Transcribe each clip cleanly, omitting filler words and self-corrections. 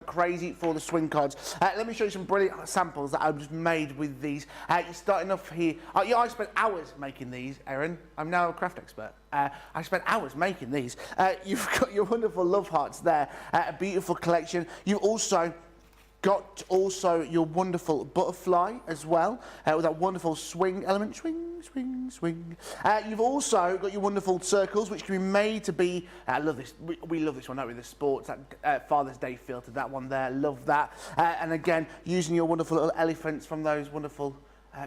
crazy for the swing cards. Let me show you some brilliant samples that I've just made with these. You're starting off here. Yeah, I spent hours making these, Erin. I'm now a craft expert. I spent hours making these. You've got your wonderful love hearts there, a beautiful collection. You also got your wonderful butterfly as well, with that wonderful swing element. Swing, swing, swing. You've also got your wonderful circles, which can be made to be, I love this, we love this one, don't we, the sports, that Father's Day filter, that one there, love that. And again, using your wonderful little elephants from those wonderful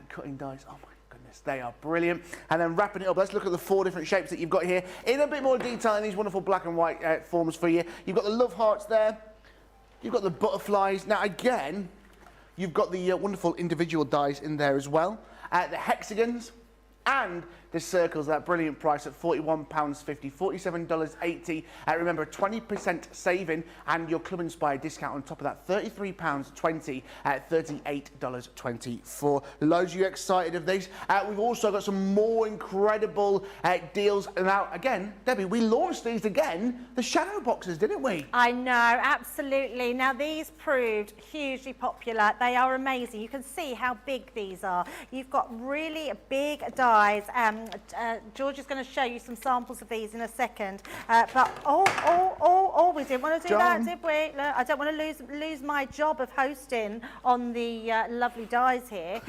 cutting dies. Oh my goodness, they are brilliant. And then wrapping it up, let's look at the 4 different shapes that you've got here in a bit more detail in these wonderful black and white forms for you. You've got the love hearts there. You've got the butterflies. Now again, you've got the wonderful individual dies in there as well. The hexagons and the circles at that brilliant price at £41.50, $47.80. Remember, a 20% saving and your Club Inspired discount on top of that, £33.20 at $38.24. Loads of you excited of these. We've also got some more incredible deals. Now, again, Debbie, we launched these again, the shadow boxes, didn't we? I know, absolutely. Now, these proved hugely popular. They are amazing. You can see how big these are. You've got really big dies. George is going to show you some samples of these in a second. But we didn't want to do that, did we? Look, I don't want to lose my job of hosting on the lovely dies here.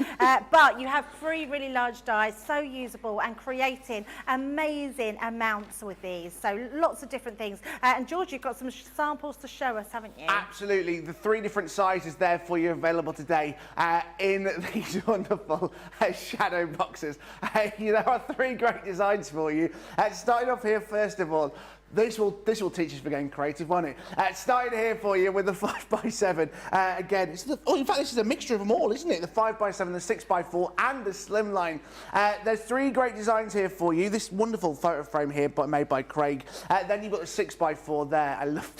But you have 3 really large dies, so usable and creating amazing amounts with these. So lots of different things. And George, you've got some samples to show us, haven't you? Absolutely. The 3 different sizes there for you available today in these wonderful shadow boxes. There are 3 great designs for you. Starting off here, first of all, this will teach us for getting creative, won't it? Starting here for you with the 5x7. Again, in fact, this is a mixture of them all, isn't it? The 5x7, the 6x4, and the slimline. There's 3 great designs here for you. This wonderful photo frame here, made by Craig. Then you've got the 6x4 there. I love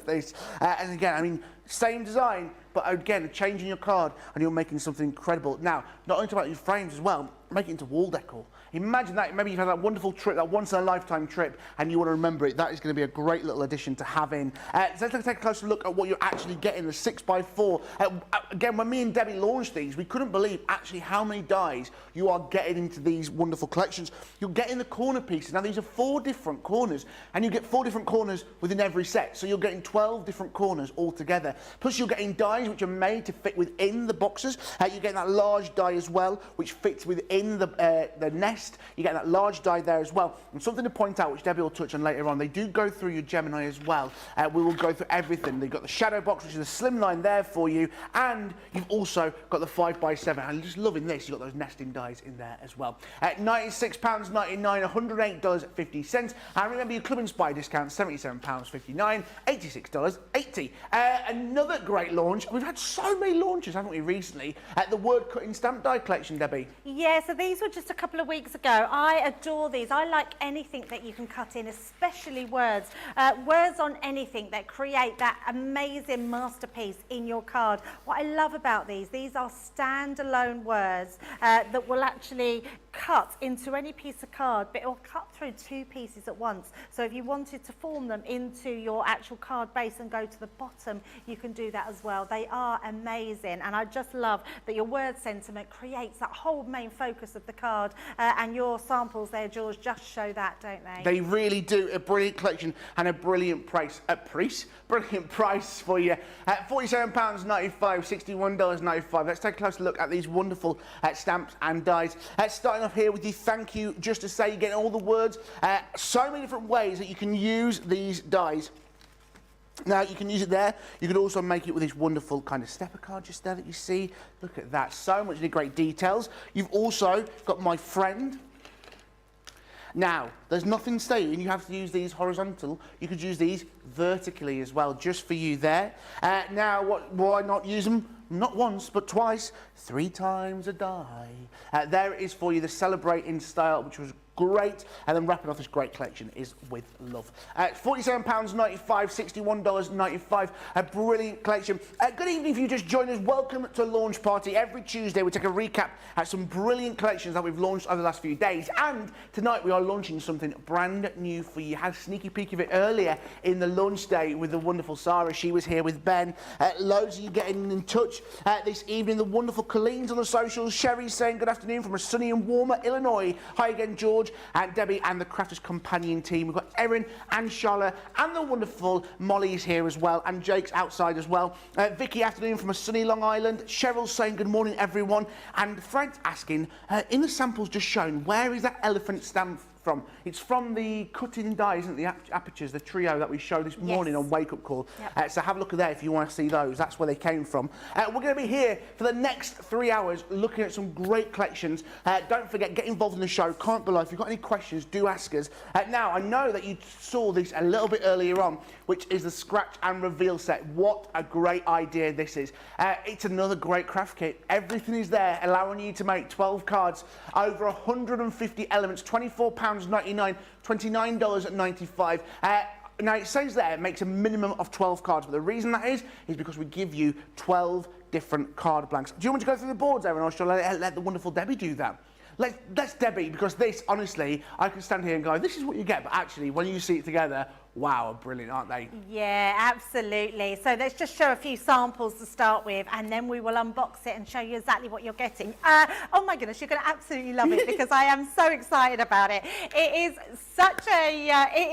this. And again, I mean, same design, but again, changing your card, and you're making something incredible. Now, not only about your frames as well, make it into wall decor. Imagine that, maybe you've had that wonderful trip, that once-in-a-lifetime trip, and you want to remember it. That is going to be a great little addition to have in. So let's take a closer look at what you're actually getting, the 6x4. Again, when me and Debbie launched these, we couldn't believe actually how many dies you are getting into these wonderful collections. You're getting the corner pieces. Now, these are 4 different corners, and you get 4 different corners within every set. So you're getting 12 different corners altogether. Plus, you're getting dies which are made to fit within the boxes. You're getting that large die as well, which fits within the nest. You get that large die there as well. And something to point out, which Debbie will touch on later on, they do go through your Gemini as well. We will go through everything. They've got the shadow box, which is a slim line there for you, and you've also got the 5x7. I'm just loving this. You've got those nesting dies in there as well. At £96.99, $108.50. And remember your Club Inspired discount, £77.59, $86.80. Another great launch. We've had so many launches, haven't we, recently? At the word cutting stamp die collection, Debbie. Yeah, so these were just a couple of weeks ago. I adore these. I like anything that you can cut in, especially words. Words on anything that create that amazing masterpiece in your card. What I love about these are standalone words that will actually cut into any piece of card, but it will cut through 2 pieces at once. So if you wanted to form them into your actual card base and go to the bottom, you can do that as well. They are amazing, and I just love that your word sentiment creates that whole main focus of the card, and your samples there, George, just show that, don't they? They really do. A brilliant collection and a brilliant price. Brilliant price for you at £47.95, $61.95. Let's take a closer look at these wonderful stamps and dies. Starting off here with the thank you, just to say you're getting all the words. So many different ways that you can use these dies. Now, you can use it there. You can also make it with this wonderful kind of stepper card just there that you see. Look at that. So much great details. You've also got my friend. Now, there's nothing saying you have to use these horizontal. You could use these vertically as well, just for you there. Now, why not use them? Not once, but twice, 3 times a die. There it is for you, the Celebrate in Style, which was great. And then wrapping off this great collection is With Love. £47.95, $61.95. A brilliant collection. Good evening if you just joined us. Welcome to Launch Party. Every Tuesday we take a recap at some brilliant collections that we've launched over the last few days. And tonight we are launching something brand new for you. Had a sneaky peek of it earlier in the launch day with the wonderful Sarah. She was here with Ben. Loads of you getting in touch this evening. The wonderful Colleen's on the socials. Sherry's saying good afternoon from a sunny and warmer Illinois. Hi again, George and Debbie and the Crafters Companion team. We've got Erin and Charlotte and the wonderful Molly's here as well, and Jake's outside as well. Vicky, afternoon from a sunny Long Island. Cheryl's saying good morning, everyone. And Fred's asking, in the samples just shown, where is that elephant stamp from? It's from the cutting die, isn't it? The apertures, the trio that we showed this morning on Wake Up Call. Yep. So have a look at there if you want to see those. That's where they came from. We're going to be here for the next 3 hours looking at some great collections. Don't forget, get involved in the show. Comment below. If you've got any questions, do ask us. Now, I know that you saw this a little bit earlier on, which is the Scratch and Reveal set. What a great idea this is. It's another great craft kit. Everything is there, allowing you to make 12 cards, over 150 elements, £24.99, $29.95. Now, it says there it makes a minimum of 12 cards, but the reason that is because we give you 12 different card blanks. Do you want me to go through the boards, Erin, or shall I let the wonderful Debbie do that? Let's Debbie, because this, honestly, I can stand here and go, this is what you get, but actually, when you see it together, wow, brilliant, aren't they? Yeah, absolutely. So let's just show a few samples to start with, and then we will unbox it and show you exactly what you're getting. Oh my goodness, you're going to absolutely love it because I am so excited about it. It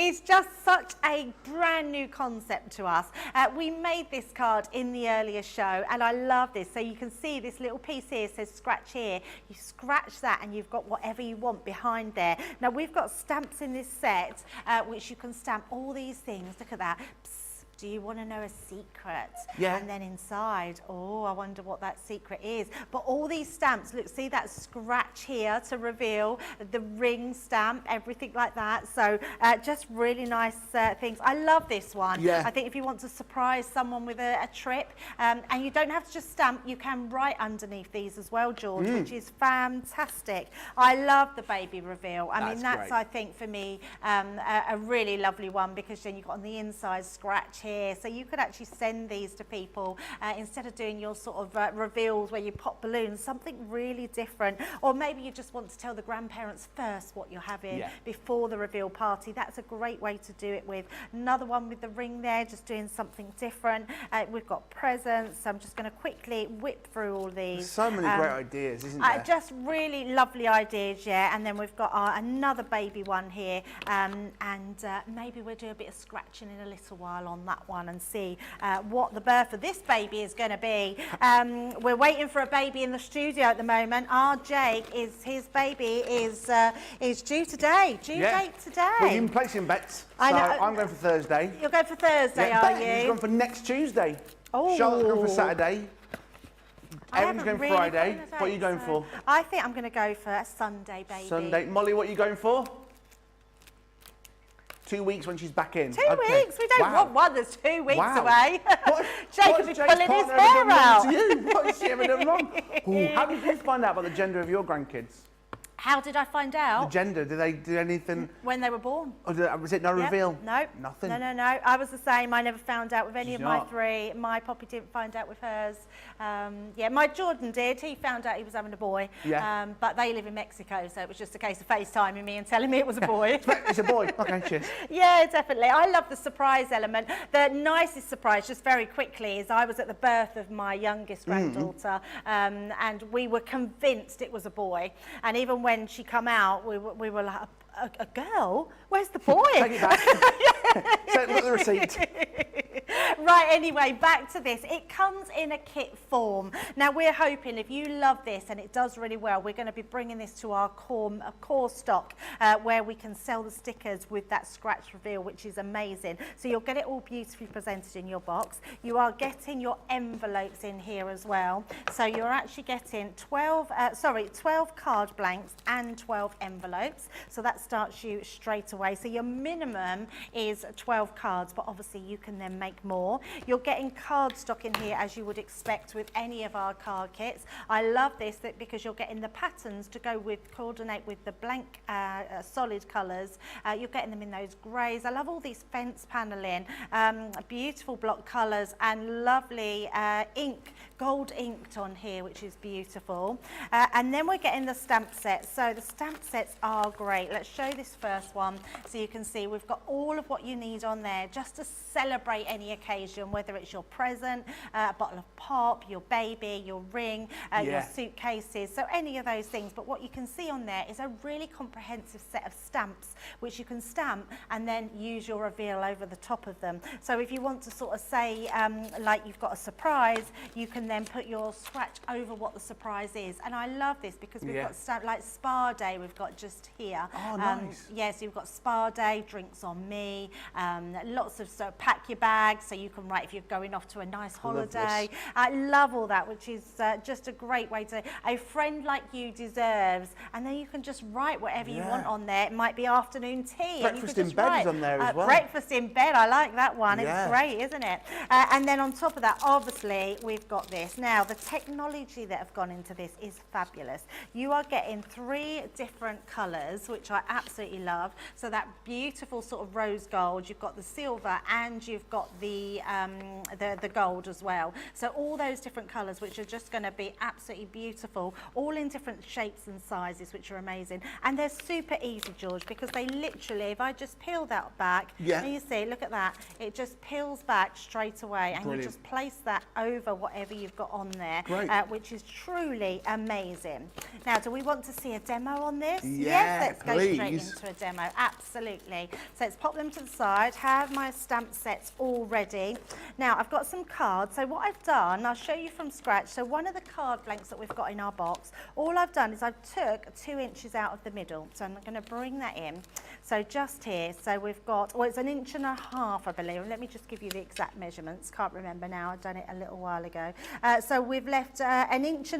is just such a brand new concept to us. We made this card in the earlier show, and I love this. So you can see this little piece here says scratch here. You scratch that, and you've got whatever you want behind there. Now we've got stamps in this set, which you can stamp all these things. Look at that. Psst. Do you want to know a secret? Yeah. And then inside, oh, I wonder what that secret is. But all these stamps, look, see that scratch here to reveal, the ring stamp, everything like that. So just really nice things. I love this one. Yeah. I think if you want to surprise someone with a trip, and you don't have to just stamp, you can write underneath these as well, George, which is fantastic. I love the baby reveal. I mean, that's, I think, for me, a really lovely one, because then you've got on the inside scratch here. So you could actually send these to people instead of doing your sort of reveals where you pop balloons, something really different. Or maybe you just want to tell the grandparents first what you're having before the reveal party. That's a great way to do it with. Another one with the ring there, just doing something different. We've got presents. I'm just going to quickly whip through all these. There's so many great ideas, isn't there? Just really lovely ideas, yeah. And then we've got another baby one here. And maybe we'll do a bit of scratching in a little while on that one and see what the birth of this baby is going to be. We're waiting for a baby in the studio at the moment. Our Jake, his baby is due today. Due date today. Well, you've been placing bets. I know. I'm going for Thursday. You're going for Thursday, are you? He's going for next Tuesday. Oh. Charlotte's going for Saturday. Erin's going really Friday. What are you going for? I think I'm going to go for a Sunday, baby. Sunday. Molly, what are you going for? 2 weeks when she's back in. 2 weeks? We don't want one that's 2 weeks away. Jake will be pulling his hair out. What has she ever done wrong? How did you find out about the gender of your grandkids? How did I find out? The gender, did they do anything? When they were born. Or was it no reveal? No. Nothing? No. I was the same. I never found out with any of my three. My Poppy didn't find out with hers. My Jordan did. He found out he was having a boy. Yeah. But they live in Mexico, so it was just a case of FaceTiming me and telling me it was a boy. It's a boy. Okay, cheers. Yeah, definitely. I love the surprise element. The nicest surprise, just very quickly, is I was at the birth of my youngest granddaughter, and we were convinced it was a boy. And even when she come out, we were like, a girl? Where's the boy? Take it back. So look at the receipt. Right, anyway, back to this. It comes in a kit form. Now, we're hoping if you love this, and it does really well, we're going to be bringing this to our core stock where we can sell the stickers with that scratch reveal, which is amazing. So you'll get it all beautifully presented in your box. You are getting your envelopes in here as well. So you're actually getting 12 card blanks and 12 envelopes. So that starts you straight away. So your minimum is is 12 cards, but obviously you can then make more. You're getting cardstock in here as you would expect with any of our card kits. I love this because you're getting the patterns to go with, coordinate with the blank solid colours. You're getting them in those greys. I love all these fence paneling, beautiful block colours and lovely ink, gold inked on here, which is beautiful. And then we're getting the stamp sets. So the stamp sets are great. Let's show this first one so you can see we've got all of what you need on there just to celebrate any occasion, whether it's your present, a bottle of pop, your baby, your ring, your suitcases, so any of those things. But what you can see on there is a really comprehensive set of stamps which you can stamp and then use your reveal over the top of them. So if you want to sort of say like you've got a surprise, you can then put your scratch over what the surprise is. And I love this because we've got stamp like Spa Day, we've got just here. Oh, nice. Yeah, so you've got Spa Day, drinks on me, lots of pack your bag so you can write if you're going off to a nice holiday. I love all that, which is just a great way to, a friend like you deserves, and then you can just write whatever you want on there. It might be afternoon tea. Breakfast and in bed is on there as well. Breakfast in bed, I like that one. It's great, isn't it? And then on top of that, obviously, we've got this. Now, the technology that have gone into this is fabulous. You are getting 3 different colours, which I absolutely love. So that beautiful sort of rose gold, you've got the silver, and you've got the gold as well. So all those different colours, which are just going to be absolutely beautiful, all in different shapes and sizes, which are amazing. And they're super easy, George, because they literally, if I just peel that back, and you see, look at that, it just peels back straight away, and you just place that over whatever you've got on there, which is truly amazing. Now, do we want to see a demo on this? Yes, let's go straight into a demo. Absolutely. So let's pop them to the side, have my stamp sets all ready. Now, I've got some cards. So what I've done, I'll show you from scratch. So one of the card blanks that we've got in our box, all I've done is I've took 2 inches out of the middle. So I'm going to bring that in. So just here, so we've got, well, it's 1.5 inches, I believe. Let me just give you the exact measurements. Can't remember now. I've done it a little while ago. So we've left 1.25 inches.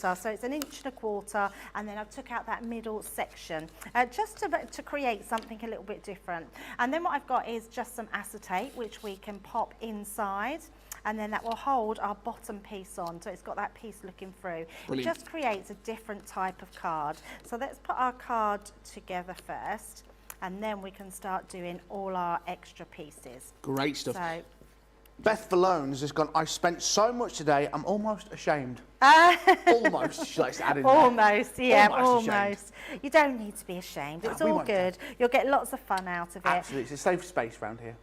So it's 1.25 inches, and then I've took out that middle section just to create something a little bit different. And then what I've got is just some acetate, which we can pop inside, and then that will hold our bottom piece on, so it's got that piece looking through. Brilliant. It just creates a different type of card. So let's put our card together first, and then we can start doing all our extra pieces. Great stuff. So, Beth Valone has just gone, I spent so much today, I'm almost ashamed. Almost, she likes to add in there. Almost, yeah, almost. You don't need to be ashamed. It's all good. You'll get lots of fun out of it. Absolutely, it's a safe space around here.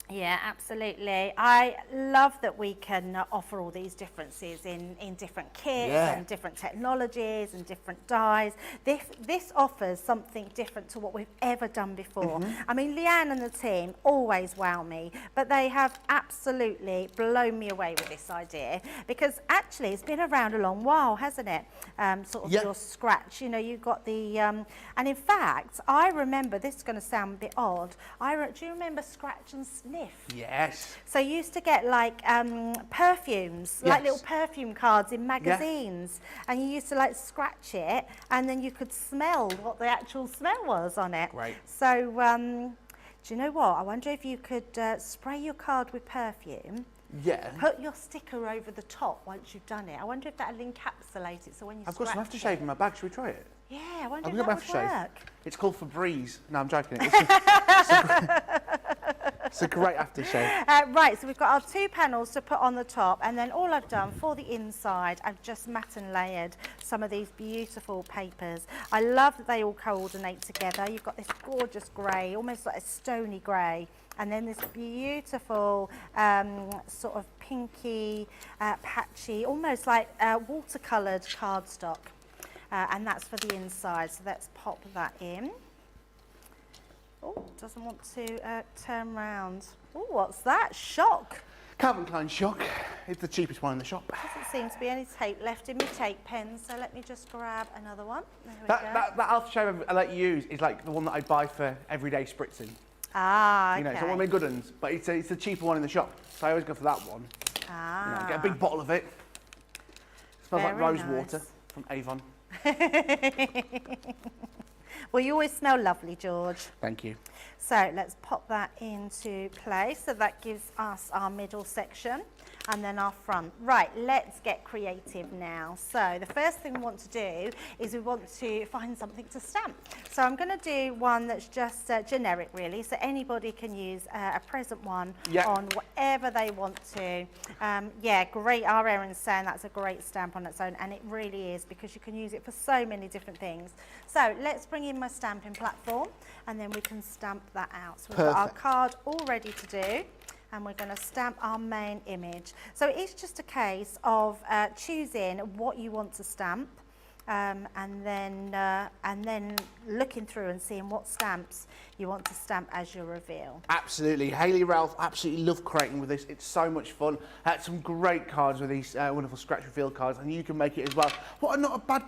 Yeah, absolutely. I love that we can offer all these differences in different kits and different technologies and different dyes. This offers something different to what we've ever done before. I mean, Leanne and the team always wow me, but they have absolutely blown me away with this idea, because actually it's been around a long while, hasn't it? Sort of your scratch, you know, you've got the, and in fact, I remember, this is going to sound a bit odd, do you remember Scratch and Sniff? Yes. So you used to get like perfumes, like little perfume cards in magazines, and you used to like scratch it, and then you could smell what the actual smell was on it. Great. So do you know what? I wonder if you could spray your card with perfume. Yeah. Put your sticker over the top once you've done it. I wonder if that'll encapsulate it, so when you I've got some aftershave in my bag. Should we try it? Yeah, I wonder if that would work. It's called Febreze. No, I'm joking. It's a great aftershave. Right, so we've got our 2 panels to put on the top, and then all I've done for the inside, I've just matte and layered some of these beautiful papers. I love that they all coordinate together. You've got this gorgeous grey, almost like a stony grey, and then this beautiful sort of pinky, patchy, almost like watercoloured cardstock. And that's for the inside, so let's pop that in. Oh, doesn't want to turn round. Oh, what's that? Shock. Calvin Klein Shock. It's the cheapest one in the shop. Doesn't seem to be any tape left in my tape pen, so let me just grab another one. There we go. That aftershave I let you use is like the one that I buy for everyday spritzing. Ah, okay. You know, it's not one of my good ones, but it's the cheaper one in the shop, so I always go for that one. Ah. You know, get a big bottle of it. Smells like rose water from Avon. Well, you always smell lovely, George. Thank you. So let's pop that into place. So that gives us our middle section and then our front. Right, let's get creative now. So the first thing we want to do is we want to find something to stamp. So I'm going to do one that's just generic, really. So anybody can use a present one on whatever they want to. Yeah, great. Our Erin's saying that's a great stamp on its own, and it really is, because you can use it for so many different things. So let's bring in my stamping platform, and then we can stamp that out. So we've got our card all ready to do, and we're going to stamp our main image. So it's just a case of choosing what you want to stamp, and then looking through and seeing what stamps you want to stamp as your reveal. Absolutely. Hayley, Ralph, absolutely love creating with this. It's so much fun. Some great cards with these wonderful scratch reveal cards, and you can make it as well. What not a bad,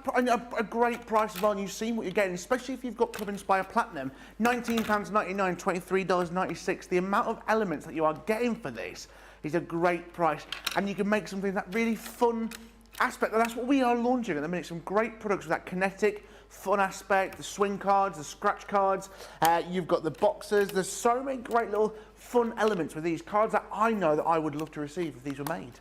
a great price as well, and you've seen what you're getting, especially if you've got Club Inspire Platinum. £19.99, $23.96. The amount of elements that you are getting for this is a great price, and you can make something that really fun aspect, and that's what we are launching at the minute. Some great products with that kinetic fun aspect, the swing cards, the scratch cards, you've got the boxes. There's so many great little fun elements with these cards that I know that I would love to receive if these were made.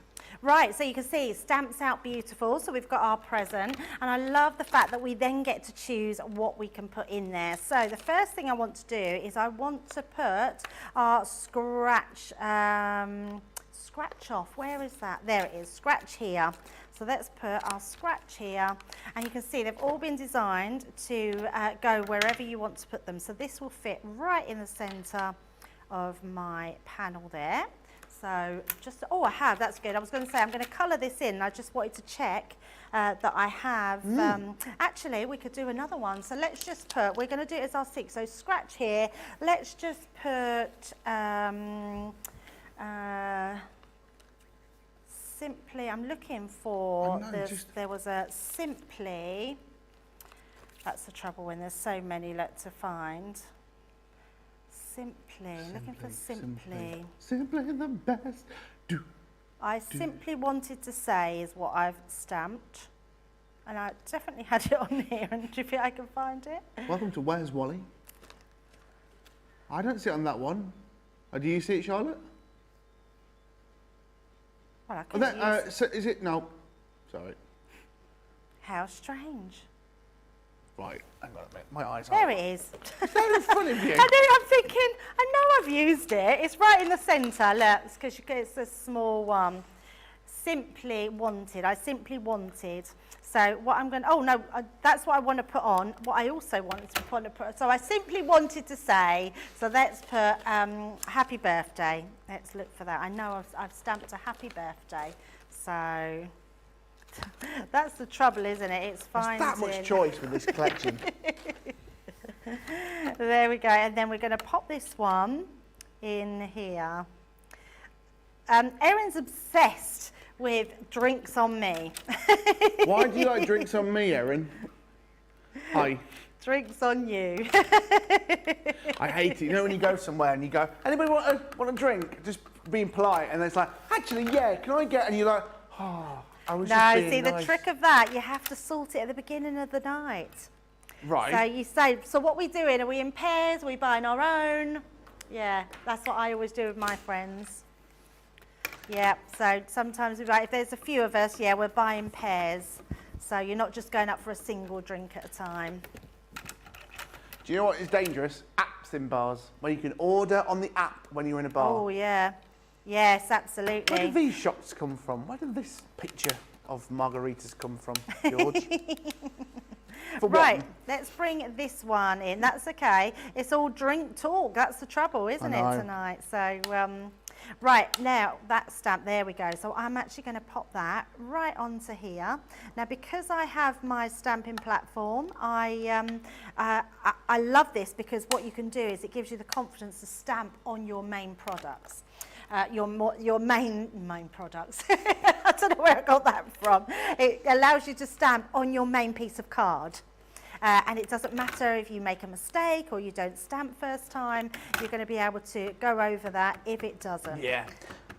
Right, so you can see it stamps out beautiful. So we've got our present, and I love the fact that we then get to choose what we can put in there. So the first thing I want to do is I want to put our scratch off. Where is that? There it is, scratch here. So let's put our scratch here, and you can see they've all been designed to go wherever you want to put them. So this will fit right in the centre of my panel there. So just, oh, I have, that's good. I was going to say I'm going to colour this in. I just wanted to check that I have, actually we could do another one. So let's just put, we're going to do it as our 6. So scratch here, let's just put, simply, I'm looking for this, there was a simply, that's the trouble when there's so many to find. Simply, looking for simply. Simply the best. Simply wanted to say is what I've stamped. And I definitely had it on here, and do you think I can find it? Welcome to Where's Wally? I don't see it on that one. Do you see it, Charlotte? Well, I couldn't so is it? No. Sorry. How strange. Right, hang on a minute. My eyes There are. it is. It's very funny of you. I know, I'm thinking, I know I've used it. It's right in the centre, look, because it's a small one. Simply wanted, I simply wanted. So what I'm going to, oh no, that's what I want to put on. What I also wanted to put, so I simply wanted to say, so let's put happy birthday. Let's look for that. I know I've stamped a happy birthday. So that's the trouble, isn't it? It's finding. There's that much choice with this collection. There we go. And then we're going to pop this one in here. Erin's obsessed with drinks on me. Why do you like drinks on me, Erin? Hi. Drinks on you. I hate it. You know when you go somewhere and you go, anybody want a drink? Just being polite, and it's like, actually, yeah, can I get? And you're like, oh, I was just being see, nice. the trick of that, you have to salt it at the beginning of the night. Right. So you say, so what we doing? Are we in pairs? Are we buying our own? Yeah, that's what I always do with my friends. Yeah, so sometimes if there's a few of us, yeah, we're buying pairs. So you're not just going up for a single drink at a time. Do you know what is dangerous? Apps in bars, where you can order on the app when you're in a bar. Oh, yeah. Yes, absolutely. Where do these shots come from? Where did this picture of margaritas come from, George? Right, let's bring this one in. That's okay. It's all drink talk. That's the trouble, isn't it, tonight? So, right, now that stamp, there we go. So I'm actually going to pop that right onto here. Now, because I have my stamping platform, I love this, because what you can do is it gives you the confidence to stamp on your main products. Your main products. I don't know where I got that from. It allows you to stamp on your main piece of card. And it doesn't matter if you make a mistake or you don't stamp first time, you're going to be able to go over that if it doesn't. Yeah.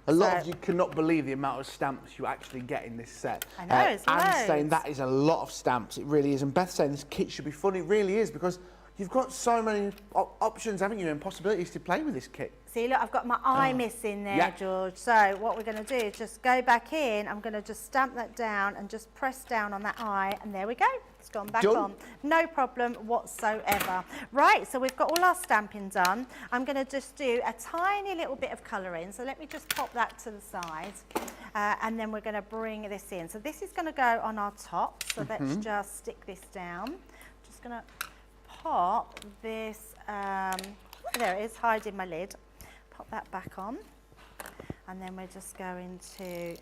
A lot of you cannot believe the amount of stamps you actually get in this set. I know, it's Anne's loads. saying that is a lot of stamps, it really is. And Beth's saying this kit should be fun, it really is, because You've got so many options, haven't you, and possibilities to play with this kit. See, look, I've got my eye missing there, Yeah. George. So what we're going to do is just go back in. I'm going to just stamp that down and just press down on that eye, and there we go. It's gone back Done. on. No problem whatsoever. Right, so we've got all our stamping done. I'm going to just do a tiny little bit of colouring. So let me just pop that to the side, and then we're going to bring this in. So this is going to go on our top. So let's just stick this down. Just going to pop this, there it is, hiding my lid. Pop that back on, and then we're just going to...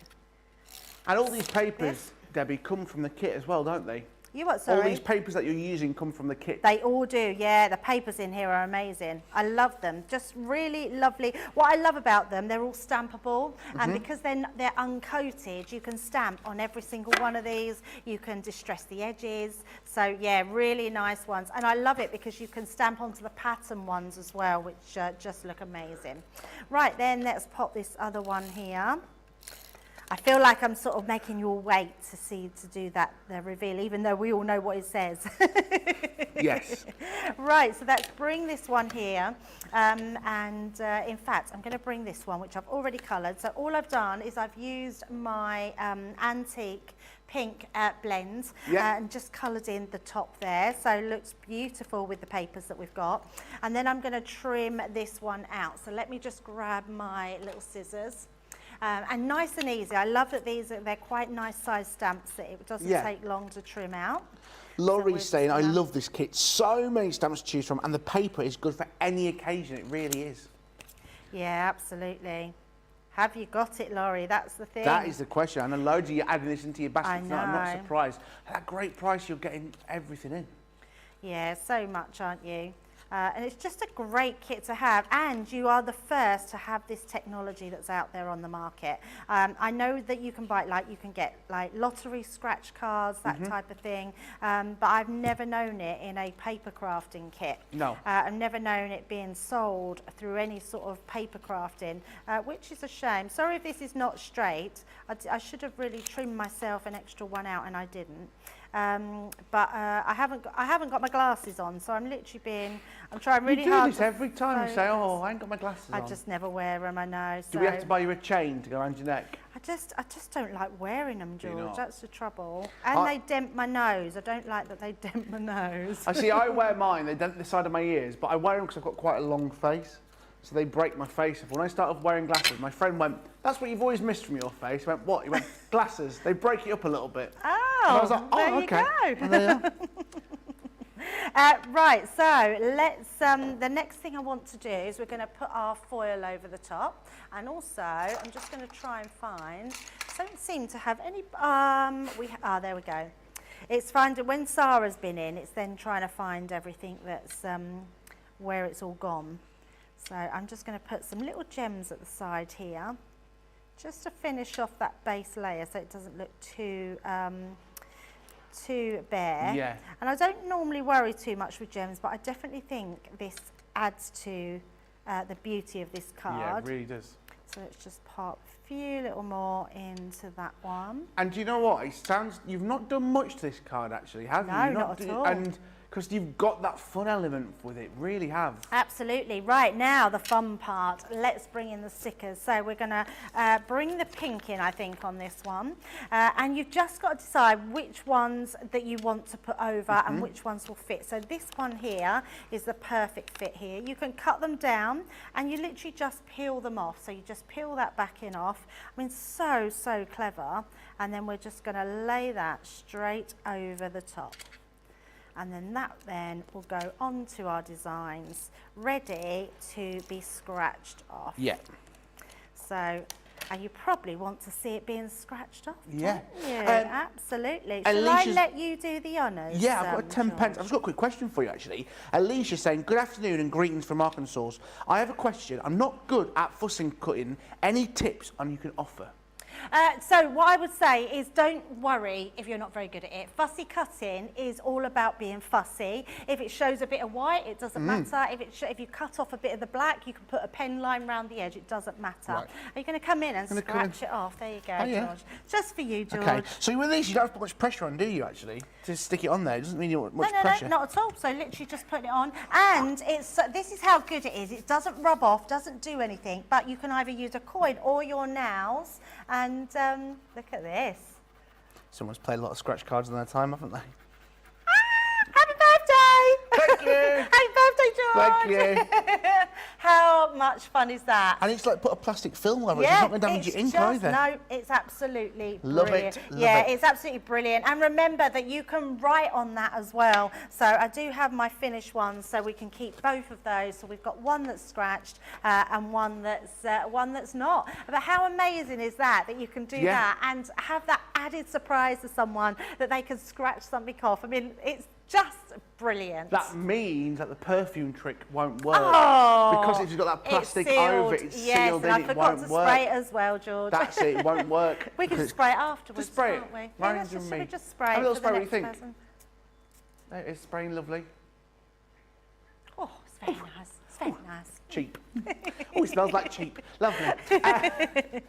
And all these papers, Debbie, come from the kit as well, don't they? You what, sorry? All these papers that you're using come from the kit. They all do, yeah. The papers in here are amazing. I love them. Just really lovely. What I love about them, they're all stampable, and because they're uncoated, you can stamp on every single one of these. You can distress the edges. So yeah, really nice ones. And I love it because you can stamp onto the pattern ones as well, which just look amazing. Right, then let's pop this other one here. I feel like I'm sort of making you all wait to do that, the reveal, even though we all know what it says. Yes. Right, so let's bring this one here. In fact, I'm going to bring this one, which I've already coloured. So all I've done is I've used my antique pink blend and just coloured in the top there. So it looks beautiful with the papers that we've got. And then I'm going to trim this one out. So let me just grab my little scissors. And nice and easy. I love that they're quite nice size stamps that it doesn't take long to trim out. Laurie's saying, I love this kit. So many stamps to choose from, and the paper is good for any occasion. It really is. Yeah, absolutely. Have you got it, Laurie? That's the thing. That is the question. I know loads of you adding this into your basket. I tonight. I'm not know. surprised. At that great price, you're getting everything in. Yeah, so much, aren't you? And it's just a great kit to have, and you are the first to have this technology that's out there on the market. I know that you can buy, you can get lottery scratch cards, that type of thing, but I've never known it in a paper crafting kit. No. I've never known it being sold through any sort of paper crafting, which is a shame. Sorry if this is not straight. I should have really trimmed myself an extra one out, and I didn't. But I haven't got my glasses on, so I'm literally I'm trying really hard. You do this every time. You say, oh, I ain't got my glasses on. I just never wear them, I know. So do we have to buy you a chain to go around your neck? I just don't like wearing them, Do you George. not? That's the trouble. And they dent my nose. I don't like that they dent my nose. I see, I wear mine. They dent the side of my ears, but I wear them because I've got quite a long face. So they break my face off. When I started wearing glasses, my friend went, that's what you've always missed from your face. I went, what? He went, glasses. They break it up a little bit. Oh, and I was like, oh, there okay. you go. And they are. Right, so let's, the next thing I want to do is we're going to put our foil over the top, and also I'm just going to try and find, don't seem to have any, there we go. It's when Sarah's been in, it's then trying to find everything that's, where it's all gone. So I'm just going to put some little gems at the side here, just to finish off that base layer so it doesn't look too bare. Yeah. And I don't normally worry too much with gems, but I definitely think this adds to the beauty of this card. Yeah, it really does. So let's just pop a few little more into that one. And do you know what? It sounds, you've not done much to this card actually, have you? No, You've not at all. And because you've got that fun element with it, really have. Absolutely. Right, now the fun part. Let's bring in the stickers. So we're going to bring the pink in, I think, on this one. And you've just got to decide which ones that you want to put over and which ones will fit. So this one here is the perfect fit here. You can cut them down and you literally just peel them off. So you just peel that backing off. I mean, so clever. And then we're just going to lay that straight over the top. And then that will go onto our designs, ready to be scratched off. Yeah. So, and you probably want to see it being scratched off, Yeah. don't you? Absolutely. Shall I let you do the honours? Yeah, I've got 10 pence. I've just got a quick question for you, actually. Alicia's saying, good afternoon and greetings from Arkansas. I have a question. I'm not good at fussing cutting. Any tips you can offer? So what I would say is don't worry if you're not very good at it. Fussy cutting is all about being fussy. If it shows a bit of white, it doesn't matter. If you cut off a bit of the black, you can put a pen line around the edge. It doesn't matter. Right. Are you going to come in and scratch it off? There you go, George. Just for you, George. Okay. So with these, you don't have to put much pressure on, do you, actually? To stick it on there. It doesn't mean you want much pressure. No, not at all. So literally just put it on. And this is how good it is. It doesn't rub off, doesn't do anything, but you can either use a coin or your nails. And look at this. Someone's played a lot of scratch cards in their time, haven't they? Happy birthday! Thank you! Happy birthday, George! Thank you! How much fun is that? And it's like put a plastic film over it. It's not going to damage your ink either. No, it's absolutely Love brilliant. it. Yeah, it's absolutely brilliant. And remember that you can write on that as well. So I do have my finished ones, so we can keep both of those. So we've got one that's scratched and one that's not. But how amazing is that you can do that and have that added surprise to someone that they can scratch something off? I mean, it's just brilliant. That means that the perfume trick won't work. Oh, because if you've got that plastic over it, it's sealed in, it won't work. Yes, and I forgot to spray it as well, George. That's it, it won't work. We can spray it afterwards, just spray can't we? Right Yeah, should we just spray it a little for spray, the what do you next think? person? There it is, spraying lovely. Oh, it's very nice. It's very nice. Cheap. Oh, it smells like cheap. Lovely. The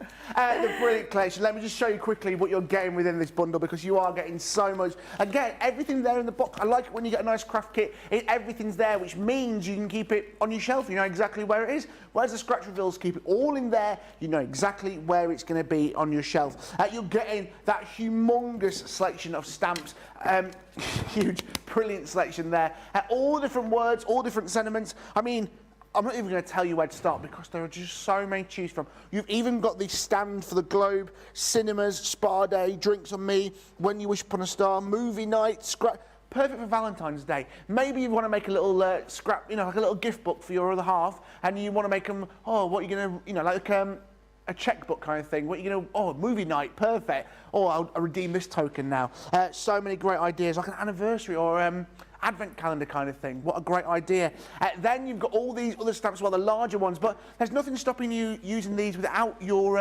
brilliant collection. Let me just show you quickly what you're getting within this bundle, because you are getting so much. Again, everything there in the box. I like it when you get a nice craft kit. Everything's there, which means you can keep it on your shelf. You know exactly where it is. Whereas the scratch reveals keep it all in there. You know exactly where it's going to be on your shelf. You're getting that humongous selection of stamps. Huge, brilliant selection there. All different words, all different sentiments. I mean, I'm not even going to tell you where to start because there are just so many to choose from. You've even got the stand for the Globe, cinemas, spa day, drinks on me, when you wish upon a star, movie night, scrap. Perfect for Valentine's Day. Maybe you want to make a little scrap, you know, like a little gift book for your other half, and you want to make them, oh, what are you going to, you know, like a checkbook kind of thing. What are you going to, oh, movie night, perfect. Oh, I'll redeem this token now. So many great ideas, like an anniversary or advent calendar kind of thing. What a great idea. Then you've got all these other stamps, well, the larger ones, but there's nothing stopping you using these without your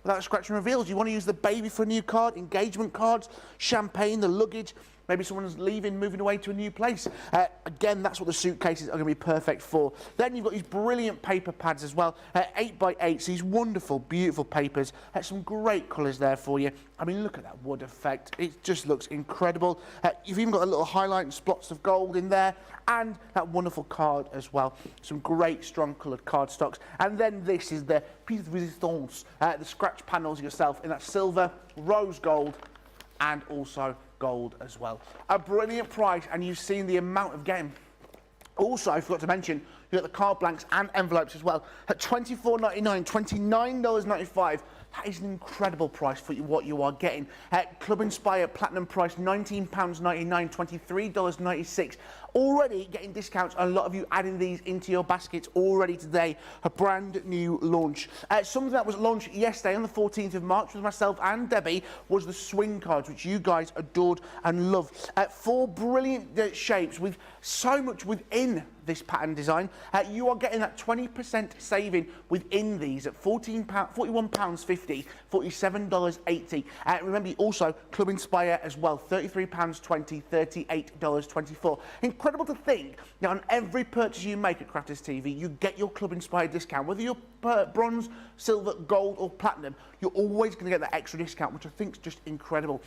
without scratch and reveals. You want to use the baby for a new card, engagement cards, champagne, the luggage. Maybe someone's leaving, moving away to a new place. Again, that's what the suitcases are going to be perfect for. Then you've got these brilliant paper pads as well, 8x8, so these wonderful, beautiful papers. Some great colours there for you. I mean, look at that wood effect. It just looks incredible. You've even got a little highlight and spots of gold in there, and that wonderful card as well. Some great, strong coloured card stocks. And then this is the piece de resistance, the scratch panels yourself in that silver, rose gold, and also gold as well. A brilliant price, and you've seen the amount of game. Also, I forgot to mention, you've got the card blanks and envelopes as well at $24.99, $29.95. That is an incredible price for what you are getting. Club Inspire Platinum price, £19.99, $23.96. Already getting discounts. A lot of you adding these into your baskets already today. A brand new launch. Something that was launched yesterday on the 14th of March with myself and Debbie was the swing cards, which you guys adored and loved. 4 brilliant shapes with so much within this pattern design. You are getting that 20% saving within these at £41.50, $47.80. Remember, also Club Inspire as well, £33.20, $38.24. Incredible to think that on every purchase you make at Crafters TV, you get your Club Inspire discount. Whether you're bronze, silver, gold or platinum, you're always going to get that extra discount, which I think is just incredible.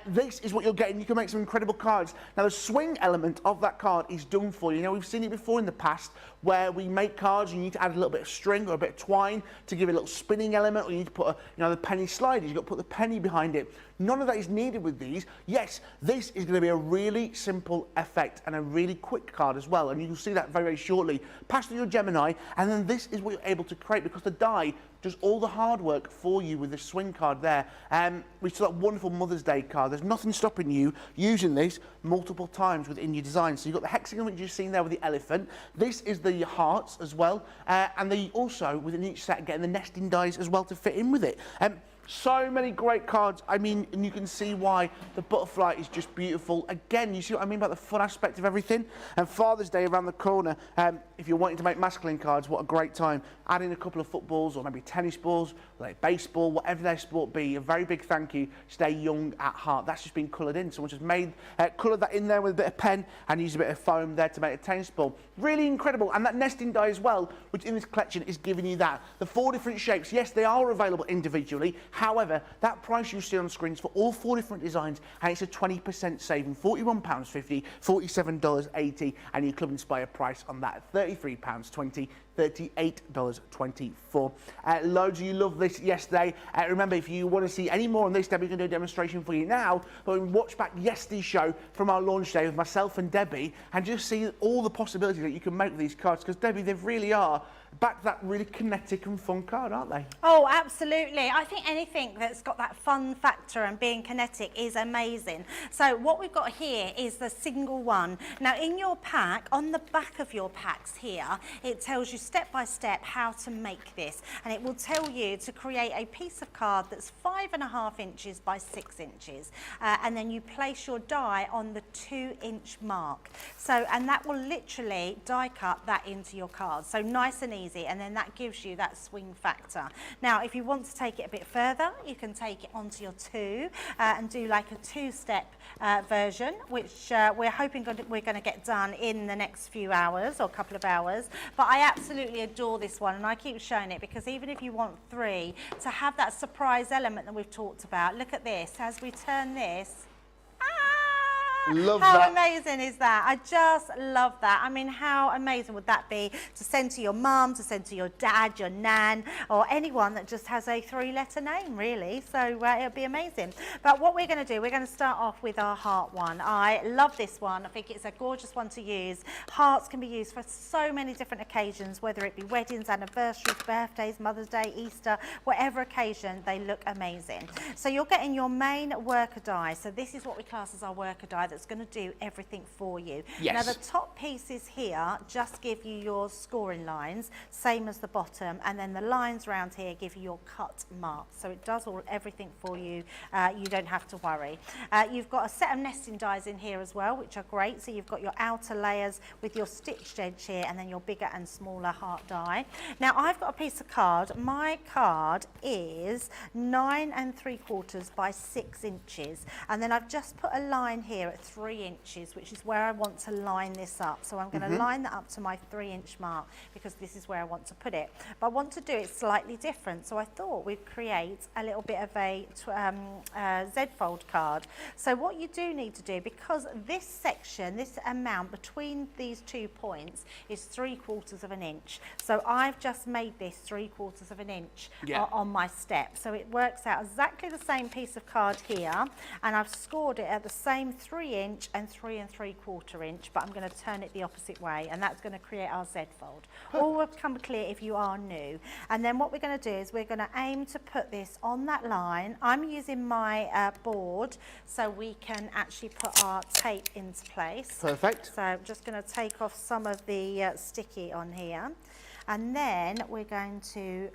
This is what you're getting. You can make some incredible cards. Now, the swing element of that card is done for you. You know, we've seen it before in the past where we make cards, you need to add a little bit of string or a bit of twine to give it a little spinning element, or you need to put the penny sliders, you've got to put the penny behind it. None of that is needed with these. Yes, this is going to be a really simple effect and a really quick card as well, and you'll see that very, very shortly. Pass through your Gemini, and then this is what you're able to create because the die does all the hard work for you with the swing card there. We saw that wonderful Mother's Day card. There's nothing stopping you using this multiple times within your design. So you've got the hexagon which you've seen there with the elephant. This is the hearts as well, and they also within each set getting the nesting dies as well to fit in with it. So many great cards. I mean, and you can see why the butterfly is just beautiful. Again, you see what I mean about the fun aspect of everything? And Father's Day around the corner. If you're wanting to make masculine cards, what a great time. Add in a couple of footballs or maybe tennis balls, like baseball, whatever their sport be. A very big thank you. Stay young at heart. That's just been coloured in. Someone just made, coloured that in there with a bit of pen and used a bit of foam there to make a tennis ball. Really incredible. And that nesting die as well, which in this collection is giving you that. The 4 different shapes, yes, they are available individually. However, that price you see on screens for all 4 different designs, and it's a 20% saving, £41.50, $47.80, and your Club Inspire price on that, £33.20. $38.24. Loads of you loved this yesterday. Remember, if you want to see any more on this, Debbie's going to do a demonstration for you now, but watch back yesterday's show from our launch day with myself and Debbie and just see all the possibilities that you can make with these cards, because Debbie, they really are back to that really kinetic and fun card, aren't they? Oh, absolutely. I think anything that's got that fun factor and being kinetic is amazing. So what we've got here is the single one. Now in your pack, on the back of your packs here, it tells you step by step how to make this, and it will tell you to create a piece of card that's 5.5 inches by 6 inches, and then you place your die on the 2-inch mark. So, and that will literally die cut that into your card. So nice and easy, and then that gives you that swing factor. Now, if you want to take it a bit further, you can take it onto your 2 and do like a 2-step version, which we're hoping we're going to get done in the next few hours or couple of hours. But I absolutely adore this one, and I keep showing it because even if you want 3 to have that surprise element that we've talked about, look at this as we turn this. Love how that. amazing is that? I just love that. I mean, how amazing would that be to send to your mum, to send to your dad, your nan, or anyone that just has a 3-letter name, really. So it'll be amazing. But what we're going to do, we're going to start off with our heart one. I love this one. I think it's a gorgeous one to use. Hearts can be used for so many different occasions, whether it be weddings, anniversaries, birthdays, Mother's Day, Easter, whatever occasion, they look amazing. So you're getting your main worker die. So this is what we class as our worker die that's going to do everything for you. Yes. Now the top pieces here just give you your scoring lines, same as the bottom, and then the lines around here give you your cut marks. So it does everything for you. You don't have to worry. You've got a set of nesting dies in here as well, which are great. So you've got your outer layers with your stitched edge here, and then your bigger and smaller heart die. Now I've got a piece of card. My card is 9 3/4 by 6 inches, and then I've just put a line here at 3 inches, which is where I want to line this up. So I'm going to line that up to my 3-inch mark because this is where I want to put it. But I want to do it slightly different. So I thought we'd create a little bit of a Zed Fold card. So what you do need to do, because this section, this amount between these 2 points is 3/4 of an inch. So I've just made this 3/4 of an inch on my step. So it works out exactly the same piece of card here, and I've scored it at the same 3-inch and 3 3/4 inch, but I'm going to turn it the opposite way, and that's going to create our Z fold. All will become clear if you are new. And then what we're going to do is we're going to aim to put this on that line. I'm using my board so we can actually put our tape into place. Perfect. So I'm just going to take off some of the sticky on here, and then we're going to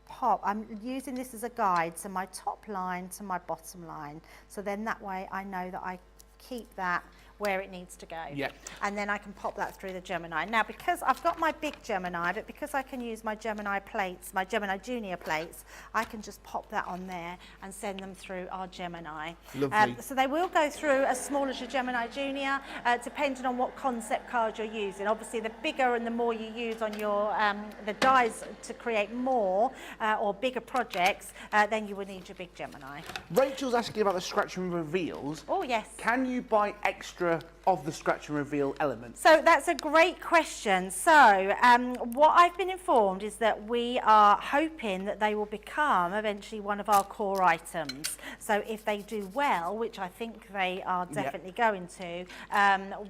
pop. I'm using this as a guide, so my top line to my bottom line. So then that way I know that I keep that where it needs to go. Yep. And then I can pop that through the Gemini. Now, because I've got my big Gemini, but because I can use my Gemini plates, my Gemini Junior plates, I can just pop that on there and send them through our Gemini. Lovely. So they will go through as small as your Gemini Junior, depending on what concept card you're using. Obviously, the bigger and the more you use on your the dies to create more or bigger projects, then you will need your big Gemini. Rachel's asking about the scratch and reveals. Oh, yes. Can you buy extra of the scratch and reveal elements? So that's a great question. So what I've been informed is that we are hoping that they will become eventually one of our core items. So if they do well, which I think they are definitely going to,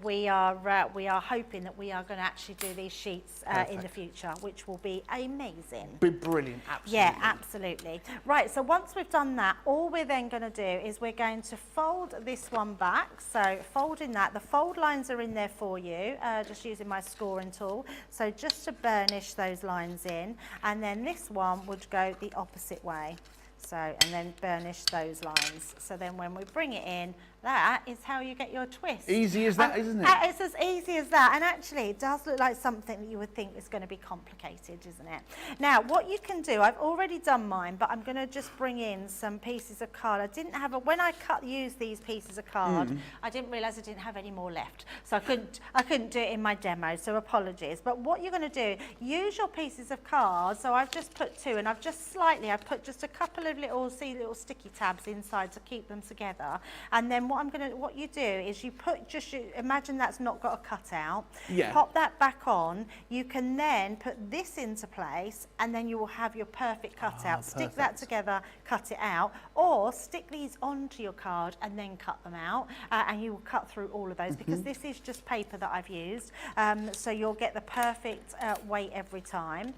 we are hoping that we are going to actually do these sheets in the future, which will be amazing. Be brilliant, absolutely. Yeah, absolutely. Right, so once we've done that, all we're then going to do is we're going to fold this one back. So folding that, the fold lines are in there for you, just using my scoring tool. So just to burnish those lines in, and then this one would go the opposite way. So, and then burnish those lines. So then when we bring it in, that is how you get your twist. Easy as that, isn't it? It's as easy as that. And actually, it does look like something that you would think is going to be complicated, isn't it? Now, what you can do, I've already done mine, but I'm going to just bring in some pieces of card. I didn't have when I used these pieces of card, I didn't realise I didn't have any more left. So I couldn't do it in my demo, so apologies. But what you're going to do, use your pieces of card. So I've just put 2, and I've put just a couple of little sticky tabs inside to keep them together. And then what you do is you imagine that's not got a cutout. Yeah. Pop that back on. You can then put this into place, and then you will have your perfect cutout. Stick that together, cut it out, or stick these onto your card and then cut them out, and you will cut through all of those because this is just paper that I've used. So you'll get the perfect weight every time.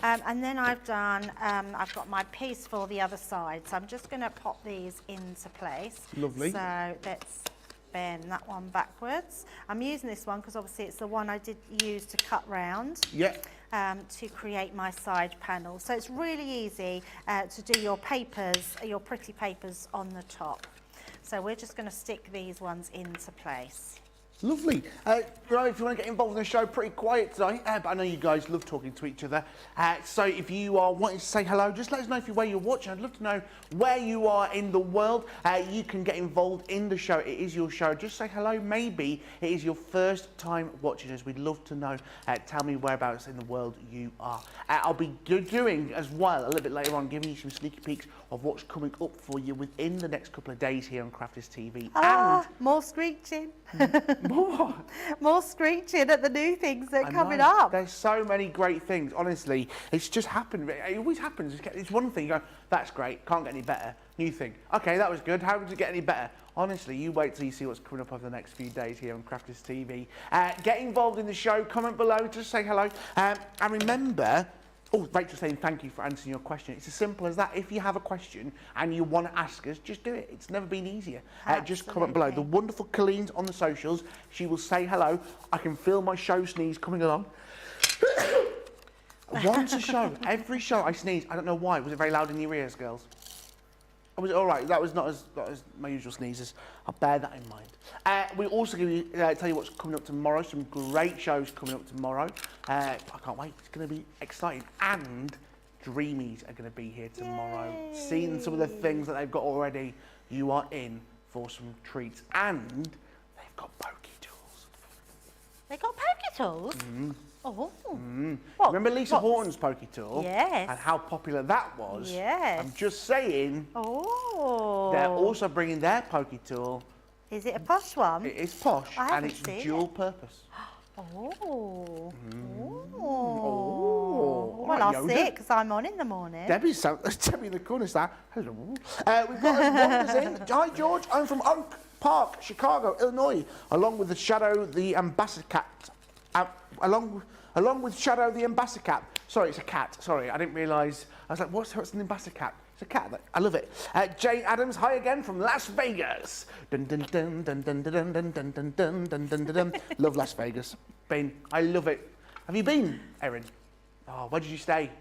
And then I've got my piece for the other side. So I'm just going to pop these into place. Lovely. So let's bend that one backwards. I'm using this one because obviously it's the one I did use to cut round. Yeah. To create my side panel. So it's really easy to do your papers, your pretty papers on the top. So we're just going to stick these ones into place. Lovely. If you want to get involved in the show, pretty quiet tonight, but I know you guys love talking to each other. So if you are wanting to say hello, just let us know where you're watching. I'd love to know where you are in the world. You can get involved in the show. It is your show. Just say hello. Maybe it is your first time watching us. We'd love to know. Tell me whereabouts in the world you are. I'll be doing as well a little bit later on, giving you some sneaky peeks of what's coming up for you within the next couple of days here on Crafters TV. And more screeching. More screeching at the new things that are coming up. There's so many great things. Honestly, it's just happened. It always happens. It's one thing, you go, that's great, can't get any better. New thing. Okay, that was good. How did it get any better? Honestly, you wait till you see what's coming up over the next few days here on Crafters TV. Get involved in the show. Comment below. Just say hello. And remember, Rachel's saying thank you for answering your question. It's as simple as that. If you have a question and you want to ask us, just do it. It's never been easier. Just comment below. The wonderful Colleen's on the socials. She will say hello. I can feel my show sneeze coming along. Once a show, every show I sneeze. I don't know why. Was it very loud in your ears, girls? Or was it all right? That was not as my usual sneezes. I'll bear that in mind. We also tell you what's coming up tomorrow. Some great shows coming up tomorrow. I can't wait. It's going to be exciting. And Dreamies are going to be here tomorrow. Yay. Seeing some of the things that they've got already, you are in for some treats. And they've got pokey tools. They got pokey tools? Oh. Remember Lisa Horton's pokey tool? Yes. And how popular that was? Yes. I'm just saying. Oh. They're also bringing their pokey tool. Is it a posh one? It is posh, and it's dual purpose. Oh. Well, I'll see it because I'm on in the morning. Debbie in the corner star. Hello. We've got Wanda's in. Hi, George. I'm from Oak Park, Chicago, Illinois, along with Shadow the Ambassador Cat. Along with Shadow the Ambassador Cat. Sorry, it's a cat. Sorry, I didn't realise. I was like, what's an ambassador cat? It's a cat. I love it. Jane Adams, hi again from Las Vegas. Dun dun dun dun dun dun dun dun dun dun dun dun dun. Love Las Vegas. Been. I love it. Have you been, Erin? Oh, where did you stay?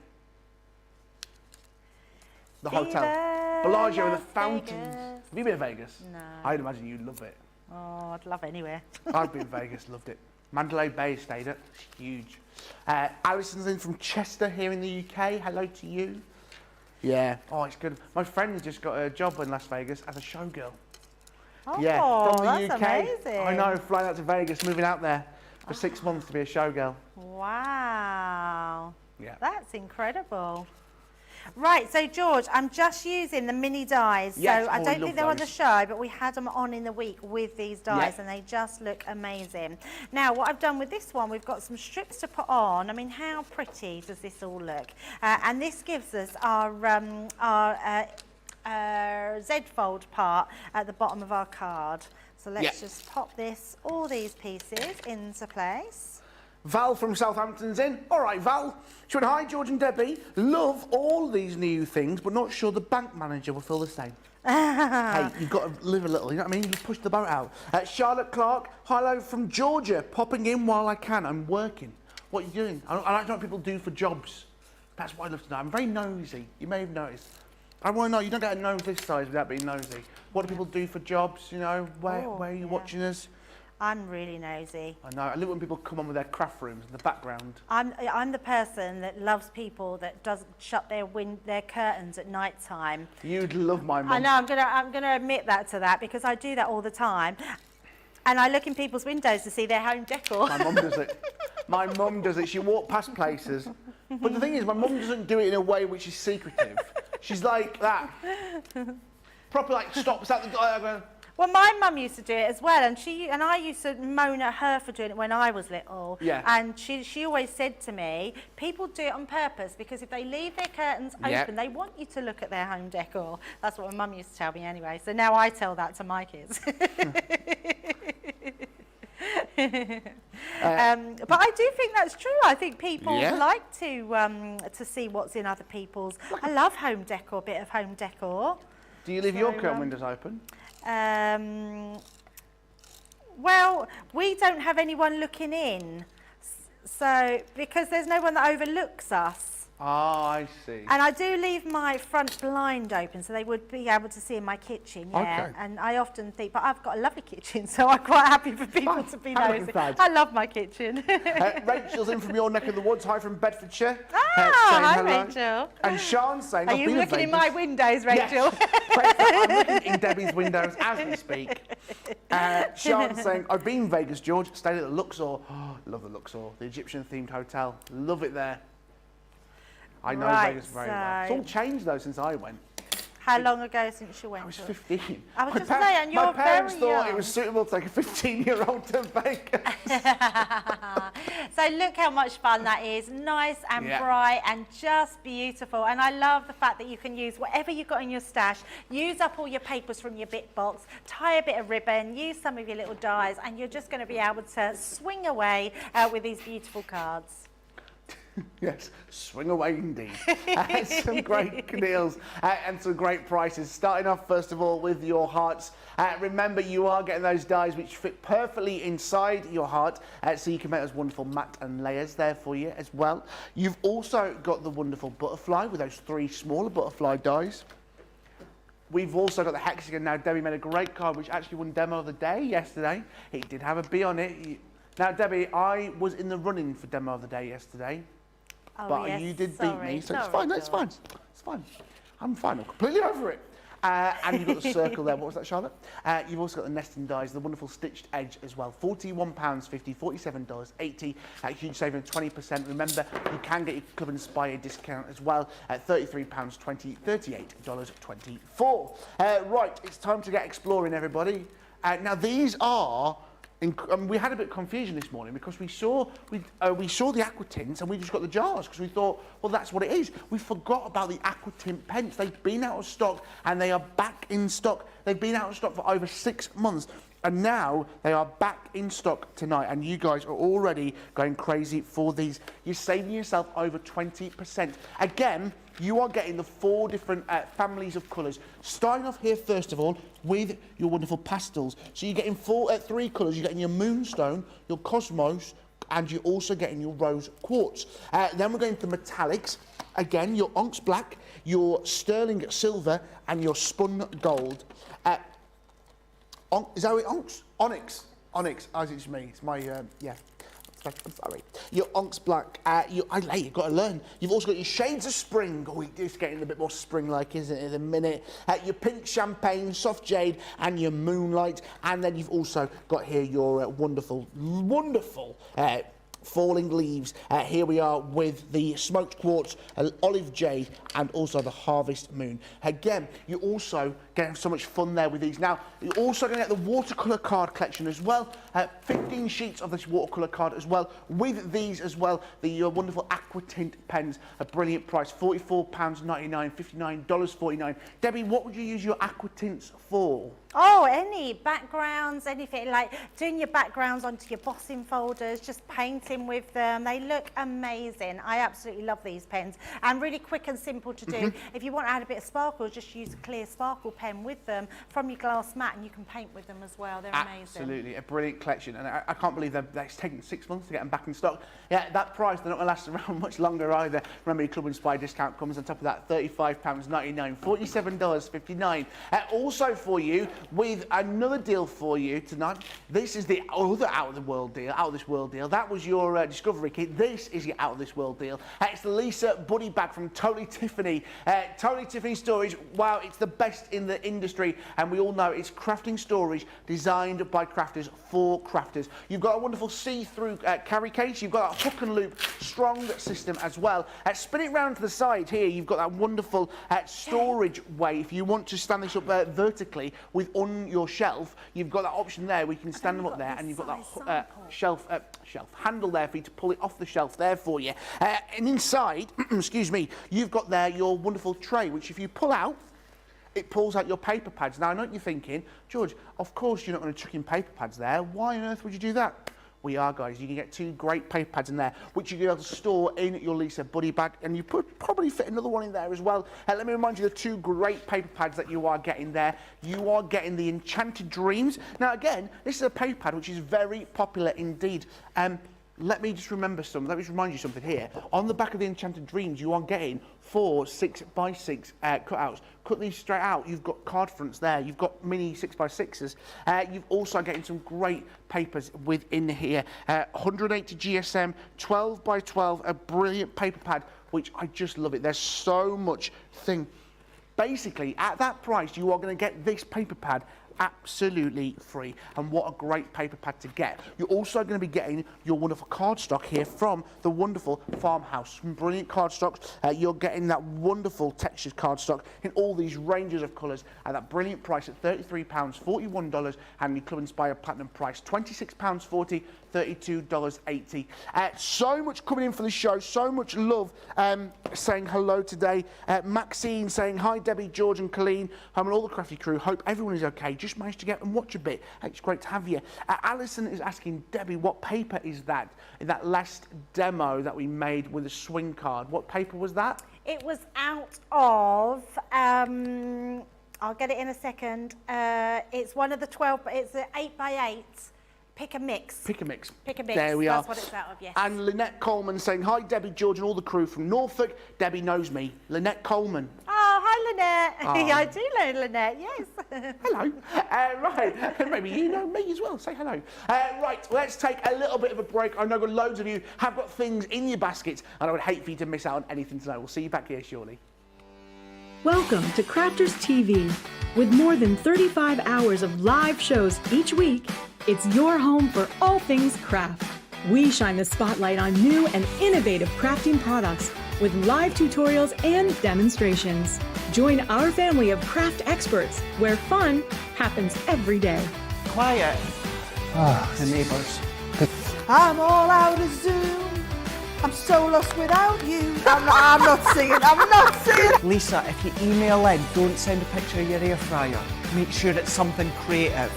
The hotel. Bellagio with the fountains. Have you been to Vegas? No. I'd imagine you'd love it. Oh, I'd love anywhere. I've been to Vegas, loved it. Mandalay Bay stayed at. It's huge. Alison's in from Chester here in the UK. Hello to you. Yeah. Oh, it's good. My friend's just got a job in Las Vegas as a showgirl. Oh, yeah, from the that's UK. amazing. I know, flying out to Vegas, moving out there for 6 months to be a showgirl. Wow. Yeah. That's incredible. Right, so George, I'm just using the mini dies. Yes, so I don't think they're on the those. show, but we had them on in the week with these dies, and they just look amazing. Now, what I've done with this one, we've got some strips to put on. I mean, how pretty does this all look? And this gives us our Zed Fold part at the bottom of our card. So let's just pop all these pieces into place. Val from Southampton's in. All right, Val. She went, hi, George and Debbie. Love all these new things, but not sure the bank manager will feel the same. Hey, you've got to live a little, you know what I mean? You push the boat out. Charlotte Clark, hello from Georgia. Popping in while I can. I'm working. What are you doing? I like to know what people do for jobs. That's what I love to know. I'm very nosy. You may have noticed. Why not? You don't get a nose this size without being nosy. What do people do for jobs, you know? Where are you watching us? I'm really nosy. I know. I love when people come on with their craft rooms in the background. I'm the person that loves people that doesn't shut their curtains at night time. You'd love my mum. I know. I'm gonna admit that because I do that all the time, and I look in people's windows to see their home decor. My mum does it. My mum does it. She walks past places, but the thing is, my mum doesn't do it in a way which is secretive. She's like that. Proper like stops at the door. Well, my mum used to do it as well, and I used to moan at her for doing it when I was little. Yeah. And she always said to me, people do it on purpose because if they leave their curtains open, they want you to look at their home decor. That's what my mum used to tell me anyway. So now I tell that to my kids. But I do think that's true. I think people like to see what's in other people's. I love home decor, a bit of home decor. Do you leave your curtain windows open? Well, we don't have anyone looking in, so because there's no one that overlooks us. Ah, I see. And I do leave my front blind open, so they would be able to see in my kitchen, Okay. And I often think, but I've got a lovely kitchen, so I'm quite happy for people to be nosy. I love my kitchen. Rachel's in from your neck of the woods. Hi from Bedfordshire. Hi, hello. Rachel. And Sean's saying, Are you looking in my windows, Rachel? Yes. I'm looking in Debbie's windows as we speak. Sean's saying, I've been in Vegas, George. Stayed at the Luxor. Oh, love the Luxor. The Egyptian-themed hotel. Love it there. I know Vegas very well. It's all changed, though, since I went. How long ago since you went? I was 15. I was just saying, you're my parents very thought young. it was suitable to take a 15-year-old to Vegas. So look how much fun that is. Nice and bright and just beautiful. And I love the fact that you can use whatever you've got in your stash, use up all your papers from your bit box, tie a bit of ribbon, use some of your little dies, and you're just going to be able to swing away with these beautiful cards. Yes, swing away indeed. Some great deals and some great prices. Starting off, first of all, with your hearts. Remember, you are getting those dies which fit perfectly inside your heart, so you can make those wonderful matte and layers there for you as well. You've also got the wonderful butterfly with those 3 smaller butterfly dies. We've also got the hexagon. Now, Debbie made a great card which actually won Demo of the Day yesterday. It did have a B on it. Now, Debbie, I was in the running for Demo of the Day yesterday. Oh, but yes, you did beat me, so it's sorry, fine. No, it's fine. It's fine. I'm fine. I'm completely over it. And you've got the circle there. What was that, Charlotte? You've also got the nesting dies, the wonderful stitched edge as well. £41.50, $47.80. Huge saving of 20%. Remember, you can get your Club Inspired discount as well at £33.20, $38.24. Right, it's time to get exploring, everybody. Now, these are... we had a bit of confusion this morning because we saw the Aqua tints and we just got the jars because we thought, well, that's what it is. We forgot about the Aqua tint pens. They've been out of stock and they are back in stock. They've been out of stock for over 6 months and now they are back in stock tonight and you guys are already going crazy for these. You're saving yourself over 20%. Again, you are getting the 4 different families of colours. Starting off here, first of all, with your wonderful pastels. So you're getting 3 colours. You're getting your Moonstone, your Cosmos, and you're also getting your Rose Quartz. Then we're going to metallics. Again, your Onyx Black, your Sterling Silver, and your Spun Gold. Is that what Onyx? Onyx, as it's me. It's my, yeah. I'm sorry. Your Onyx Black, you've got to learn. You've also got your Shades of Spring. Oh, it's getting a bit more spring-like, isn't it, in a minute. Your Pink Champagne, Soft Jade, and your Moonlight. And then you've also got here your wonderful Falling Leaves. Here we are with the Smoked Quartz, Olive Jade, and also the Harvest Moon. Again, you're also getting so much fun there with these. Now, you're also going to get the watercolour card collection as well. 15 sheets of this watercolour card as well. With these as well, the wonderful Aqua Tint pens, a brilliant price, £44.99, $59.49. Debbie, what would you use your Aqua Tints for? Oh, any backgrounds, anything, like doing your backgrounds onto your bossing folders, just painting with them. They look amazing. I absolutely love these pens, and really quick and simple to do. If you want to add a bit of sparkle, just use a clear sparkle pen with them from your glass mat, and you can paint with them as well. They're amazing. Absolutely, a brilliant collection, and I can't believe it's taken 6 months to get them back in stock. Yeah, that price, they're not going to last around much longer either. Remember, your Club Inspire discount comes on top of that, £35.99, $47.59. Also for you, with another deal for you tonight. This is the other out of this world deal. That was your Discovery kit. This is your out of this world deal. It's the Lisa Buddy Bag from Totally Tiffany. Totally Tiffany Storage, wow, it's the best in the industry, and we all know it's crafting storage designed by crafters for crafters. You've got a wonderful see-through carry case. You've got a hook and loop strong system as well. Spin it round to the side here. You've got that wonderful storage way. If you want to stand this up vertically on your shelf, you've got that option there. We can stand them up there, and you've got that shelf handle there for you to pull it off the shelf there for you. And inside, excuse me, you've got there your wonderful tray, which if you pull out, it pulls out your paper pads. Now, I know what you're thinking, George, of course you're not going to chuck in paper pads there. Why on earth would you do that? We are, guys. You can get 2 great paper pads in there, which you're able to store in your Lisa Buddy Bag, and you probably fit another one in there as well. Let me remind you of the 2 great paper pads that you are getting there. You are getting the Enchanted Dreams. Now, again, this is a paper pad which is very popular indeed. Let me just remind you something here. On the back of the Enchanted Dreams, you are getting 4 6x6 cutouts. Cut these straight out. You've got card fronts there. You've got mini 6x6s. You've also getting some great papers within here. 180 GSM, 12x12, a brilliant paper pad, which I just love it. There's so much thing. Basically, at that price, you are going to get this paper pad absolutely free, and what a great paper pad to get. You're also going to be getting your wonderful cardstock here from the wonderful Farmhouse. Some brilliant cardstocks. You're getting that wonderful textured cardstock in all these ranges of colours at that brilliant price at £33, $41, and your Club Inspire Platinum price £26.40, $32.80. So much coming in for the show, so much love saying hello today. Maxine saying hi, Debbie, George and Colleen, and all the crafty crew. Hope everyone is okay. Just managed to get and watch a bit. It's great to have you. Alison is asking, Debbie, what paper is that? In that last demo that we made with a swing card, what paper was that? It was out of, I'll get it in a second. It's one of the 12, it's an 8x8. Pick a mix. Pick a mix. Pick a mix. There we are. That's what it's out of, yes. And Lynette Coleman saying, hi, Debbie, George, and all the crew from Norfolk. Debbie knows me. Lynette Coleman. Oh, hi, Lynette. Oh. I do know Lynette, yes. Hello. Right. Maybe you know me as well. Say hello. Right, let's take a little bit of a break. I know loads of you have got things in your baskets, and I would hate for you to miss out on anything tonight. We'll see you back here shortly. Welcome to Crafters TV. With more than 35 hours of live shows each week, it's your home for all things craft. We shine the spotlight on new and innovative crafting products with live tutorials and demonstrations. Join our family of craft experts where fun happens every day. Quiet. The neighbours. I'm all out of Zoom. I'm so lost without you. I'm not singing. Lisa, if you email in, don't send a picture of your air fryer. Make sure it's something creative.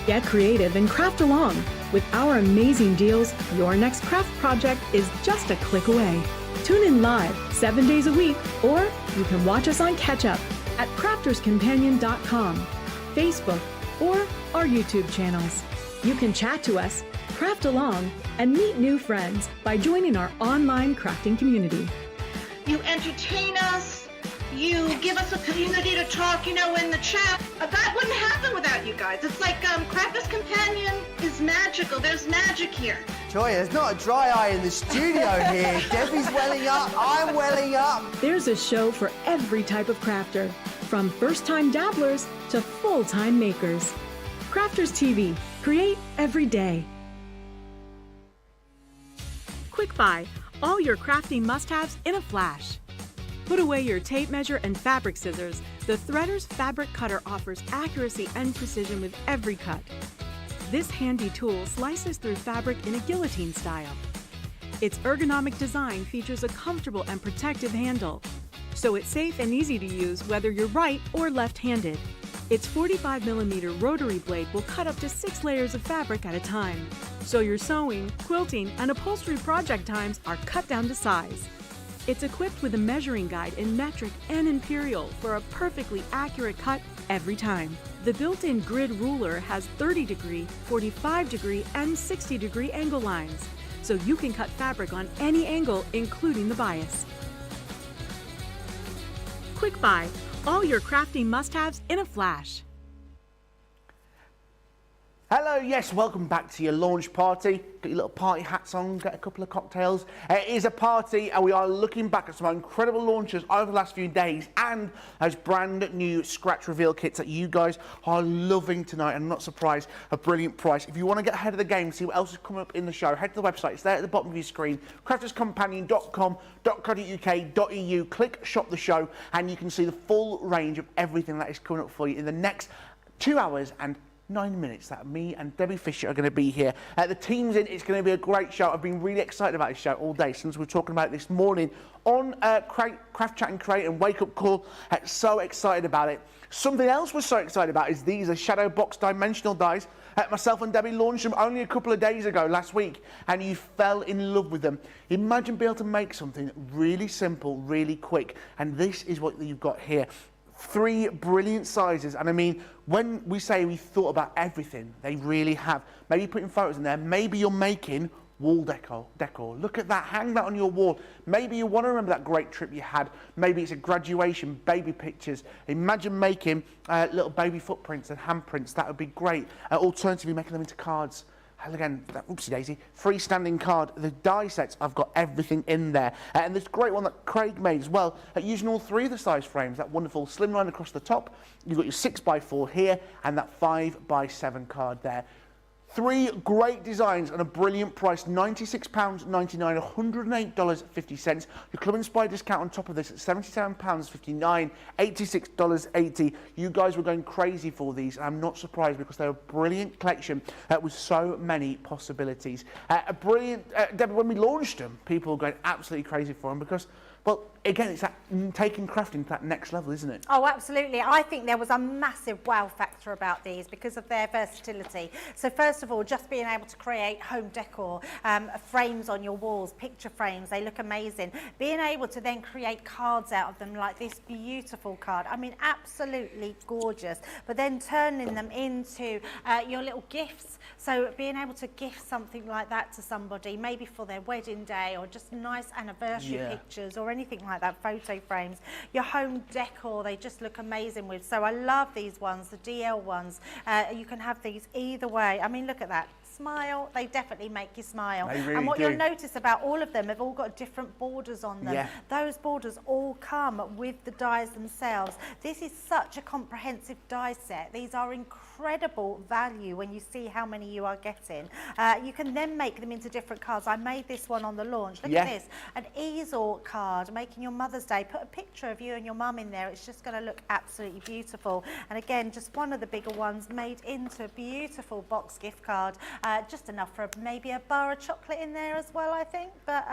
Get creative and craft along. With our amazing deals, your next craft project is just a click away. Tune in live 7 days a week, or you can watch us on Catch Up at crafterscompanion.com, Facebook, or our YouTube channels. You can chat to us, craft along, and meet new friends by joining our online crafting community. You entertain us. You give us a community to talk, in the chat. That wouldn't happen without you guys. It's like Crafters Companion is magical. There's magic here. Joy, there's not a dry eye in the studio here. Debbie's welling up. I'm welling up. There's a show for every type of crafter, from first-time dabblers to full-time makers. Crafters TV. Create every day. Quick Buy. All your crafting must-haves in a flash. Put away your tape measure and fabric scissors. The Threader's Fabric Cutter offers accuracy and precision with every cut. This handy tool slices through fabric in a guillotine style. Its ergonomic design features a comfortable and protective handle, so it's safe and easy to use whether you're right or left-handed. Its 45mm rotary blade will cut up to 6 layers of fabric at a time, so your sewing, quilting, and upholstery project times are cut down to size. It's equipped with a measuring guide in metric and imperial for a perfectly accurate cut every time. The built-in grid ruler has 30-degree, 45-degree, and 60-degree angle lines, so you can cut fabric on any angle, including the bias. Quick buy, all your crafting must-haves in a flash. Hello, yes, welcome back to your launch party. Get your little party hats on, get a couple of cocktails. It is a party, and we are looking back at some incredible launches over the last few days and those brand new scratch reveal kits that you guys are loving tonight, and not surprised, a brilliant price. If you want to get ahead of the game, see what else is coming up in the show, head to the website. It's there at the bottom of your screen, crafterscompanion.com.co.uk. Click shop the show, and you can see the full range of everything that is coming up for you in the next 2 hours and 9 minutes that me and Debbie Fisher are going to be here. The team's in. It's going to be a great show. I've been really excited about this show all day since we were talking about it this morning on Craft Chat and Create and Wake Up Call. So excited about it. Something else we're so excited about is these are shadow box dimensional dies. Myself and Debbie launched them only a couple of days ago, last week, and you fell in love with them. Imagine being able to make something really simple, really quick, and this is what you've got here. 3 brilliant sizes, and I mean, when we say we thought about everything, they really have. Maybe putting photos in there, maybe you're making wall decor. Look at that, hang that on your wall. Maybe you want to remember that great trip you had. Maybe it's a graduation, baby pictures. Imagine making little baby footprints and handprints. That would be great. Alternatively, making them into cards. And again, oopsie daisy, freestanding card. The die sets, I've got everything in there. And this great one that Craig made as well, using all 3 of the size frames, that wonderful slimline across the top. You've got your 6x4 here and that 5x7 card there. 3 great designs and a brilliant price, £96.99, $108.50. Your Club Inspired discount on top of this at £77.59, $86.80. You guys were going crazy for these, and I'm not surprised because they're a brilliant collection with so many possibilities. A brilliant, Debbie, when we launched them, people were going absolutely crazy for them because, well, again, it's that taking crafting to that next level, isn't it? Oh, absolutely. I think there was a massive wow factor about these because of their versatility. So first of all, just being able to create home decor, frames on your walls, picture frames, they look amazing. Being able to then create cards out of them like this beautiful card. I mean, absolutely gorgeous. But then turning them into your little gifts. So being able to gift something like that to somebody, maybe for their wedding day or just nice anniversary pictures or anything like that, photo frames, your home decor, they just look amazing with. So I love these ones, the DL ones. You can have these either way. I mean, look at that. Smile, they definitely make you smile. They really and what do. you'll notice about all of them, have all got different borders on them. Yeah. Those borders all come with the dies themselves. This is such a comprehensive die set. These are incredible value when you see how many you are getting. You can then make them into different cards. I made this one on the launch. Look at this, an easel card, making your Mother's Day. Put a picture of you and your mum in there. It's just going to look absolutely beautiful. And again, just one of the bigger ones made into a beautiful box gift card. Just enough for maybe a bar of chocolate in there as well, I think. But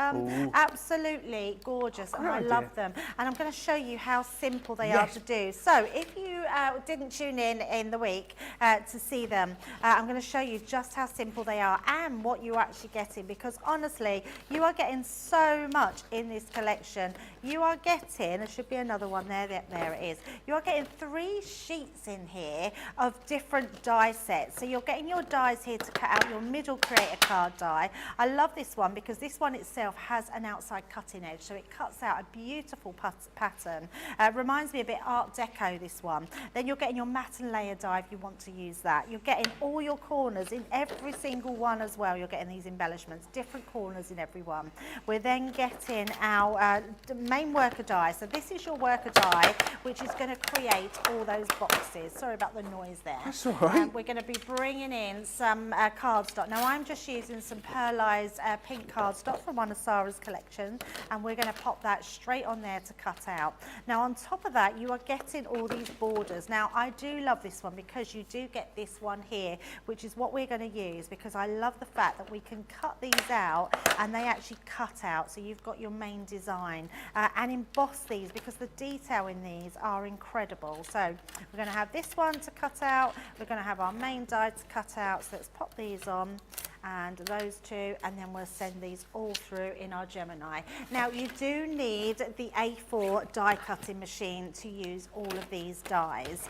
absolutely gorgeous, and I love them. And I'm going to show you how simple they are to do. So if you didn't tune in the week to see them, I'm going to show you just how simple they are and what you're actually getting, because honestly, you are getting so much in this collection. You are getting, there should be another one there it is. You are getting 3 sheets in here of different die sets. So you're getting your dies here to cut out your middle creator card die. I love this one because this one itself has an outside cutting edge, so it cuts out a beautiful pattern. Reminds me a bit Art Deco, this one. Then you're getting your matte and layer die if you want to use that. You're getting all your corners in every single one as well. You're getting these embellishments, different corners in every one. We're then getting our main worker die. So this is your worker die, which is going to create all those boxes. Sorry about the noise there. That's all right. We're going to be bringing in some cardstock. Now I'm just using some pearlized pink cardstock from one of Sarah's collections, and we're going to pop that straight on there to cut out. Now on top of that, you are getting all these borders. Now I do love this one because you do get this one here, which is what we're going to use, because I love the fact that we can cut these out and they actually cut out, so you've got your main design, and emboss these, because the detail in these are incredible. So we're going to have this one to cut out, we're going to have our main die to cut out, so let's pop these on, and those two, and then we'll send these all through in our Gemini. Now you do need the A4 die cutting machine to use all of these dies.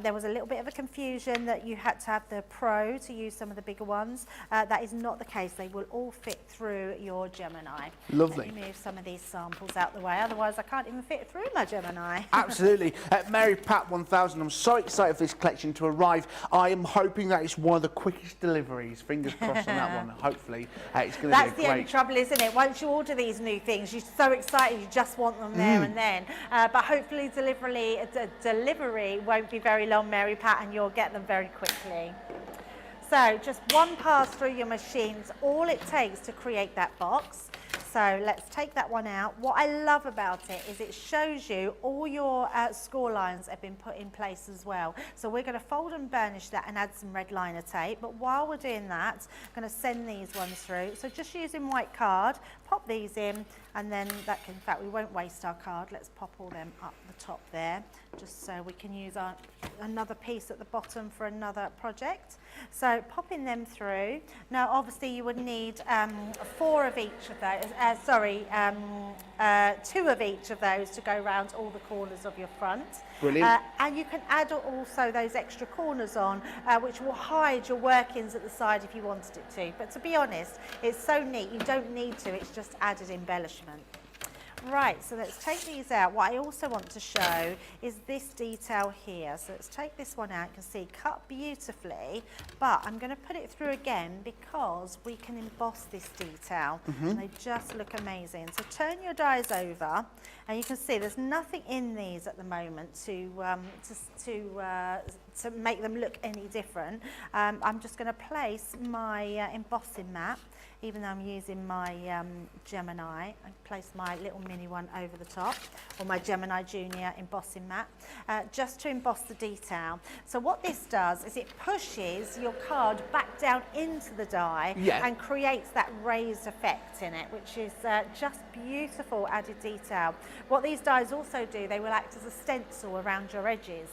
There was a little bit of a confusion that you had to have the Pro to use some of the bigger ones. That is not the case. They will all fit through your Gemini. Lovely. Let me move some of these samples out the way, otherwise I can't even fit through my Gemini. Absolutely. Mary Pat 1000, I'm so excited for this collection to arrive. I am hoping that it's one of the quickest deliveries. Fingers crossed on that one. Hopefully it's going to be That's a the only great... trouble, isn't it? Once you order these new things, you're so excited, you just want them there and then. But hopefully delivery won't be very long, Mary Pat, and you'll get them very quickly. So just one pass through your machines, all it takes to create that box. So let's take that one out. What I love about it is it shows you all your score lines have been put in place as well. So we're going to fold and burnish that and add some red liner tape. But while we're doing that, I'm going to send these ones through. So just using white card, pop these in, and then that can, in fact, we won't waste our card. Let's pop all them up the top there, just so we can use another piece at the bottom for another project. So popping them through. Now obviously you would need 4 of each of those, 2 of each of those to go around all the corners of your front. Brilliant. And you can add also those extra corners on, which will hide your workings at the side if you wanted it to. But to be honest, it's so neat, you don't need to, it's just added embellishment. Right, so let's take these out. What I also want to show is this detail here. So let's take this one out. You can see cut beautifully, but I'm going to put it through again because we can emboss this detail. And they just look amazing. So turn your dies over, and you can see there's nothing in these at the moment to make them look any different. I'm just going to place my embossing mat. Even though I'm using my Gemini, I place my little mini one over the top, or my Gemini Junior embossing mat, just to emboss the detail. So what this does is it pushes your card back down into the die and creates that raised effect in it, which is just beautiful added detail. What these dies also do, they will act as a stencil around your edges.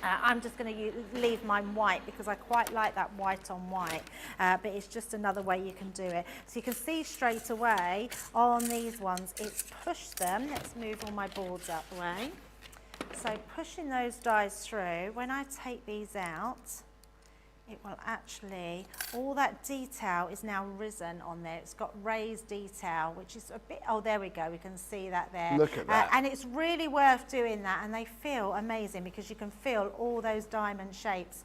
I'm just going to leave mine white because I quite like that white on white, but it's just another way you can do it. So you can see straight away on these ones, it's pushed them. Let's move all my boards out the way. So pushing those dies through, when I take these out, it will actually, all that detail is now risen on there. It's got raised detail, which is a bit, oh, there we go, we can see that there. Look at that. And it's really worth doing that, and they feel amazing because you can feel all those diamond shapes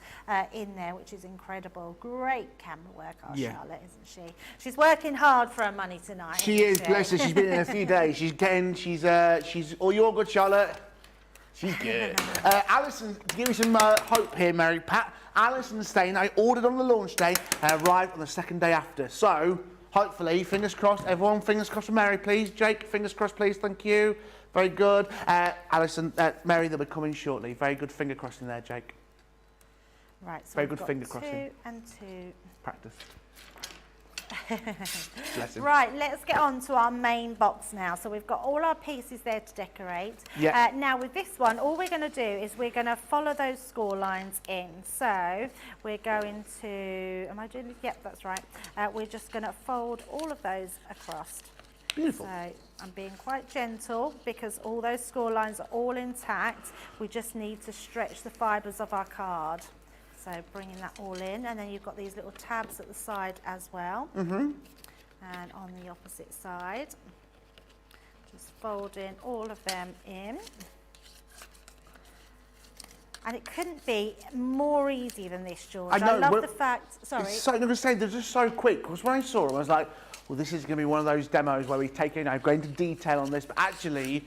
in there, which is incredible. Great camera work, Charlotte, isn't she? She's working hard for her money tonight. She is, bless her, she's been in a few days. She's all you're good, Charlotte. She's good. Alison, to give you some hope here, Mary Pat. Alison's saying I ordered on the launch day and arrived on the second day after. So, hopefully, fingers crossed. Everyone, fingers crossed for Mary, please. Jake, fingers crossed, please. Thank you. Very good. Alison, Mary, they'll be coming shortly. Very good finger crossing there, Jake. Right, so very we've good got finger 2 crossing. and 2. Practice. Bless him. Right, let's get on to our main box now. So we've got all our pieces there to decorate. Yeah. Now with this one, all we're going to do is we're going to follow those score lines in. So we're going to, am I doing it? Yep, that's right. We're just going to fold all of those across. Beautiful. So I'm being quite gentle because all those score lines are all intact. We just need to stretch the fibres of our card. So bringing that all in, and then you've got these little tabs at the side as well. And on the opposite side, just folding all of them in. And it couldn't be more easy than this, George. I know, love the fact, sorry. It's so, I'm going to say, they're just so quick. Because when I saw them, I was like, well, this is going to be one of those demos where we take, go into detail on this, but actually,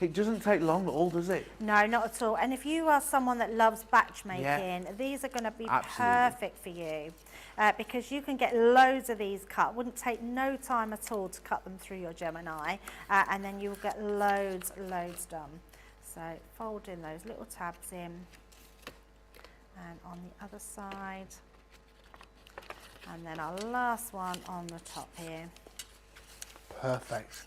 it doesn't take long at all, does it? No, not at all. And if you are someone that loves batch making, these are going to be perfect for you because you can get loads of these cut. Wouldn't take no time at all to cut them through your Gemini, and then you'll get loads done. So fold in those little tabs in, And on the other side. And then our last one on the top here. Perfect.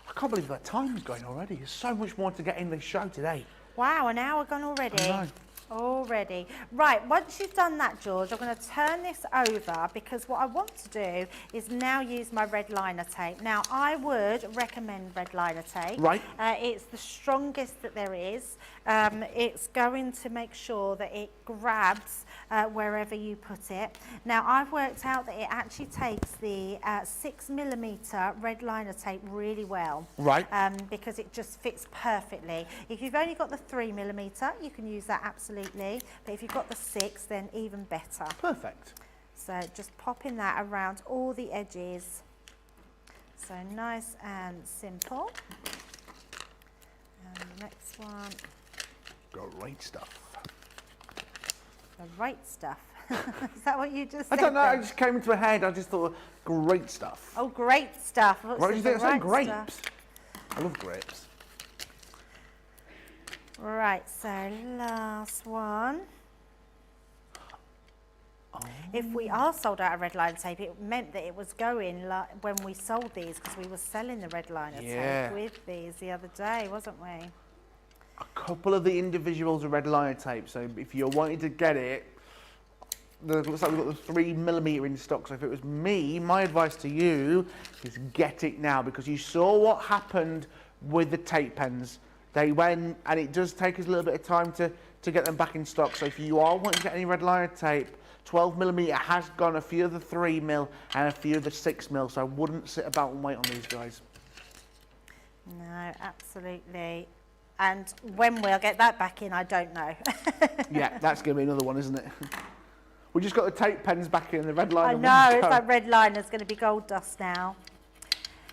I can't believe that time is going already. There's so much more to get in this show today. Wow, an hour gone already. I know. Already. Right, once you've done that, George, I'm going to turn this over because what I want to do is now use my red liner tape. Now, I would recommend red liner tape. Right. It's the strongest that there is. It's going to make sure that it grabs wherever you put it. Now, I've worked out that it actually takes the 6mm red liner tape really well. Right. Because it just fits perfectly. If you've only got the 3mm, you can use that absolutely. But if you've got the 6, then even better. Perfect. So just popping that around all the edges. So nice and simple. And the next one. Great stuff. The right stuff. Is that what you just I said? don't know, then? it just came into my head. I just thought, great stuff. Oh, great stuff. What do you think? I said grapes. I love grapes. Right, so last one. Oh. If we are sold out of red liner tape, it meant that it was going when we sold these because we were selling the red liner tape with these the other day, wasn't we? A couple of the individuals are red liner tape, so if you're wanting to get it, it looks like we've got the 3mm in stock. So if it was me, my advice to you is get it now, because you saw what happened with the tape pens. They went, and it does take us a little bit of time to get them back in stock. So if you are wanting to get any red liner tape, 12mm has gone, a few of the 3mm and a few of the 6mm. So I wouldn't sit about and wait on these guys. No, absolutely. And when we'll get that back in, I don't know. Yeah, that's going to be another one, isn't it? We just got the tape pens back in, the red liner. I know, it's like red liner's going to be gold dust now.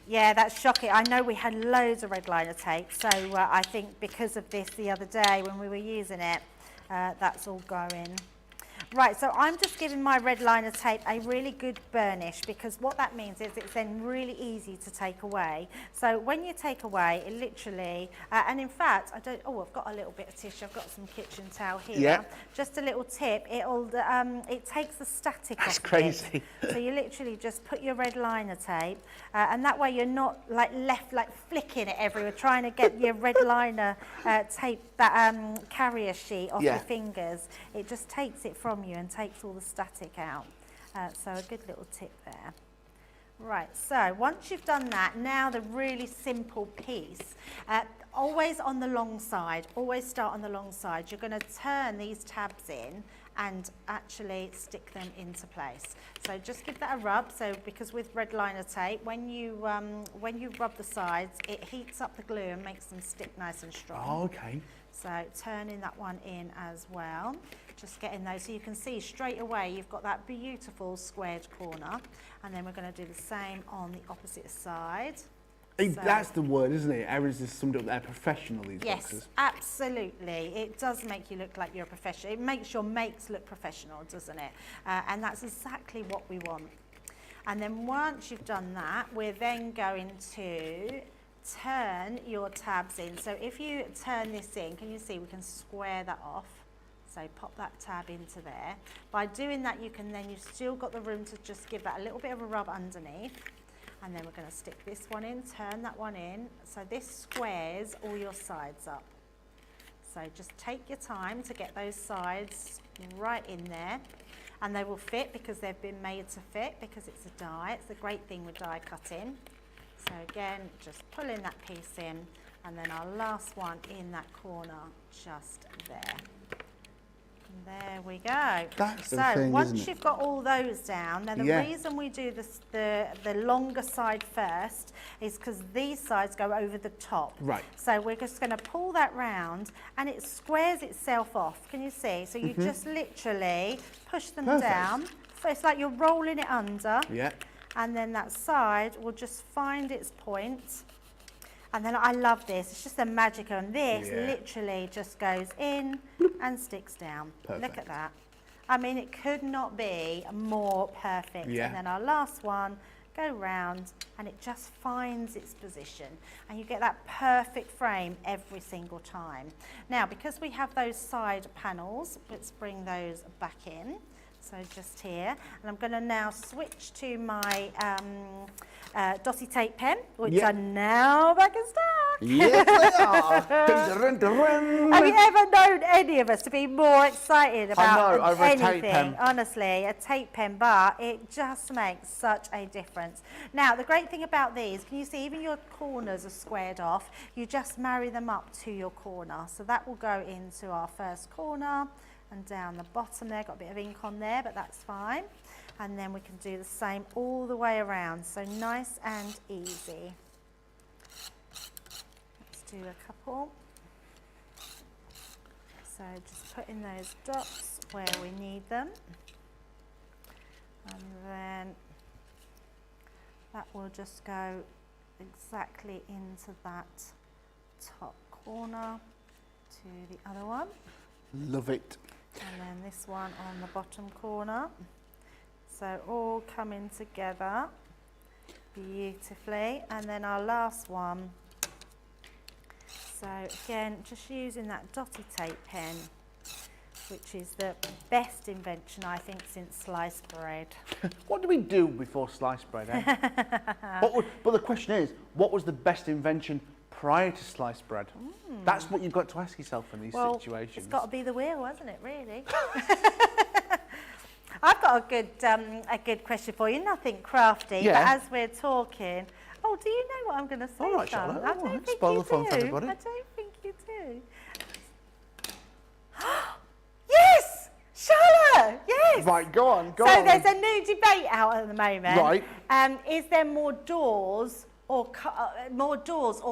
Yeah, that's shocking. I know we had loads of red liner tape, so I think because of this the other day when we were using it, that's all going. Right, so I'm just giving my red liner tape a really good burnish, because what that means is it's then really easy to take away. So when you take away, it literally, and in fact, I've got a little bit of tissue, I've got some kitchen towel here. Yeah. Just a little tip, it takes the static off. That's crazy. So you literally just put your red liner tape, and that way you're not left flicking it everywhere, trying to get your red liner tape, that carrier sheet off your fingers. It just takes it from you and takes all the static out. So a good little tip there. Right, so once you've done that, now the really simple piece, always on the long side, always start on the long side. You're going to turn these tabs in and actually stick them into place. So just give that a rub. So because with red liner tape, when you rub the sides, it heats up the glue and makes them stick nice and strong. Oh, okay. So turning that one in as well, just getting those, so you can see straight away you've got that beautiful squared corner, and then we're going to do the same on the opposite side. That's the word, isn't it? Everyone's just summed up there, professional, these boxes. Yes, absolutely. It does make you look like you're a professional. It makes your makes look professional, doesn't it? And that's exactly what we want. And then once you've done that, we're then going to turn your tabs in. So if you turn this in, can you see we can square that off? So pop that tab into there. By doing that, you've still got the room to just give that a little bit of a rub underneath. And then we're going to stick this one in, turn that one in. So this squares all your sides up. So just take your time to get those sides right in there. And they will fit because they've been made to fit, because it's a die. It's a great thing with die cutting. So again, just pulling that piece in, and then our last one in that corner, just there. And there we go. That's the so thing, once isn't it? you've got all those down, now the reason we do this, the longer side first is because these sides go over the top. Right. So we're just going to pull that round, and it squares itself off. Can you see? So you just literally push them down. So it's like you're rolling it under. Yeah. And then that side will just find its point. And then I love this, it's just a magic, and this literally just goes in and sticks down. Perfect. Look at that. I mean, it could not be more perfect. Yeah. And then our last one go round, and it just finds its position, and you get that perfect frame every single time. Now, because we have those side panels, let's bring those back in. So just here, and I'm going to now switch to my dotty tape pen, which are now back in stock. Yes, they are. Dun, dun, dun, dun. Have you ever known any of us to be more excited about over a tape anything? pen. Honestly, a tape pen, but it just makes such a difference. Now, the great thing about these, can you see even your corners are squared off? You just marry them up to your corner. So that will go into our first corner and down the bottom there. Got a bit of ink on there, but that's fine. And then we can do the same all the way around. So nice and easy. Do a couple. So just put in those dots where we need them, and then that will just go exactly into that top corner to the other one. Love it. And then this one on the bottom corner. So all coming together beautifully. And then our last one. So again, just using that dotty tape pen, which is the best invention, I think, since sliced bread. What do we do before sliced bread, eh? But the question is, what was the best invention prior to sliced bread? That's what you've got to ask yourself in these situations. It's got to be the wheel, hasn't it, really? I've got a good question for you, nothing crafty, but as we're talking... Oh, do you know what I'm going to say, all right, Charlotte? Charlotte. I don't think spoil you the fun do. for everybody. I don't think you do. Yes! Charlotte! Yes! Right, go on. So there's a new debate out at the moment. Right. Is there more doors or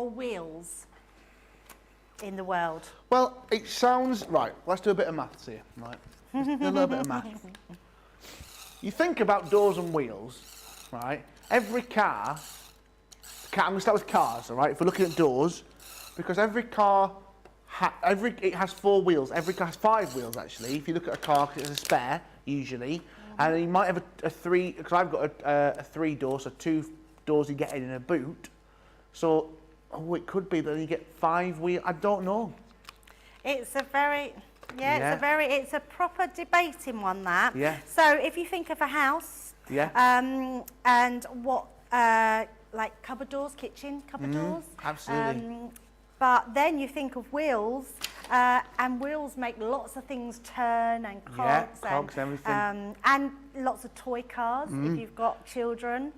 wheels in the world? Well, it sounds... Right, let's do a bit of maths here, right? Let's do a little bit of maths. You think about doors and wheels, right? Every car... I'm going to start with cars, all right? If we're looking at doors, because every car, it has 4 wheels. Every car has 5 wheels, actually. If you look at a car, because it's a spare, usually. And you might have a 3, because I've got a 3 door, so 2 doors you get in a boot. So, it could be that you get 5 wheels. I don't know. It's a very... it's a proper debating one, that. Yeah. So if you think of a house, and what, like cupboard doors, kitchen cupboard doors. Absolutely. But then you think of wheels, and wheels make lots of things turn, and cogs, cogs, everything. and lots of toy cars if you've got children.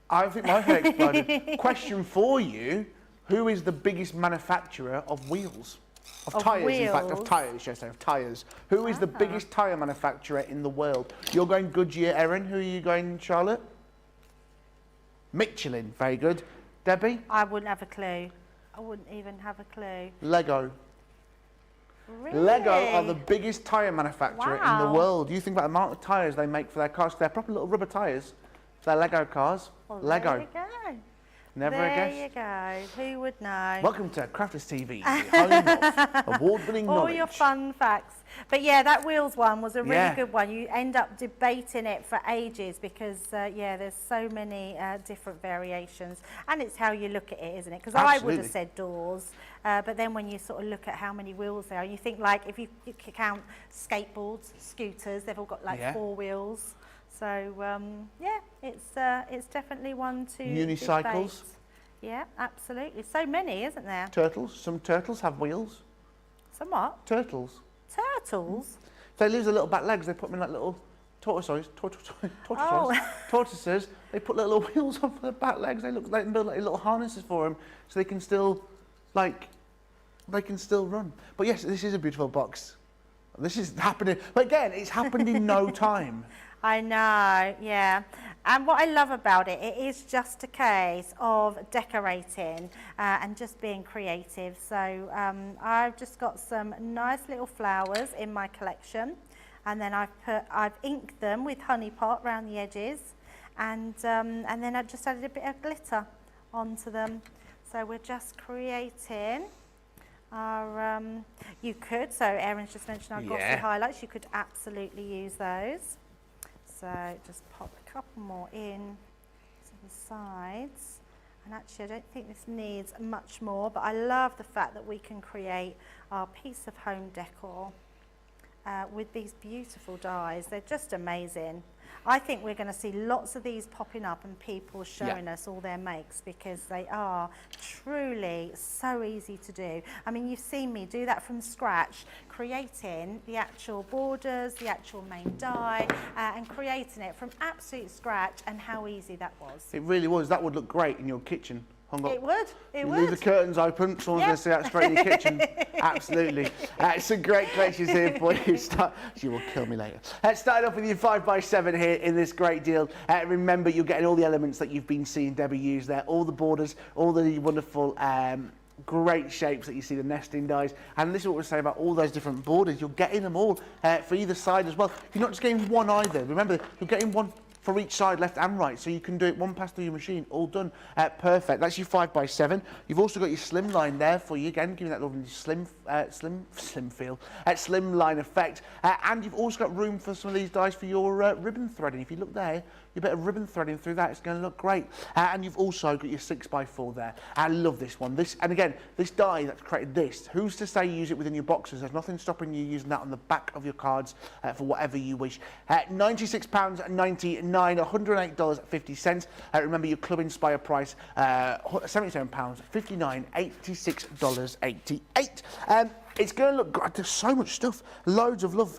I think my head exploded. Question for you, who is the biggest manufacturer of wheels? Of tyres, in fact, of tyres, should I say, of tyres. Who is the biggest tyre manufacturer in the world? You're going Goodyear, Erin. Who are you going, Charlotte? Michelin, very good. Debbie? I wouldn't have a clue. I wouldn't even have a clue. Lego. Really? Lego are the biggest tyre manufacturer in the world. You think about the amount of tyres they make for their cars. They're proper little rubber tyres. They're Lego cars. Well, Lego. There you go. Never a guess. There you go. Who would know? Welcome to Crafters TV, home of award-winning knowledge. All your fun facts. But yeah, that wheels one was a really good one. You end up debating it for ages because, there's so many different variations. And it's how you look at it, isn't it? Because I would have said doors. But then when you sort of look at how many wheels there are, you think like if you count skateboards, scooters, they've all got like 4 wheels. So, it's definitely one to Unicycles. debate. Yeah, absolutely. So many, isn't there? Turtles. Some turtles have wheels. Some what? Turtles. Turtles? If they lose their little back legs, they put them in like little tortoises. They put little wheels on for their back legs. They build like little harnesses for them, so they can still, run. But yes, this is a beautiful box. This is happening. But again, it's happened in no time. I know, yeah. And what I love about it, it is just a case of decorating and just being creative. So I've just got some nice little flowers in my collection, and then I've inked them with honey pot around the edges, and then I've just added a bit of glitter onto them. So we're just creating our. You could. So Erin's just mentioned our glossy highlights. You could absolutely use those. So just pop a couple more in the sides. And actually, I don't think this needs much more, but I love the fact that we can create our piece of home decor with these beautiful dies. They're just amazing. I think we're going to see lots of these popping up and people showing us all their makes, because they are truly so easy to do. I mean, you've seen me do that from scratch, creating the actual borders, the actual main die, and creating it from absolute scratch, and how easy that was. It really was. That would look great in your kitchen. It would. It would. Leave the curtains open. Someone's going to see that straight in your kitchen. Absolutely. Some great collections here for you. She will kill me later. Starting off with your 5x7 here in this great deal. Remember, you're getting all the elements that you've been seeing Debbie use there. All the borders, all the wonderful great shapes that you see, the nesting dies. And this is what we're saying about all those different borders. You're getting them all for either side as well. You're not just getting one either. Remember, you're getting one for each side, left and right, so you can do it one pass through your machine, all done. Perfect. That's your 5x7. You've also got your slim line there for you, again, giving that lovely slim feel, slim line effect. And you've also got room for some of these dies for your ribbon threading. If you look there, you bit of ribbon threading through that, it's going to look great. And you've also got your 6x4 there. I love this one. And again, this die that's created this, who's to say you use it within your boxes? There's nothing stopping you using that on the back of your cards for whatever you wish. £96.99, $108.50. Remember your Club Inspire price, £77, $59, $86.88. It's going to look great. There's so much stuff, loads of love.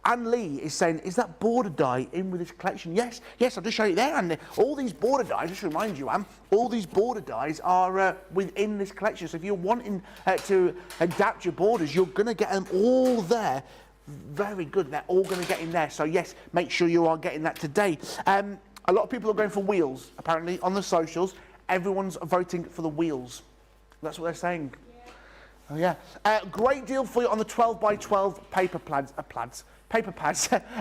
Anne Lee is saying, is that border die in with this collection? Yes, I'll just show you there. And all these border dies, just to remind you, Anne, all these border dies are within this collection. So if you're wanting to adapt your borders, you're going to get them all there. Very good. They're all going to get in there. So yes, make sure you are getting that today. A lot of people are going for wheels, apparently, on the socials. Everyone's voting for the wheels. That's what they're saying. Oh yeah. Great deal for you on the 12x12 paper pads.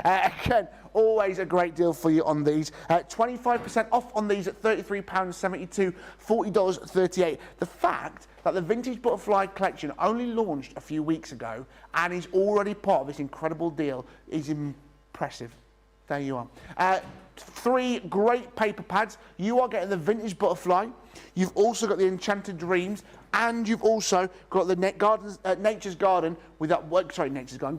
Again, always a great deal for you on these. 25% off on these at £33.72, $40.38. The fact that the Vintage Butterfly collection only launched a few weeks ago and is already part of this incredible deal is impressive. There you are. 3 great paper pads. You are getting the Vintage Butterfly. You've also got the Enchanted Dreams, and you've also got the Nature's Garden with that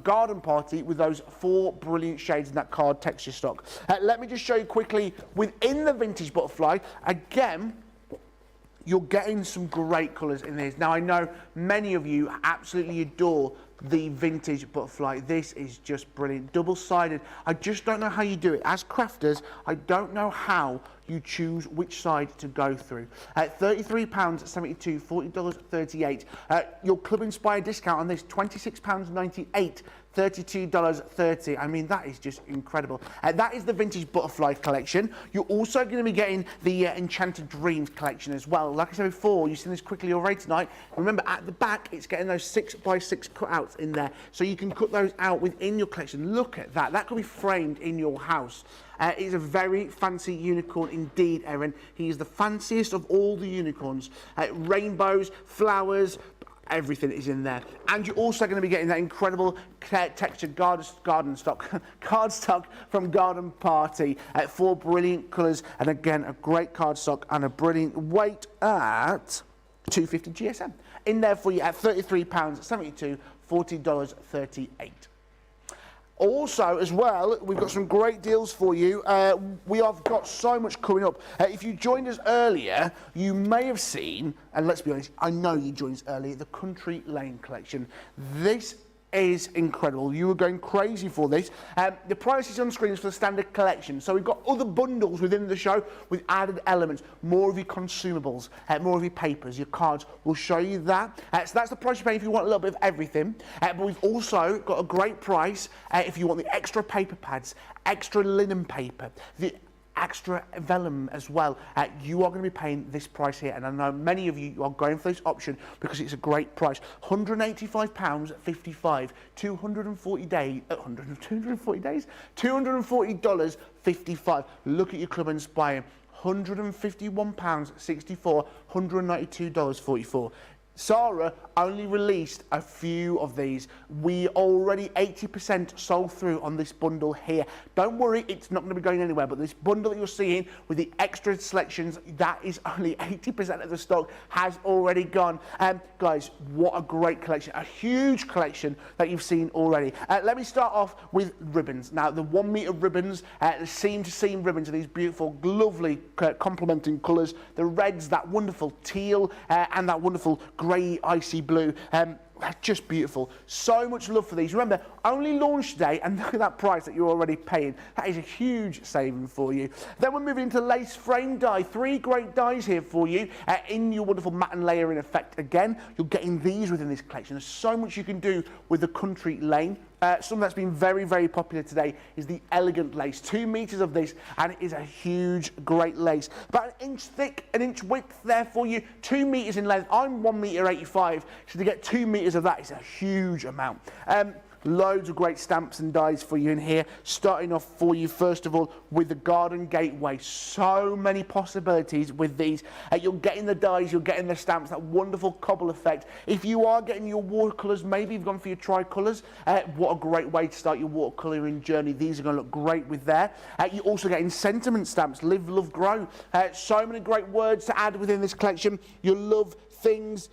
Garden Party with those 4 brilliant shades in that card texture stock. Let me just show you quickly within the Vintage Butterfly. Again, you're getting some great colours in these. Now, I know many of you absolutely adore the Vintage Butterfly. This is just brilliant. Double-sided. I just don't know how you do it. As crafters, I don't know how you choose which side to go through. £33.72, $40.38. Your Club Inspire discount on this, £26.98. $32.30. I mean, that is just incredible. That is the Vintage Butterfly collection. You're also going to be getting the Enchanted Dreams collection as well. Like I said before, you've seen this quickly already tonight. Remember, at the back, it's getting those 6x6 cutouts in there, so you can cut those out within your collection. Look at that. That could be framed in your house. It's a very fancy unicorn indeed, Erin. He is the fanciest of all the unicorns. Rainbows, flowers, everything is in there. And you're also going to be getting that incredible textured garden stock, cardstock from Garden Party at 4 brilliant colours. And again, a great cardstock and a brilliant weight at 250 GSM. In there for you at £33.72, $40.38. Also, as well, we've got some great deals for you. We have got so much coming up. If you joined us earlier, you may have seen, and let's be honest, I know you joined us earlier, the Country Lane collection. This is incredible. You were going crazy for this. The price is on screen is for the standard collection. So we've got other bundles within the show with added elements, more of your consumables, more of your papers, your cards. We'll show you that. So that's the price you pay if you want a little bit of everything. But we've also got a great price if you want the extra paper pads, extra linen paper, the extra vellum as well. You are going to be paying this price here, and I know many of you are going for this option because it's a great price. £185.55, 240 days, $240.55. Look at your Club Inspire. £151.64, $192.44. Sarah only released a few of these. We already 80% sold through on this bundle here. Don't worry, it's not going to be going anywhere, but this bundle that you're seeing with the extra selections, that is only 80% of the stock has already gone. Guys, what a great collection, a huge collection that you've seen already. Let me start off with ribbons. Now, the 1 meter ribbons, the seam to seam ribbons are these beautiful, lovely complementing colours. The reds, that wonderful teal, and that wonderful grey icy blue. Just beautiful. So much love for these. Remember, only launch today, and look at that price that you're already paying. That is a huge saving for you. Then we're moving into lace frame dye. 3 great dyes here for you in your wonderful matte and layering effect. Again, you're getting these within this collection. There's so much you can do with the country lane. Something that's been very, very popular today is the elegant lace. 2 meters of this, and it is a huge, great lace. About 1 inch thick, 1 inch width there for you. 2 meters in length. I'm 1 meter 85, so to get 2 meters of that is a huge amount. Loads of great stamps and dies for you in here. Starting off for you, first of all, with the Garden Gateway. So many possibilities with these. You're getting the dies, you're getting the stamps, that wonderful cobble effect. If you are getting your watercolours, maybe you've gone for your tricolours, what a great way to start your watercolouring journey. These are going to look great with there. You're also getting sentiment stamps, live, love, grow. So many great words to add within this collection. You'll love things,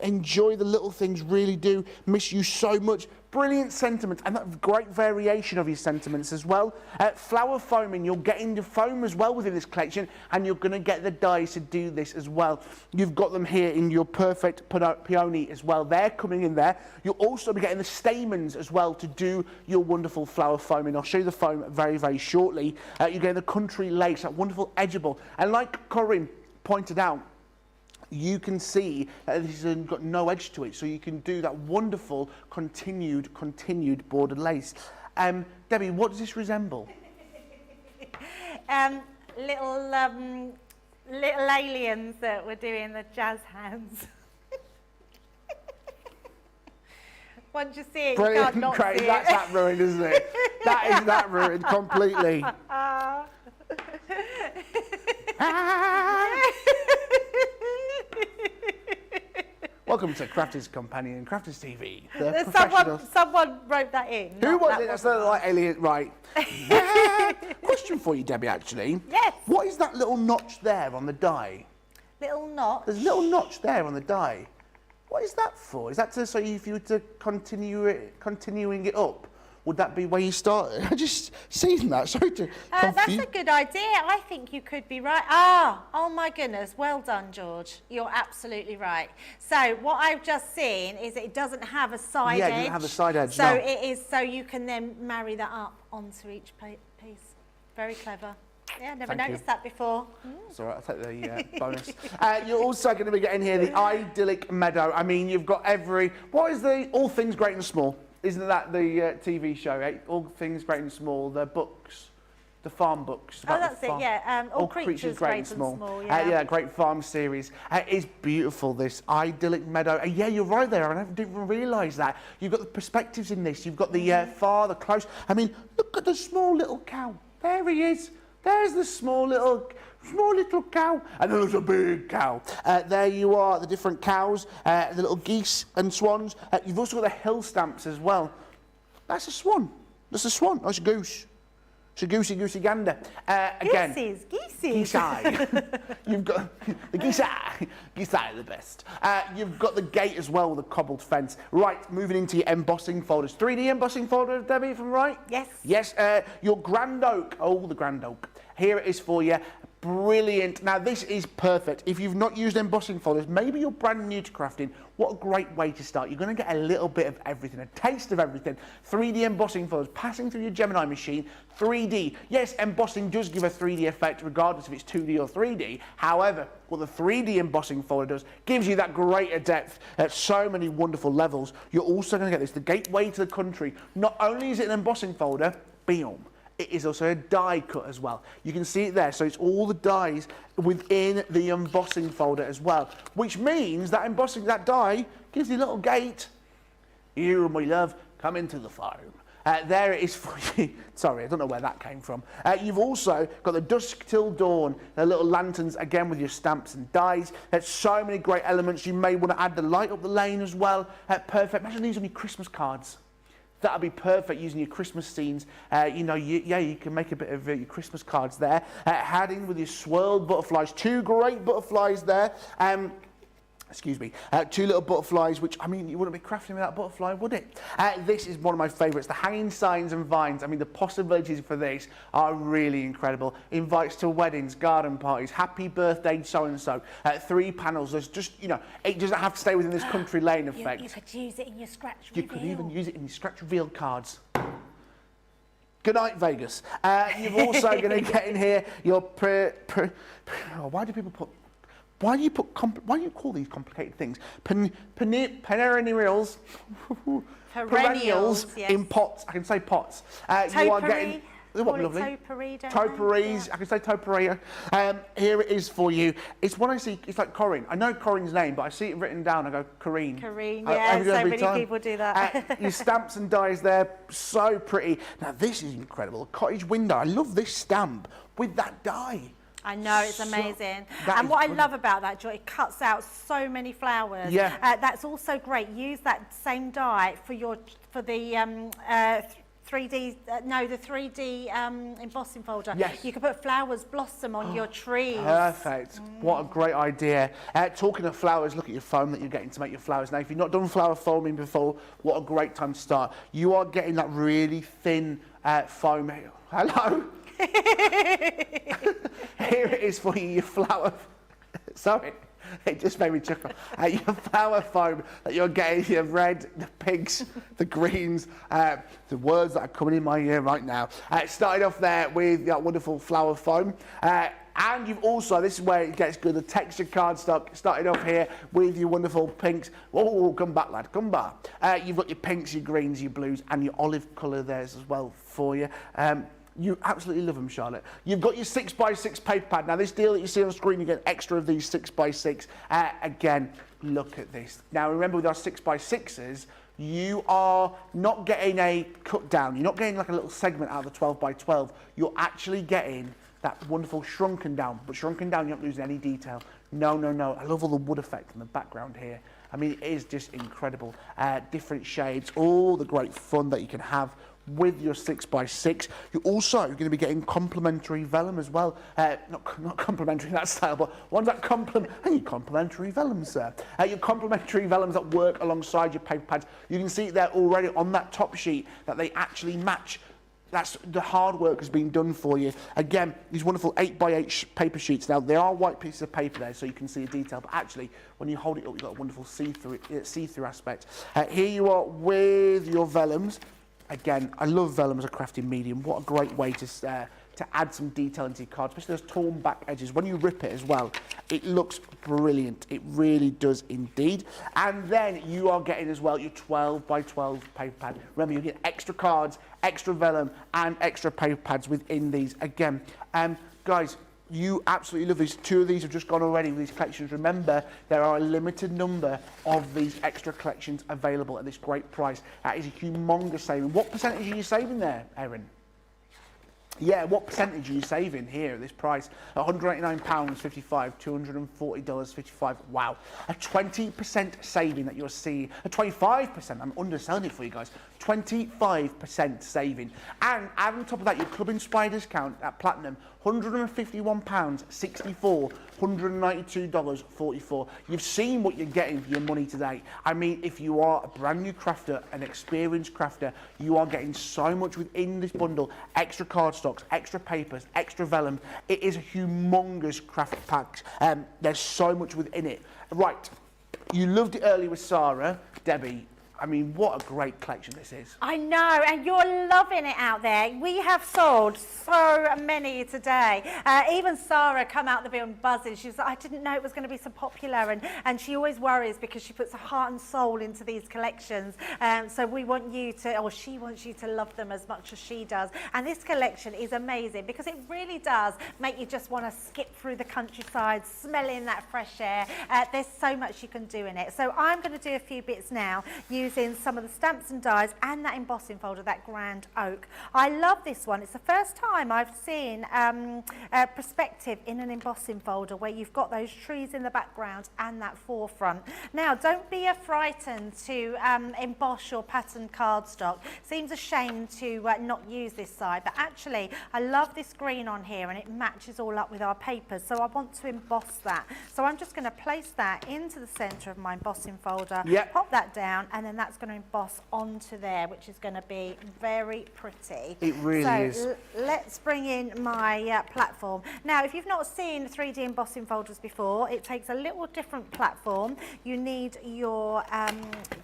enjoy the little things, really do. Miss you so much. Brilliant sentiments, and that great variation of your sentiments as well. Flower foaming, you're getting the foam as well within this collection, and you're going to get the dies to do this as well. You've got them here in your perfect peony as well. They're coming in there. You'll also be getting the stamens as well to do your wonderful flower foaming. I'll show you the foam very, very shortly. You're getting the country lace, that wonderful edgeable. And like Corinne pointed out, you can see that this has got no edge to it, so you can do that wonderful continued bordered lace. Debbie, what does this resemble? Little aliens that were doing the jazz hands. Once you see it, Brilliant, you can't not great. see it. That's that ruined, isn't it? That is that ruined completely. Welcome to Crafters Companion, Crafters TV. Someone wrote that in. Who was it? That's the like alien, right? Question for you, Debbie. Actually, yes. What is that little notch there on the die? Little notch. There's a little notch there on the die. What is that for? Is that to, so if you were to continuing it up? Would that be where you started? I just seen that. Sorry to confuse. That's a good idea. I think you could be right. Oh my goodness. Well done, George. You're absolutely right. So what I've just seen is it doesn't have a side edge. Yeah, it doesn't have a side edge. So no. it is. So you can then marry that up onto each piece. Very clever. Yeah, never noticed that before. It's all right, I'll take the bonus. You're also going to be getting here the idyllic meadow. I mean, you've got what is the All Things Great and Small? Isn't that the TV show, eh? All Things Great and Small, the books, the farm books. Oh, that's it, yeah. All Creatures Great and Small, yeah. Yeah, great farm series. It's beautiful, this idyllic meadow. Yeah, you're right there, I didn't even realise that. You've got the perspectives in this. You've got the far, the close. I mean, look at the small little cow. There he is. There's the small little cow, and then there's a big cow. There you are, the different cows, the little geese and swans. You've also got the hill stamps as well. That's a swan. That's a swan. That's a goose. It's a goosey gander. Again, Geese. You've got the geese are the best. You've got the gate as well with the cobbled fence. Right, moving into your embossing folders. 3D embossing folder, Debbie, if I'm right? Yes. Yes, your Grand Oak. Oh, the Grand Oak. Here it is for you. Brilliant. Now, this is perfect. If you've not used embossing folders, maybe you're brand new to crafting, what a great way to start. You're going to get a little bit of everything, a taste of everything. 3D embossing folders, passing through your Gemini machine, 3D. Yes, embossing does give a 3D effect, regardless if it's 2D or 3D. However, what the 3D embossing folder does, gives you that greater depth at so many wonderful levels. You're also going to get this, the gateway to the country. Not only is it an embossing folder, boom. It is also a die cut as well. You can see it there, so it's all the dies within the embossing folder as well, which means that embossing, that die, gives you a little gate. You, my love, come into the foam. There it is for you. Sorry, I don't know where that came from. You've also got the Dusk Till Dawn, the little lanterns, again with your stamps and dies. There's so many great elements. You may want to add the light up the lane as well. Perfect. Imagine these on your Christmas cards. That'll be perfect using your Christmas scenes. You know, you can make a bit of your Christmas cards there. Adding with your swirled butterflies. 2 great butterflies there. Excuse me, 2 little butterflies, which, I mean, you wouldn't be crafting without butterfly, would it? This is one of my favourites, the hanging signs and vines. I mean, the possibilities for this are really incredible. Invites to weddings, garden parties, happy birthday so-and-so. 3 panels, there's just, you know, it doesn't have to stay within this country lane effect. You could use it in your scratch You reveal. could even use it in your scratch reveal cards. Good night, Vegas. You've also going to get in here your... why do people put... Why do you call these complicated things? Perennials Yes. in pots. I can say pots. You are getting... What lovely. Topiary, Topiaries. I can say topiary. Here it is for you. It's when I see, it's like Corinne. I know Corinne's name, but I see it written down. I go, Corinne. Corinne, yeah, so many time. people do that. Your stamps and dies there, so pretty. Now this is incredible. A cottage window. I love this stamp with that die. I know, it's amazing. That And is what I brilliant. love about that, Joy, it cuts out so many flowers. Yeah. That's also great. Use that same die for the 3D, the 3D embossing folder. Yes. You could put flowers blossom on your trees. Perfect. What a great idea. Talking of flowers, look at your foam that you're getting to make your flowers. Now, if you've not done flower foaming before, what a great time to start. You are getting that really thin foam. Hello? Here it is for you, your flower. Sorry, it just made me chuckle. Your flower foam that you're getting, your red, the pinks, the greens, the words that are coming in my ear right now. Started off there with that wonderful flower foam. And you've also, this is where it gets good, the texture cardstock. Started off here with your wonderful pinks. Oh, come back, lad, come back. You've got your pinks, your greens, your blues, and your olive colour there as well for you. You absolutely love them, Charlotte. You've got your 6x6 paper pad. Now, this deal that you see on screen, you get extra of these 6x6. Again, look at this. Now, remember, with our 6x6s, you are not getting a cut down. You're not getting like a little segment out of the 12x12. You're actually getting that wonderful shrunken down. But shrunken down, you're not losing any detail. No, no, no. I love all the wood effect in the background here. I mean, it is just incredible. Different shades, all the great fun that you can have with your 6x6. You're also going to be getting complementary vellum as well. Not complementary in that style, but ones that complementary vellums, sir. Your complementary vellums that work alongside your paper pads. You can see there already on that top sheet that they actually match. That's the hard work has been done for you. Again, these wonderful 8x8 paper sheets. Now, there are white pieces of paper there, so you can see the detail. But actually, when you hold it up, you've got a wonderful see-through aspect. Here you are with your vellums. Again, I love vellum as a crafting medium. What a great way to add some detail into your card, especially those torn back edges. When you rip it as well, it looks brilliant. It really does indeed. And then you are getting as well your 12x12 paper pad. Remember, you get extra cards, extra vellum, and extra paper pads within these. Again, guys, you absolutely love these. 2 of these have just gone already with these collections. Remember, there are a limited number of these extra collections available at this great price. That is a humongous saving. What percentage are you saving there, Erin? Yeah, what percentage are you saving here at this price? £189.55, $240.55. Wow. A 20% saving that you're seeing. A 25%, I'm underselling it for you guys. 25% saving. And add on top of that, your Club Inspired discount at Platinum, £151.64, $192.44. You've seen what you're getting for your money today. I mean, if you are a brand new crafter, an experienced crafter, you are getting so much within this bundle. Extra cardstocks, extra papers, extra vellum. It is a humongous craft pack. There's so much within it. Right, you loved it earlier with Sarah. Debbie, I mean, what a great collection this is. I know, and you're loving it out there. We have sold so many today. Even Sarah come out the building buzzing. She's like, I didn't know it was going to be so popular, and she always worries because she puts her heart and soul into these collections. So we want you to, or she wants you to love them as much as she does. And this collection is amazing because it really does make you just want to skip through the countryside, smelling that fresh air. There's so much you can do in it. So I'm going to do a few bits now. using some of the stamps and dies and that embossing folder, that grand oak. I love this one. It's the first time I've seen perspective in an embossing folder where you've got those trees in the background and that forefront. Now, don't be frightened to emboss your pattern cardstock. Seems a shame to not use this side, but actually I love this green on here and it matches all up with our papers, so I want to emboss that. So I'm just going to place that into the centre of my embossing folder, pop that down, and then that's going to emboss onto there, which is going to be very pretty. It really is. So let's bring in my platform. Now, if you've not seen 3D embossing folders before, it takes a little different platform. You need your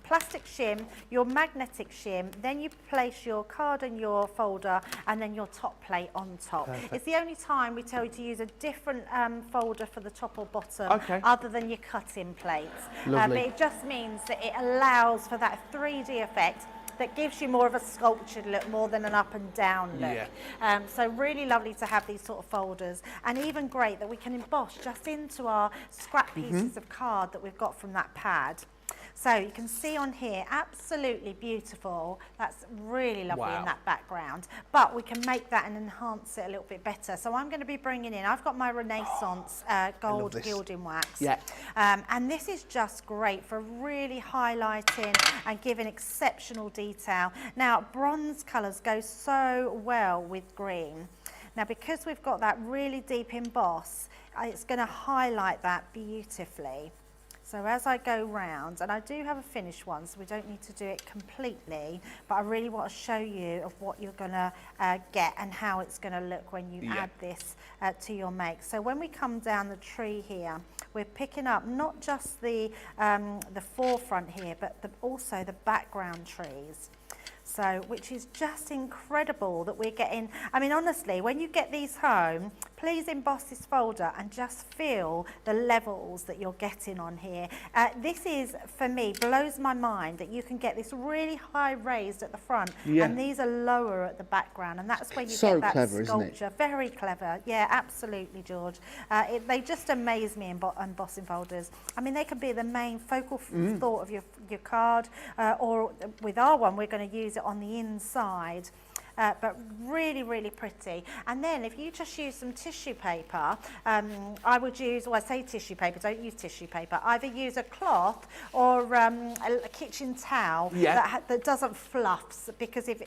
plastic shim, your magnetic shim, then you place your card and your folder, and then your top plate on top. Perfect. It's the only time we tell you to use a different folder for the top or bottom, other than your cutting plates. But it just means that it allows for that 3D effect that gives you more of a sculptured look more than an up and down look. So really lovely to have these sort of folders, and even great that we can emboss just into our scrap pieces of card that we've got from that pad. So you can see on here, absolutely beautiful. That's really lovely in that background. But we can make that and enhance it a little bit better. So I'm going to be bringing in, I've got my Renaissance gold gilding wax. And this is just great for really highlighting and giving exceptional detail. Now, bronze colours go so well with green. Now, because we've got that really deep emboss, it's going to highlight that beautifully. So as I go round, and I do have a finished one, so we don't need to do it completely, but I really want to show you of what you're going to get and how it's going to look when you add this to your make. So when we come down the tree here, we're picking up not just the forefront here, but also the background trees. So, which is just incredible that we're getting, I mean, honestly, when you get these home, please emboss this folder and just feel the levels that you're getting on here. This is, for me, blows my mind that you can get this really high raised at the front and these are lower at the background, and that's where you get that clever, sculpture. Isn't it? Very clever. Yeah, absolutely, George. They just amaze me in embossing folders. I mean, they can be the main focal thought of your card, or with our one, we're going to use it on the inside. But really, really pretty. And then if you just use some tissue paper, I would use, well, I say tissue paper, don't use tissue paper. Either use a cloth or a kitchen towel that doesn't fluff, because if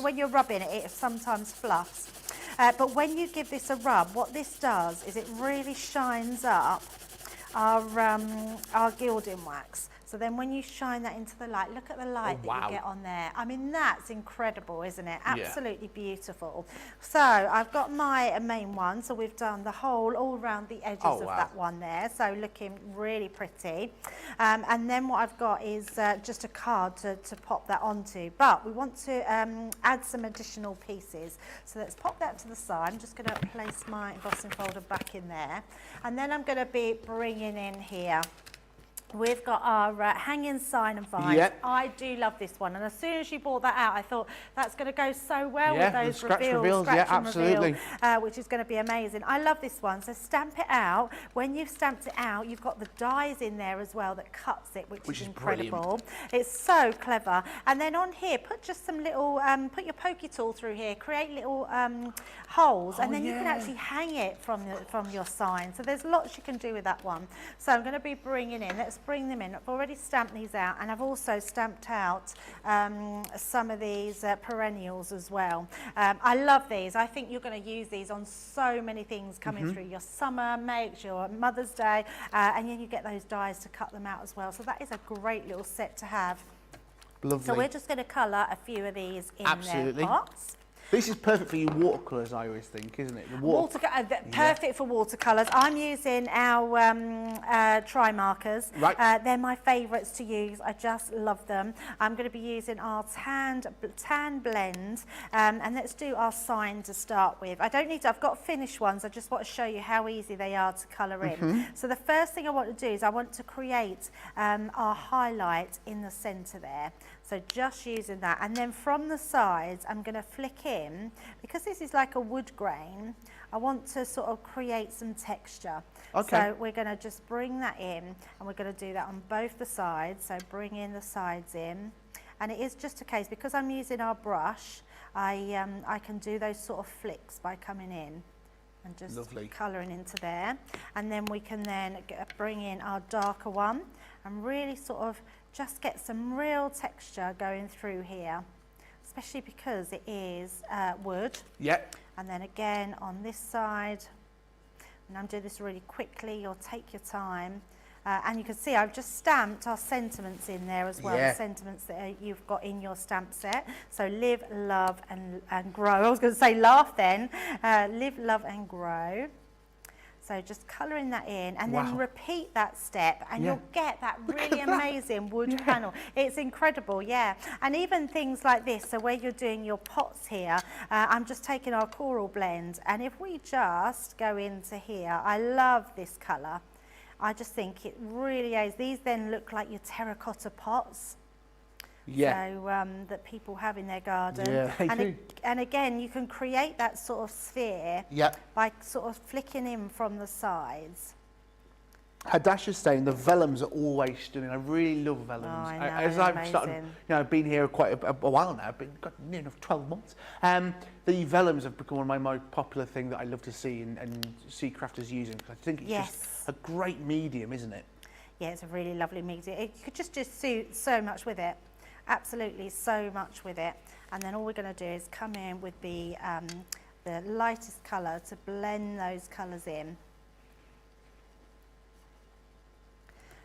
when you're rubbing it, it sometimes fluffs. But when you give this a rub, what this does is it really shines up our gilding wax. So then when you shine that into the light, look at the light that you get on there. I mean, that's incredible, isn't it? Absolutely beautiful. So I've got my main one. So we've done the whole, all around the edges of that one there. So looking really pretty. And then what I've got is just a card to pop that onto. But we want to add some additional pieces. So let's pop that to the side. I'm just going to place my embossing folder back in there. And then I'm going to be bringing in here, we've got our hanging sign and vines. I do love this one, and as soon as you brought that out, I thought that's going to go so well with those scratch and reveal, which is going to be amazing. I love this one. So stamp it out. When you've stamped it out, you've got the dies in there as well that cuts it, which is incredible. Brilliant. It's so clever. And then on here, put just some little, put your pokey tool through here, create little holes, and then you can actually hang it from your sign. So there's lots you can do with that one. So I'm going to be bringing in, let's bring them in. I've already stamped these out, and I've also stamped out some of these perennials as well. I love these. I think you're going to use these on so many things coming through your summer makes, your Mother's Day, and then you get those dies to cut them out as well. So that is a great little set to have. Lovely. So we're just going to colour a few of these in their pots. This is perfect for your watercolours, I always think, isn't it? Perfect for watercolours. I'm using our tri markers. They're my favourites to use. I just love them. I'm going to be using our tan blend, and let's do our sign to start with. I don't need to, I've got finished ones. I just want to show you how easy they are to colour in. So the first thing I want to do is I want to create our highlight in the centre there. So just using that, and then from the sides, I'm going to flick in in, because this is like a wood grain, I want to sort of create some texture. Okay. So we're going to just bring that in, and we're going to do that on both the sides. So bring in the sides in, and it is just a case, because I'm using our brush, I can do those sort of flicks by coming in and just colouring into there. And then we can then bring in our darker one and really sort of just get some real texture going through here, especially because it is wood. Yep. And then again on this side, and I'm doing this really quickly, you'll take your time. And you can see I've just stamped our sentiments in there as well, the sentiments that you've got in your stamp set. So live, love and grow. I was going to say laugh then. Live, love and grow. So just colouring that in, and then repeat that step, and you'll get that really amazing wood panel. It's incredible, yeah. And even things like this, so where you're doing your pots here, I'm just taking our coral blend, and if we just go into here, I love this colour. I just think it really is. These then look like your terracotta pots. Yeah. So that people have in their garden. Yeah, and again, you can create that sort of sphere by sort of flicking in from the sides. Hadasha's saying the vellums are always stunning. I really love vellums. Oh, I know, As I've started, I've been here quite a while now. I've been near enough 12 months. The vellums have become one of my popular thing that I love to see and see crafters using, because I think it's just a great medium, isn't it? Yeah, it's a really lovely medium. You could just do so much with it. Absolutely, so much with it. And then all we're going to do is come in with the lightest colour to blend those colours in.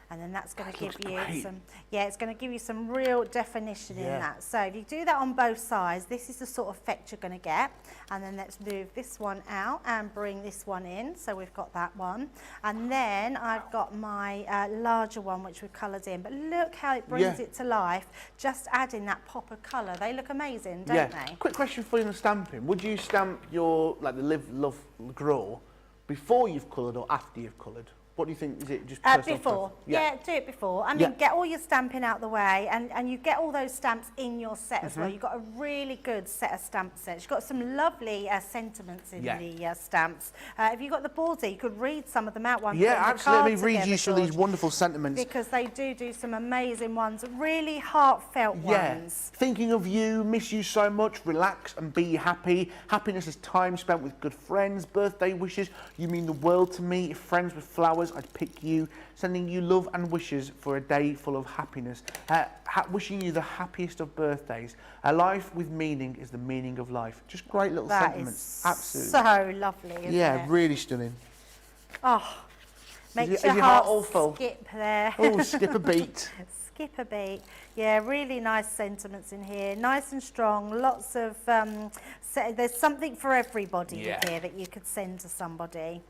And then that's going to give you some, it's going to give you some real definition in that. So if you do that on both sides, this is the sort of effect you're going to get. And then let's move this one out and bring this one in. So we've got that one. And then I've got my larger one, which we've coloured in. But look how it brings it to life, just adding that pop of colour. They look amazing, don't they? Quick question for you on stamping. Would you stamp your, like the live, love, grow before you've coloured or after you've coloured? What do you think? Is it just before? Yeah, do it before. I mean, get all your stamping out the way, and you get all those stamps in your set as well. You've got a really good set of stamp sets. You've got some lovely sentiments in the stamps. If you've got the boards here, you could read some of them out. Absolutely. Read you some of these wonderful sentiments. Because they do some amazing ones, really heartfelt ones. Thinking of you, miss you so much, relax and be happy. Happiness is time spent with good friends. Birthday wishes, you mean the world to me. If friends with flowers, I'd pick you. Sending you love and wishes for a day full of happiness. Wishing you the happiest of birthdays. A life with meaning is the meaning of life. Just great little sentiments. Absolutely. So lovely, isn't it? Really stunning. Oh, makes your heart all full. Skip there. Oh, skip a beat. Skip a beat. Yeah, really nice sentiments in here. Nice and strong. Lots of, there's something for everybody here that you could send to somebody.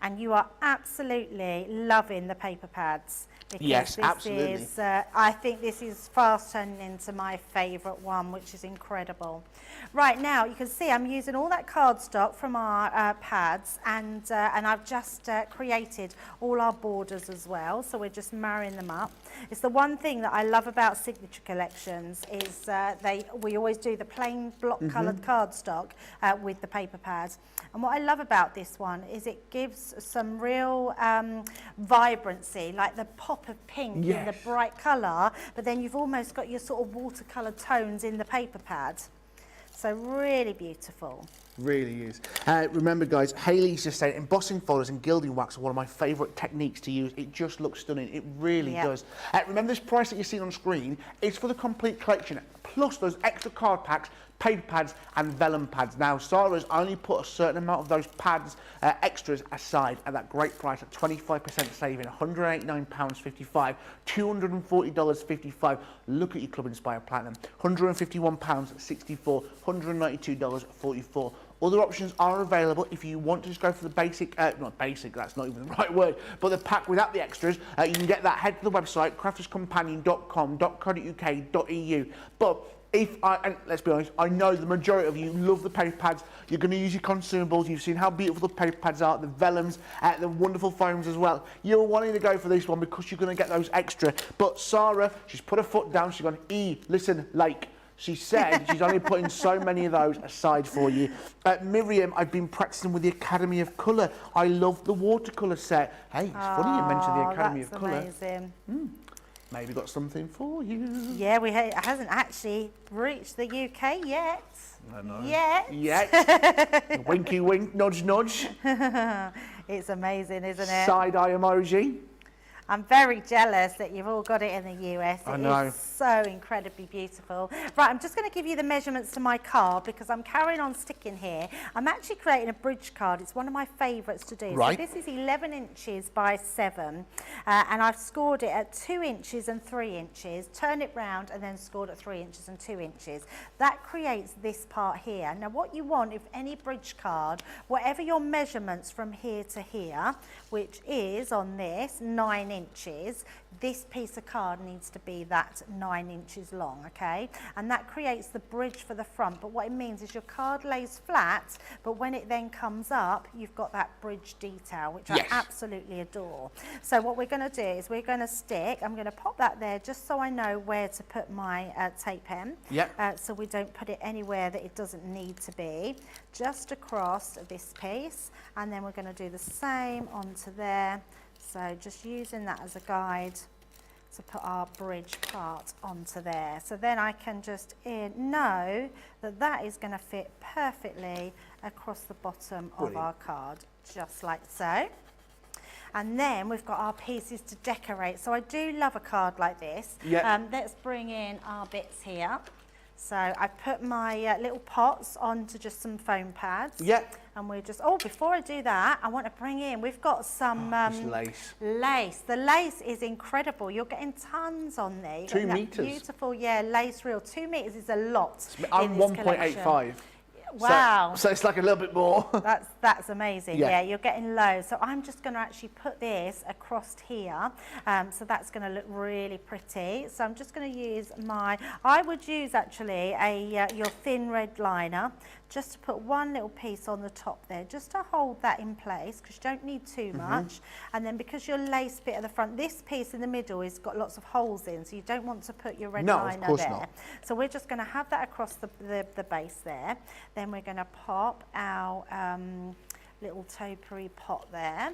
And you are absolutely loving the paper pads. Because absolutely. I think this is fast turning into my favourite one, which is incredible. Right now, you can see I'm using all that cardstock from our pads, and I've just created all our borders as well. So we're just marrying them up. It's the one thing that I love about signature collections is we always do the plain block coloured cardstock with the paper pads. And what I love about this one is it gives some real vibrancy, like the pop of pink in the bright colour, but then you've almost got your sort of watercolour tones in the paper pad. So really beautiful. Really is. Remember guys, Hayley's just saying embossing folders and gilding wax are one of my favourite techniques to use. It just looks stunning. It really does. Remember this price that you see on screen? It's for the complete collection, plus those extra card packs, paper pads and vellum pads. Now, Sarah's only put a certain amount of those pads extras aside at that great price at 25% saving, £189.55, $240.55. Look at your Club Inspired Platinum, £151.64, $192.44. Other options are available if you want to just go for the basic, not basic, that's not even the right word, but the pack without the extras. You can get that, head to the website, crafterscompanion.com.co.uk.eu. But and let's be honest, I know the majority of you love the paper pads. You're going to use your consumables. You've seen how beautiful the paper pads are, the vellums, the wonderful foams as well. You're wanting to go for this one because you're going to get those extra. But Sarah, she's put her foot down. She's gone, listen, like, She said she's only putting so many of those aside for you. Miriam, I've been practicing with the Academy of Colour. I love the watercolour set. Hey, it's funny you mentioned the Academy of Colour. That's amazing. Maybe got something for you. Yeah, it hasn't actually reached the UK yet. I know. Yet. Winky wink, nudge nudge. It's amazing, isn't it? Side eye emoji. I'm very jealous that you've all got it in the US. I know. It is so incredibly beautiful. Right, I'm just going to give you the measurements to my card because I'm carrying on sticking here. I'm actually creating a bridge card. It's one of my favourites to do. Right. So this is 11 inches by 7 and I've scored it at 2 inches and 3 inches, turn it round and then scored at 3 inches and 2 inches. That creates this part here. Now what you want, if any bridge card, whatever your measurements from here to here, which is on this 9 inches, this piece of card needs to be that 9 inches long, okay? And that creates the bridge for the front, but what it means is your card lays flat, but when it then comes up, you've got that bridge detail, which I absolutely adore. So what we're going to do is we're going to stick, I'm going to pop that there just so I know where to put my tape pen, so we don't put it anywhere that it doesn't need to be, just across this piece, and then we're going to do the same onto there. So just using that as a guide to put our bridge part onto there. So then I can just know that that is going to fit perfectly across the bottom of our card, just like so. And then we've got our pieces to decorate. So I do love a card like this. Let's bring in our bits here. So I put my little pots onto just some foam pads. And we're just, before I do that, I want to bring in, we've got some lace. The lace is incredible. You're getting tons on there. 2 meters. Beautiful, lace reel. 2 meters is a lot. I'm 1.85. Wow. So it's like a little bit more. That's amazing. Yeah, you're getting low. So I'm just going to actually put this across here. So that's going to look really pretty. So I'm just going to use I would use actually your thin red liner just to put one little piece on the top there, just to hold that in place because you don't need too much. And then because your lace bit at the front, this piece in the middle has got lots of holes in, so you don't want to put your red liner of course there. not. So we're just going to have that across the base there. Then we're going to pop our little topiary pot there.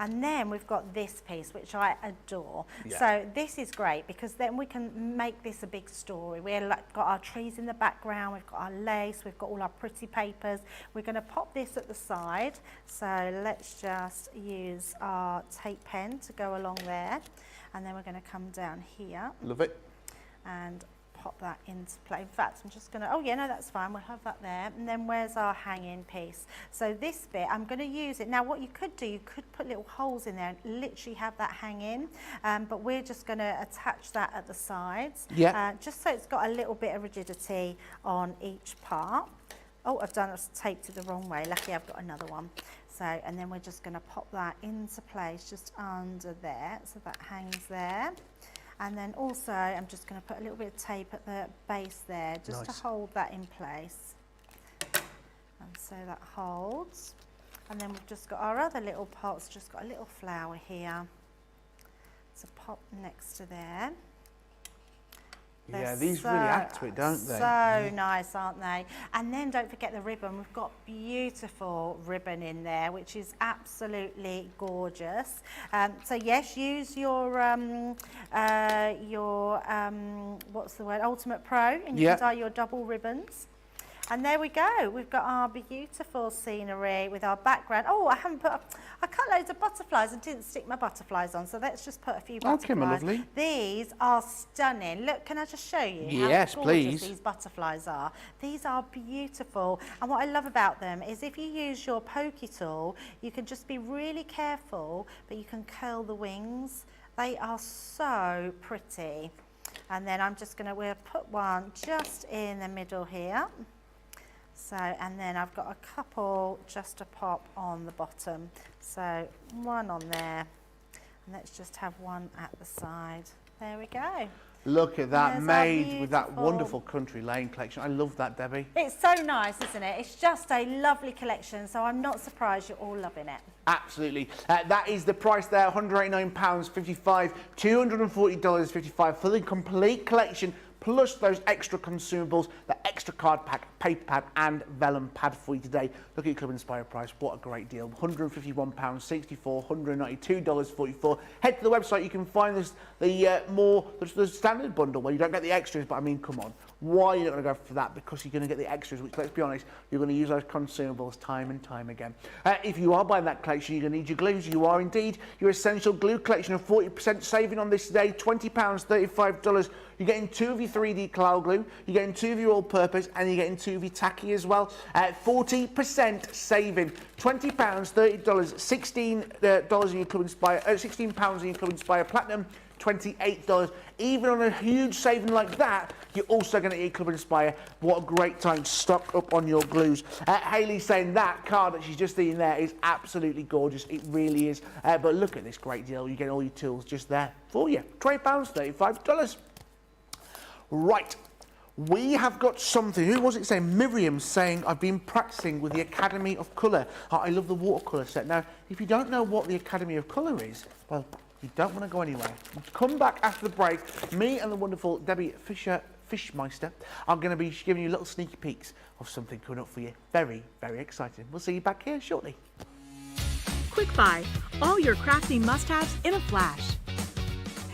And then we've got this piece, which I adore. So this is great because then we can make this a big story. We've got our trees in the background, we've got our lace, we've got all our pretty papers. We're going to pop this at the side. So let's just use our tape pen to go along there. And then we're going to come down here. Love it. And pop that into play. In fact, I'm just going to, that's fine. We'll have that there. And then where's our hanging piece? So this bit, I'm going to use it. Now, what you could do, you could put little holes in there and literally have that hang in. But we're just going to attach that at the sides. Just so it's got a little bit of rigidity on each part. I've taped it the wrong way. Lucky I've got another one. So, and then we're just going to pop that into place just under there. So that hangs there. And then also, I'm just going to put a little bit of tape at the base there, just to hold that in place. And so that holds. And then we've just got our other little pots, just got a little flower here to pop next to there. Yeah, these really add to it, don't they? So nice, aren't they? And then don't forget the ribbon. We've got beautiful ribbon in there, which is absolutely gorgeous. So yes, use your what's the word? Ultimate Pro, and you can dye your double ribbons. And there we go. We've got our beautiful scenery with our background. I cut loads of butterflies and didn't stick my butterflies on, so let's just put a few butterflies. Okay, my lovely. These are stunning. Look, can I just show you yes, how gorgeous please. These butterflies are? These are beautiful. And what I love about them is if you use your pokey tool, you can just be really careful, but you can curl the wings. They are so pretty. And then we'll put one just in the middle here. So, and then I've got a couple just to pop on the bottom. So one on there, and let's just have one at the side. There we go. Look at that, There's made with that wonderful Country Lane collection. I love that, Debbie. It's so nice, isn't it? It's just a lovely collection, so I'm not surprised you're all loving it. Absolutely. That is the price there, £189.55, $240.55 for the complete collection. plus those extra consumables, the extra card pack, paper pad and vellum pad for you today. Look at your Club Inspire price, what a great deal. £151.64, $192.44. Head to the website, you can find this, the standard bundle where you don't get the extras, but I mean, come on. Why are you not going to go for that? Because you're going to get the extras, which, let's be honest, you're going to use those consumables time and time again. If you are buying that collection, you're going to need your glues. You are indeed. Your essential glue collection of 40% saving on this today, £20, $35. You're getting 2 of your 3D cloud glue, you're getting 2 of your all-purpose, and you're getting 2 of your tacky as well. 40% saving, £20, $30, $16 in your Club Inspire, £16 in your Club Inspire Platinum, $28. Even on a huge saving like that, you're also going to get Club Inspire. What a great time to stock up on your glues. Hayley's saying that card that she's just seen there is absolutely gorgeous. It really is. But look at this great deal. You get all your tools just there for you. £20, $35. Right. We have got something. Who was it saying? Miriam saying, I've been practicing with the Academy of Colour. I love the watercolour set. Now, if you don't know what the Academy of Colour is, well, you don't want to go anywhere. Come back after the break. Me and the wonderful Debbie Fisher, Fishmeister, are going to be giving you little sneaky peeks of something coming up for you. Very, very exciting. We'll see you back here shortly. Quick Buy, all your crafty must-haves in a flash.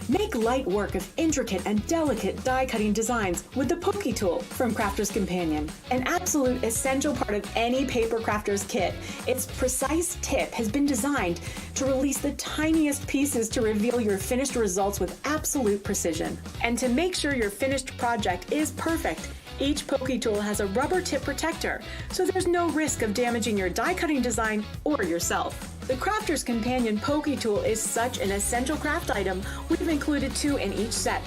Make light work of intricate and delicate die-cutting designs with the Pokey Tool from Crafter's Companion. An absolute essential part of any paper crafter's kit, its precise tip has been designed to release the tiniest pieces to reveal your finished results with absolute precision. And to make sure your finished project is perfect, each Pokey Tool has a rubber tip protector, so there's no risk of damaging your die-cutting design or yourself. The Crafter's Companion Pokey Tool is such an essential craft item, we've included 2 in each set.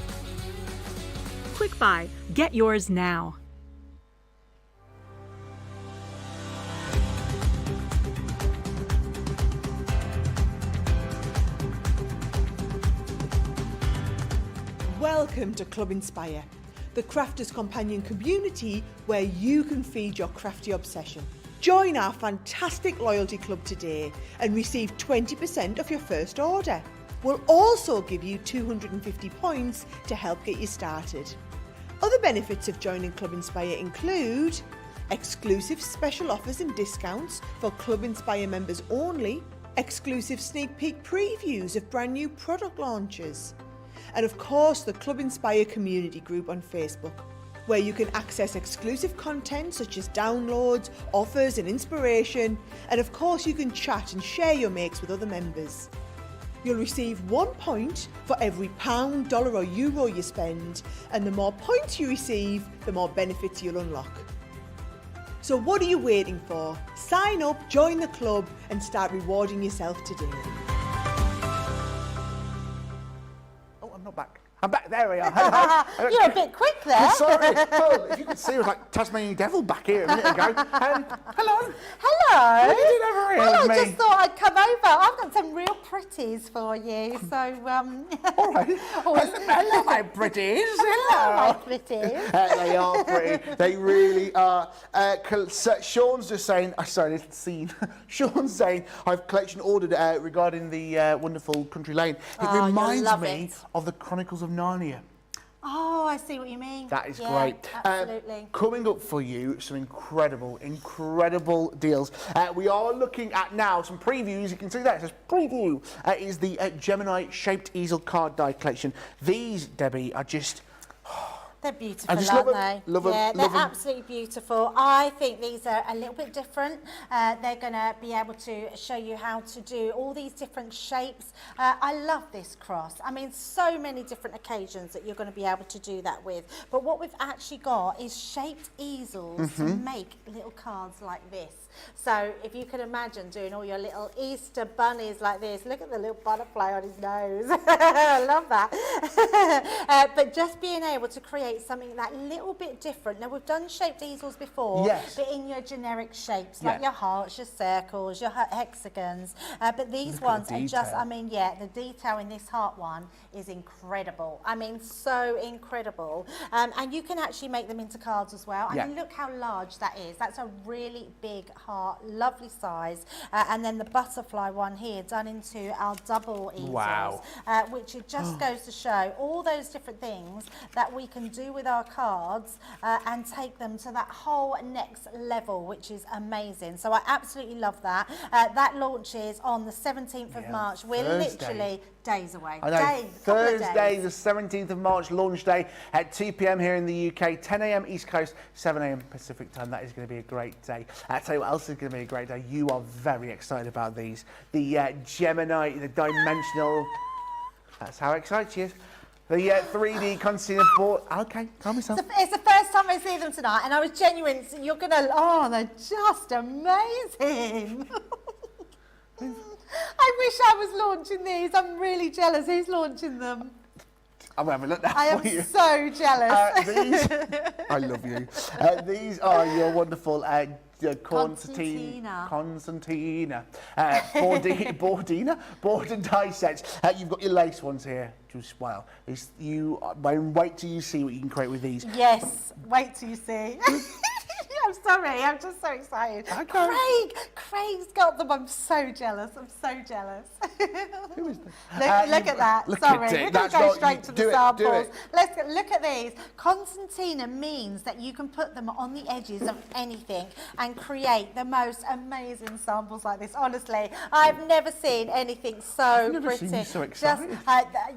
Quick Buy, get yours now. Welcome to Club Inspire, the Crafters Companion community where you can feed your crafty obsession. Join our fantastic loyalty club today and receive 20% of your first order. We'll also give you 250 points to help get you started. Other benefits of joining Club Inspire include exclusive special offers and discounts for Club Inspire members only, exclusive sneak peek previews of brand new product launches, and of course the Club Inspire community group on Facebook, where you can access exclusive content such as downloads, offers and inspiration, and of course you can chat and share your makes with other members. You'll receive 1 point for every £1, dollar or euro you spend, and the more points you receive, the more benefits you'll unlock. So what are you waiting for? Sign up, join the club and start rewarding yourself today. Oh, I'm not back. I'm back. There we are. Hello. You're a bit quick there. Sorry. Well, if you could see, it was like Tasmanian Devil back here a minute ago. Hello. Hello. What are you doing over here Well, with I me? just thought I'd come over. I've got some real pretties for you. So, All right. Hello, my pretties. Hello, my Hello. pretties. They are pretty. They really are. Sean's just saying, sorry, this scene. Sean's saying, I've collection ordered regarding the wonderful Country Lane. It Oh, you'll reminds love me it. of the Chronicles of Narnia. Oh, I see what you mean. That is Yeah, great. Absolutely. Coming up for you, some incredible deals. We are looking at now some previews. You can see that it says preview. Is the Gemini shaped easel card die collection. These, Debbie, are just. They're beautiful, just aren't love they? 'em, love 'em, yeah, love they're 'em. absolutely beautiful. I think these are a little bit different. They're going to be able to show you how to do all these different shapes. I love this cross. I mean, so many different occasions that you're going to be able to do that with. But what we've actually got is shaped easels to make little cards like this. So if you can imagine doing all your little Easter bunnies like this, look at the little butterfly on his nose. I love that. But just being able to create something that little bit different. Now we've done shaped easels before, Yes. but in your generic shapes, like Yeah. your hearts, your circles, your hexagons. But these Look at ones the are just, detail. I mean, yeah, the detail in this heart one is incredible. I mean, so incredible. And you can actually make them into cards as well. Yeah. I mean, look how large that is. That's a really big heart, lovely size. And then the butterfly one here done into our double easels, Wow. which it just goes to show all those different things that we can do with our cards and take them to that whole next level, which is amazing. So I absolutely love that. That launches on the 17th of March. We're literally days away. I know. Thursday, the 17th of March, launch day at 2 p.m. here in the UK, 10 a.m. East Coast, 7 a.m. Pacific time. That is going to be a great day. I'll tell you what else is going to be a great day. You are very excited about these. The Gemini, the dimensional. That's how excited she is. The 3D concealer board. Okay, calm yourself. It's the first time I see them tonight, and I was genuine. So you're gonna. Oh, they're just amazing. I wish I was launching these. I'm really jealous. Who's launching them? I'm having a look now. I am so jealous. These, I love you. These are your wonderful Constantina. Board and die sets. You've got your lace ones here. Just wow. Wait till you see what you can create with these. Yes, wait till you see. I'm sorry, I'm just so excited. Okay. Craig's got them. I'm so jealous. I'm so jealous. Who is this? Look at that. Sorry, we're going to go straight to the samples. Let's look at these. Constantina means that you can put them on the edges of anything and create the most amazing samples like this. Honestly, I've never seen anything so pretty. Seen you so excited.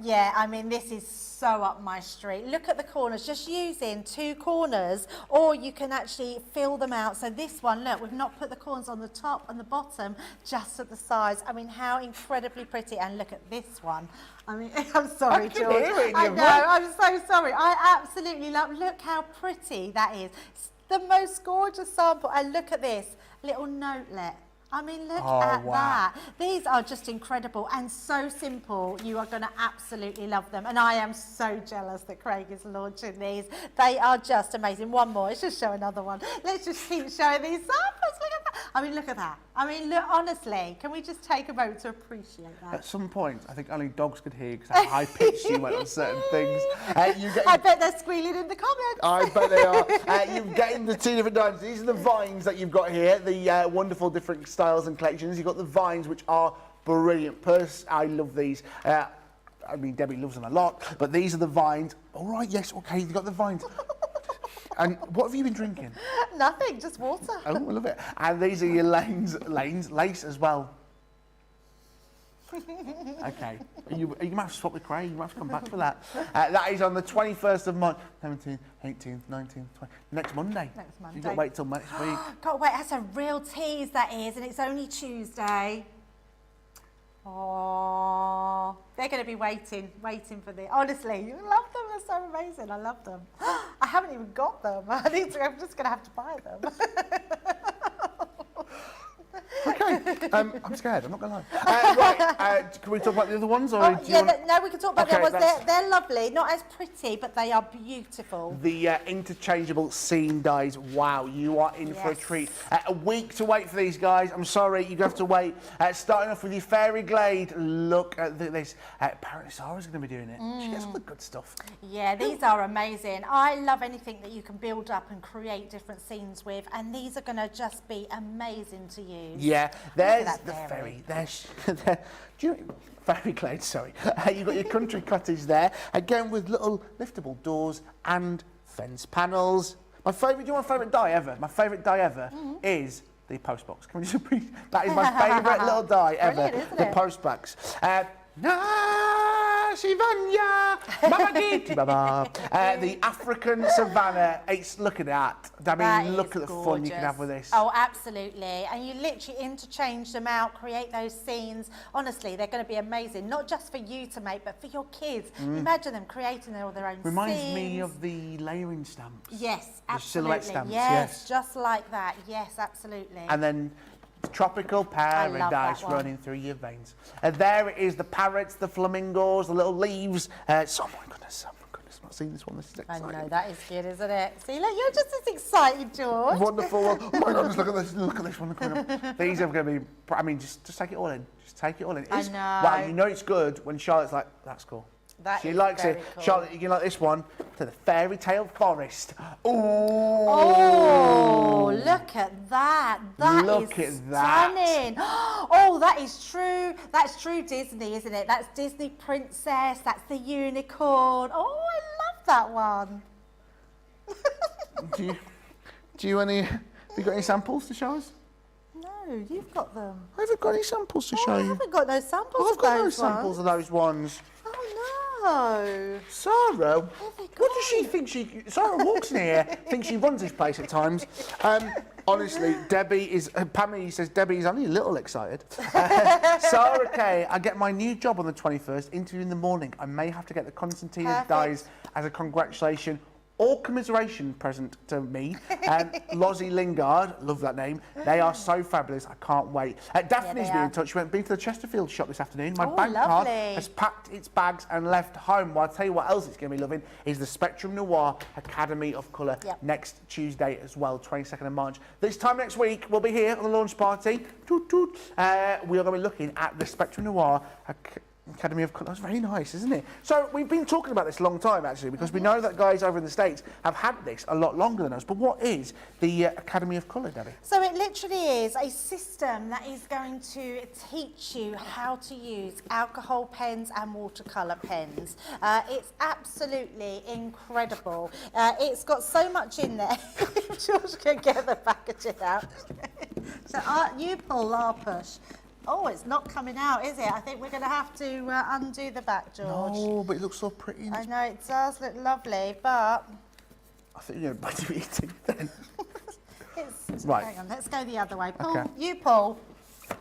Yeah, I mean, this is so up my street. Look at the corners, just using 2 corners, or you can actually fill them out. So this one, look, we've not put the corners on the top and the bottom, just at the sides. I mean, how incredibly pretty. And look at this one. I mean, I'm sorry, George. I know, I'm so sorry. I absolutely love, look how pretty that is. It's the most gorgeous sample. And look at this little notelet. I mean, look at that. These are just incredible and so simple. You are going to absolutely love them. And I am so jealous that Craig is launching these. They are just amazing. One more. Let's just show another one. Let's just keep showing these samples. Look at that. I mean, look at that. I mean, look, honestly, can we just take a moment to appreciate that? At some point, I think only dogs could hear because how high-pitched you went on certain things. I bet they're squealing in the comments. I bet they are. You're getting the 2 different diamonds. These are the vines that you've got here, the wonderful different styles and collections. You've got the vines, which are brilliant. I love these. I mean, Debbie loves them a lot, but these are the vines. All right, yes, okay, you've got the vines. And what have you been drinking? Nothing, just water. Oh, I love it. And these are your lace as well. Okay. You might have to swap with Craig. You might have to come back for that. That is on the 21st of March, 17th, 18th, 19th, 20th. Next Monday. Next Monday. You've got to wait till next week. Got to wait. That's a real tease, that is. And it's only Tuesday. Oh, they're going to be waiting for the. Honestly, you love them. They're so amazing. I love them. I haven't even got them. I'm just going to have to buy them. Okay, I'm scared. I'm not going to lie. Right, can we talk about the other ones? Or no, we can talk about the other ones. They're lovely, not as pretty, but they are beautiful. The interchangeable scene dies. Wow, you are in for a treat. A week to wait for these guys. I'm sorry, you have to wait. Starting off with your Fairy Glade. Look at this. Apparently Sarah's going to be doing it. She gets all the good stuff. Yeah, these are amazing. I love anything that you can build up and create different scenes with, and these are going to just be amazing to use. Yeah, there's the fairy. Do you know, Fairy Glade, sorry. You've got your country cottage there, again with little liftable doors and fence panels. Do you know my favourite die ever? My favourite die ever is the postbox. Can we just appreciate that? Is my favourite little die ever. Brilliant, the postbox. The African savannah. Look at that. I mean, look at the fun you can have with this. Oh, absolutely. And you literally interchange them out, create those scenes. Honestly, they're going to be amazing. Not just for you to make, but for your kids. Imagine them creating all their own scenes. Reminds me of the layering stamps. Yes, absolutely. The silhouette stamps, yes, just like that. Yes, absolutely. And then tropical paradise running through your veins. There it is, the parrots, the flamingos, the little leaves. Oh my goodness, I've not seen this one. This is exciting. I know, that is good, isn't it? See, look, you're just as excited, George. Wonderful. Oh my God, just look at this one. These are going to be, I mean, just take it all in. Just take it all in. I know. Wow, you know it's good when Charlotte's like, that's cool. She likes it. Cool. Charlotte, you can like this one, to the fairy tale forest. Oh, look at that. That is stunning. Oh, that is true. That's true Disney, isn't it? That's Disney Princess. That's the unicorn. Oh, I love that one. Do you have you got any samples to show us? No, you've got them. I haven't got any samples to show I you. haven't got no samples I've of got no those samples of those ones. Oh, no. Sarah, they what does she think she... Sarah walks in here, thinks she runs this place at times. Honestly, Debbie is... Pammy says Debbie is only a little excited. Sarah Kay, I get my new job on the 21st, interview in the morning. I may have to get the Constantina Perfect. dies as a congratulation or commiseration present to me. Lozzie Lingard, love that name. They are so fabulous. I can't wait. Daphne's been in touch. Been to the Chesterfield shop this afternoon. My bank card has packed its bags and left home. Well, I'll tell you what else it's going to be loving is the Spectrum Noir Academy of Colour next Tuesday as well, 22nd of March. This time next week, we'll be here on the launch party. Toot, toot. We are going to be looking at the Spectrum Noir Academy of Colour. That's very nice, isn't it? So we've been talking about this a long time, actually, because we know that guys over in the States have had this a lot longer than us. But what is the Academy of Colour, Debbie? So it literally is a system that is going to teach you how to use alcohol pens and watercolour pens. It's absolutely incredible. It's got so much in there. George can get the packaging out. So you pull, I'll push. Oh, it's not coming out, is it? I think we're going to have to undo the back, George. Oh, but it looks so pretty. I know, it does look lovely, but... I think you're going to bite your teeth then. Right. Hang on, let's go the other way. Pull, you pull.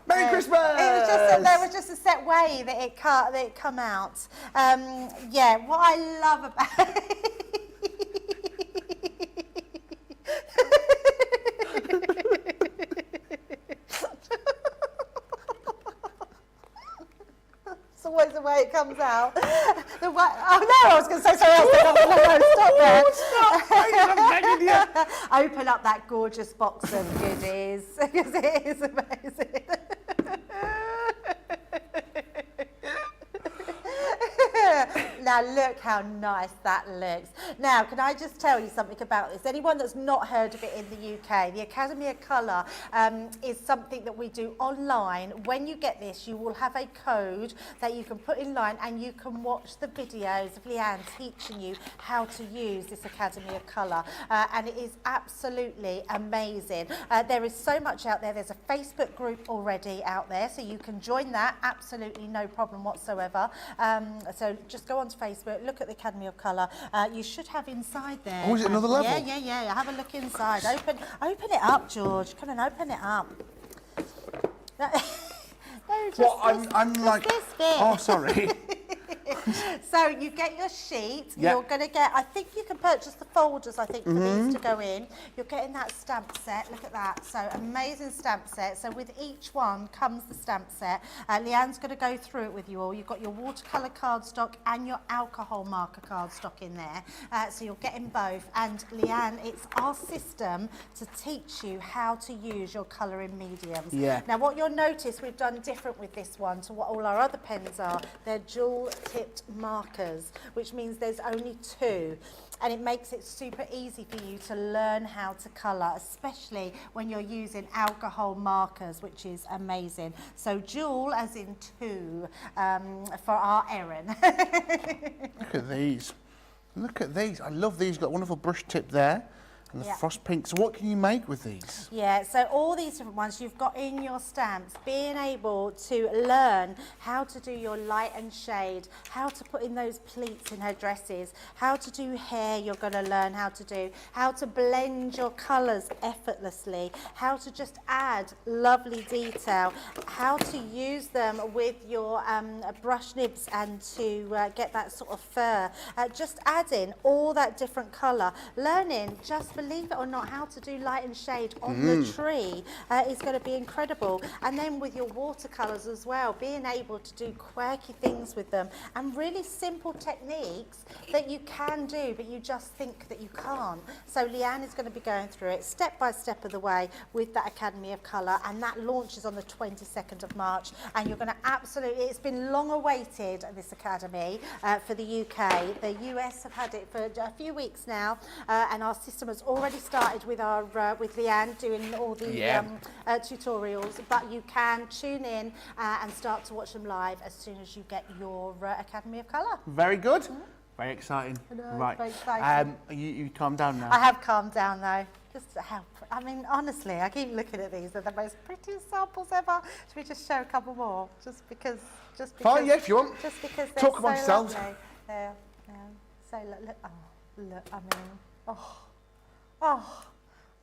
Merry Christmas! There was just a set way that it come out. Yeah, what I love about It's always the way it comes out. Oh no, I was going to say something else. No, stop there. Open up that gorgeous box of goodies because it is amazing. Now look how nice that looks. Now, can I just tell you something about this? Anyone that's not heard of it in the UK, the Academy of Colour is something that we do online. When you get this, you will have a code that you can put in line and you can watch the videos of Leanne teaching you how to use this Academy of Colour. And it is absolutely amazing. There is so much out there. There's a Facebook group already out there, so you can join that. Absolutely no problem whatsoever. So just go onto Facebook, look at the Academy of Colour. You should have inside there. Oh, is it another level? Yeah. Have a look inside. Open it up, George. Come on, open it up. No, just well, I'm like... this bit. Oh, sorry. So you get your sheet. Yep. You're going to get, I think you can purchase the folders, I think, for these to go in. You're getting that stamp set. Look at that. So amazing stamp set. So with each one comes the stamp set. Leanne's going to go through it with you all. You've got your watercolour cardstock and your alcohol marker cardstock in there. So you're getting both. And Leanne, it's our system to teach you how to use your colouring mediums. Yeah. Now what you'll notice we've done different with this one to what all our other pens are. They're dual tipped markers, which means there's only two, and it makes it super easy for you to learn how to colour, especially when you're using alcohol markers, which is amazing. So dual as in two for our Erin. Look at these. Look at these. I love these. Got a wonderful brush tip there. And the frost pink. So what can you make with these? Yeah, so all these different ones you've got in your stamps, being able to learn how to do your light and shade, how to put in those pleats in her dresses, how to do hair you're going to learn how to do, how to blend your colours effortlessly, how to just add lovely detail, how to use them with your brush nibs and to get that sort of fur. Just adding all that different colour, learning just believe it or not, how to do light and shade on the tree is going to be incredible. And then with your watercolours as well, being able to do quirky things with them and really simple techniques that you can do, but you just think that you can't. So Leanne is going to be going through it step by step of the way with that Academy of Colour, and that launches on the 22nd of March. And you're going to absolutely, it's been long awaited, this Academy, for the UK. The US have had it for a few weeks now, and our system has already started with our with Leanne doing all the tutorials, but you can tune in and start to watch them live as soon as you get your Academy of Colour. Very good. Very exciting. I know, Right. very exciting. You calm down now. I have calmed down though. Just how, I mean, honestly, I keep looking at these. They're the most prettiest samples ever. Should we just show a couple more? Just because. Fine, yeah, if you want. Just because they're Talk so amongst yourselves. lovely. Yeah. So look, look, I mean,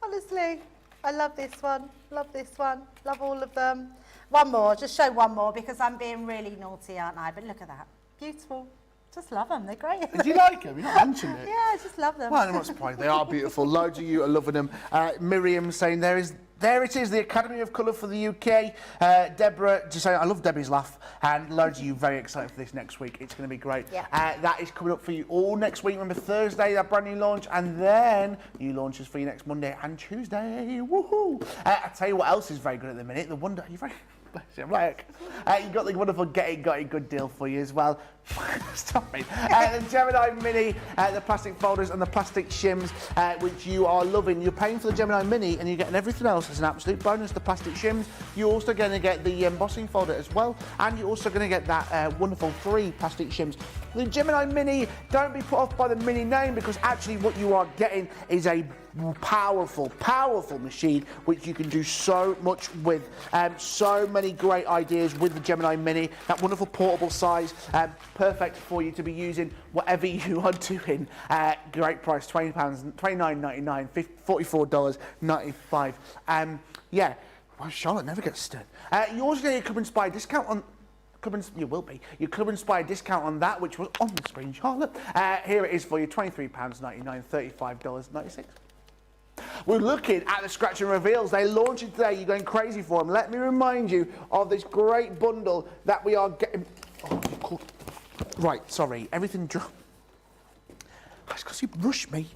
honestly, I love this one. Love this one. Love all of them. One more, just show one more because I'm being really naughty, aren't I? But look at that. Beautiful. Just love them. They're great. Do you like them? You not mentioned it. Yeah, I just love them. Well, I'm not surprised. They are beautiful. Loads of you are loving them. Miriam saying there it is, the Academy of Colour for the UK. Deborah just saying, I love Debbie's laugh. And loads of you very excited for this next week. It's going to be great. Yeah. That is coming up for you all next week. Remember, Thursday, that brand new launch. And then new launches for you next Monday and Tuesday. Woohoo! I tell you what else is very good at the minute. The Wonder... You're very... Like, you got the wonderful Get It Got It good deal for you as well. Stop me. The Gemini Mini, the plastic folders and the plastic shims, which you are loving. You're paying for the Gemini Mini and you're getting everything else as an absolute bonus. The plastic shims. You're also going to get the embossing folder as well, and you're also going to get that wonderful 3 plastic shims. The Gemini Mini, don't be put off by the Mini name, because actually what you are getting is a powerful machine which you can do so much with. So many great ideas with the Gemini Mini. That wonderful portable size, perfect for you to be using whatever you are doing. Great price, £20, $29.99, $44.95. Yeah, well, Charlotte never gets stood. You also get a Club Inspired discount on. You will be. Your Club Inspired discount on that, which was on the screen, Charlotte. Here it is for you, £23.99, $35.96. We're looking at the Scratch and Reveals. They're launching today. You're going crazy for them. Let me remind you of this great bundle that we are getting. Oh, cool. Right, sorry. Everything dropped. That's because you rushed me.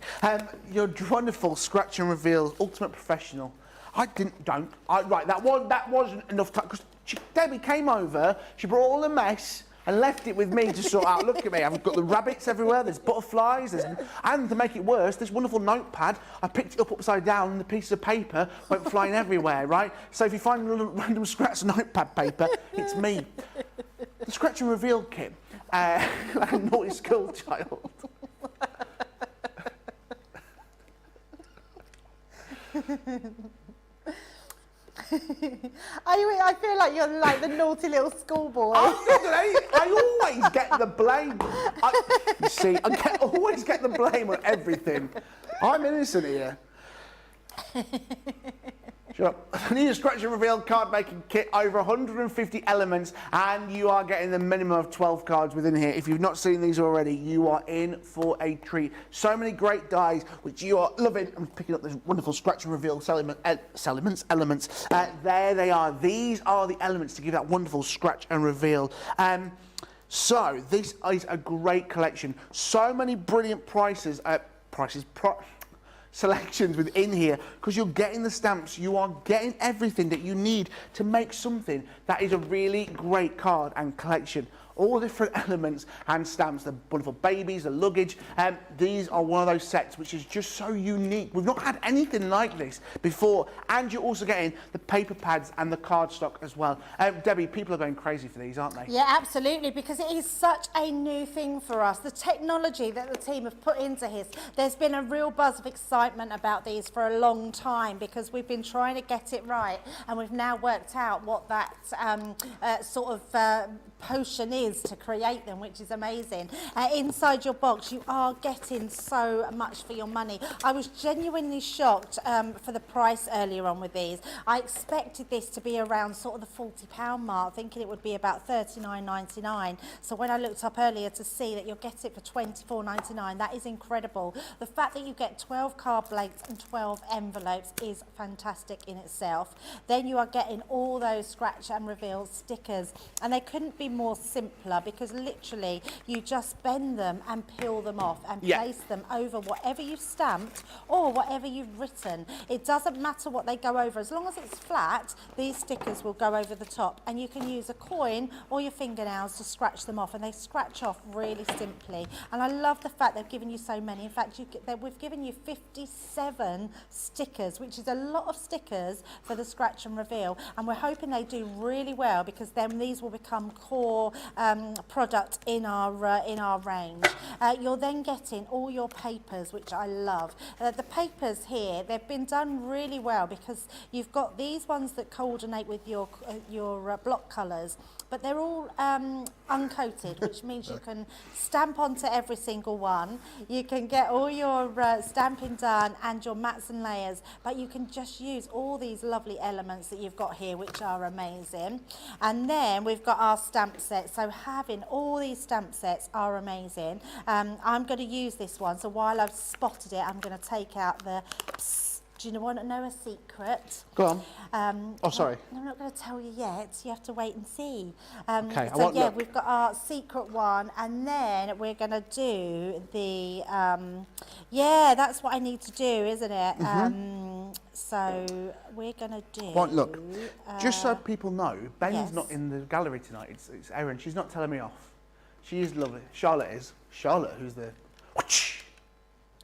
Your wonderful Scratch and Reveals Ultimate Professional. Right, that wasn't enough time, because Debbie came over, she brought all the mess and left it with me to sort out. Look at me, I've got the rabbits everywhere, there's butterflies, and to make it worse, this wonderful notepad, I picked it up upside down and the pieces of paper went flying everywhere, right? So if you find a little random scratch notepad paper, it's me. The Scratch and Reveal kit, like a naughty school child. I feel like you're like the naughty little schoolboy. I always get the blame. You see, I always get the blame on everything. I'm innocent here. Shut up. I need a Scratch and Reveal card making kit, over 150 elements, and you are getting the minimum of 12 cards within here. If you've not seen these already, you are in for a treat. So many great dies, which you are loving. I'm picking up this wonderful Scratch and Reveal elements. There they are. These are the elements to give that wonderful Scratch and Reveal. So this is a great collection. So many brilliant selections within here, because you're getting the stamps, you are getting everything that you need to make something that is a really great card and collection. All different elements and stamps, the wonderful babies, the luggage. These are one of those sets which is just so unique. We've not had anything like this before, and you're also getting the paper pads and the cardstock as well. Debbie, people are going crazy for these, aren't they? Yeah, absolutely, because it is such a new thing for us. The technology that the team have put into this, there's been a real buzz of excitement about these for a long time, because we've been trying to get it right, and we've now worked out what that potion is to create them, which is amazing. Inside your box, you are getting so much for your money. I was genuinely shocked for the price earlier on with these. I expected this to be around sort of the £40 mark, thinking it would be about $39.99. So when I looked up earlier to see that you'll get it for $24.99, that is incredible. The fact that you get 12 card blanks and 12 envelopes is fantastic in itself. Then you are getting all those Scratch and Reveal stickers, and they couldn't be more simpler, because literally you just bend them and peel them off and place them over whatever you've stamped or whatever you've written. It doesn't matter what they go over, as long as it's flat, these stickers will go over the top, and you can use a coin or your fingernails to scratch them off, and they scratch off really simply. And I love the fact they've given you so many. In fact, we've given you 57 stickers, which is a lot of stickers for the Scratch and Reveal, and we're hoping they do really well, because then these will become core core product in our range. You're then getting all your papers, which I love. The papers here, they've been done really well because you've got these ones that coordinate with your block colours, but they're all uncoated, which means you can stamp onto every single one. You can get all your stamping done and your mats and layers, but you can just use all these lovely elements that you've got here, which are amazing. And then we've got our stamp set. So having all these stamp sets are amazing. I'm going to use this one. So while I've spotted it, I'm going to take out the Do you want to know a secret? Go on. Oh, sorry. I'm not going to tell you yet. You have to wait and see. Okay, I so won't yeah, look. we've got our secret one, and then we're going to do the. Yeah, that's what I need to do, isn't it? So we're going to do. Won't look. Just so people know, Ben's yes. not in the gallery tonight. It's Erin. She's not telling me off. She is lovely. Charlotte is. Charlotte, who's the.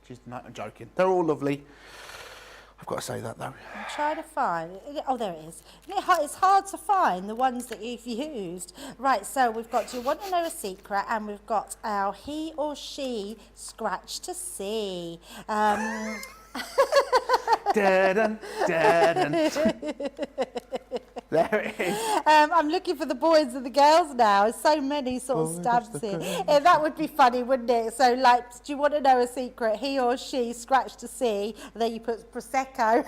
She's not. I'm joking. They're all lovely. I've got to say that though. I'm trying to find. Oh, there it is. It's hard to find the ones that you've used. Right, so we've got Do You Want to Know a Secret, and we've got our He or She Scratch to See. Da-dun, da-dun. There it is. I'm looking for the boys and the girls now. There's so many sort of stamps here. Yeah, that would be funny, wouldn't it? So, like, Do You Want to Know a Secret? He or She Scratch to See. And then you put Prosecco.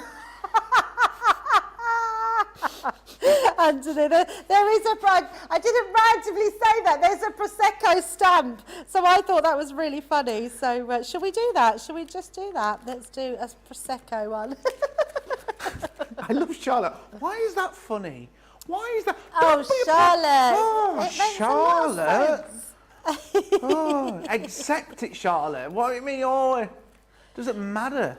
Underneath there is I didn't randomly say that. There's a Prosecco stamp. So I thought that was really funny. So shall we do that? Shall we just do that? Let's do a Prosecco one. I love Charlotte. Why is that funny? Why is that? Oh, Charlotte. Oh, It makes a lot of Charlotte. Oh, accept it, Charlotte. What do you mean? Oh, doesn't matter.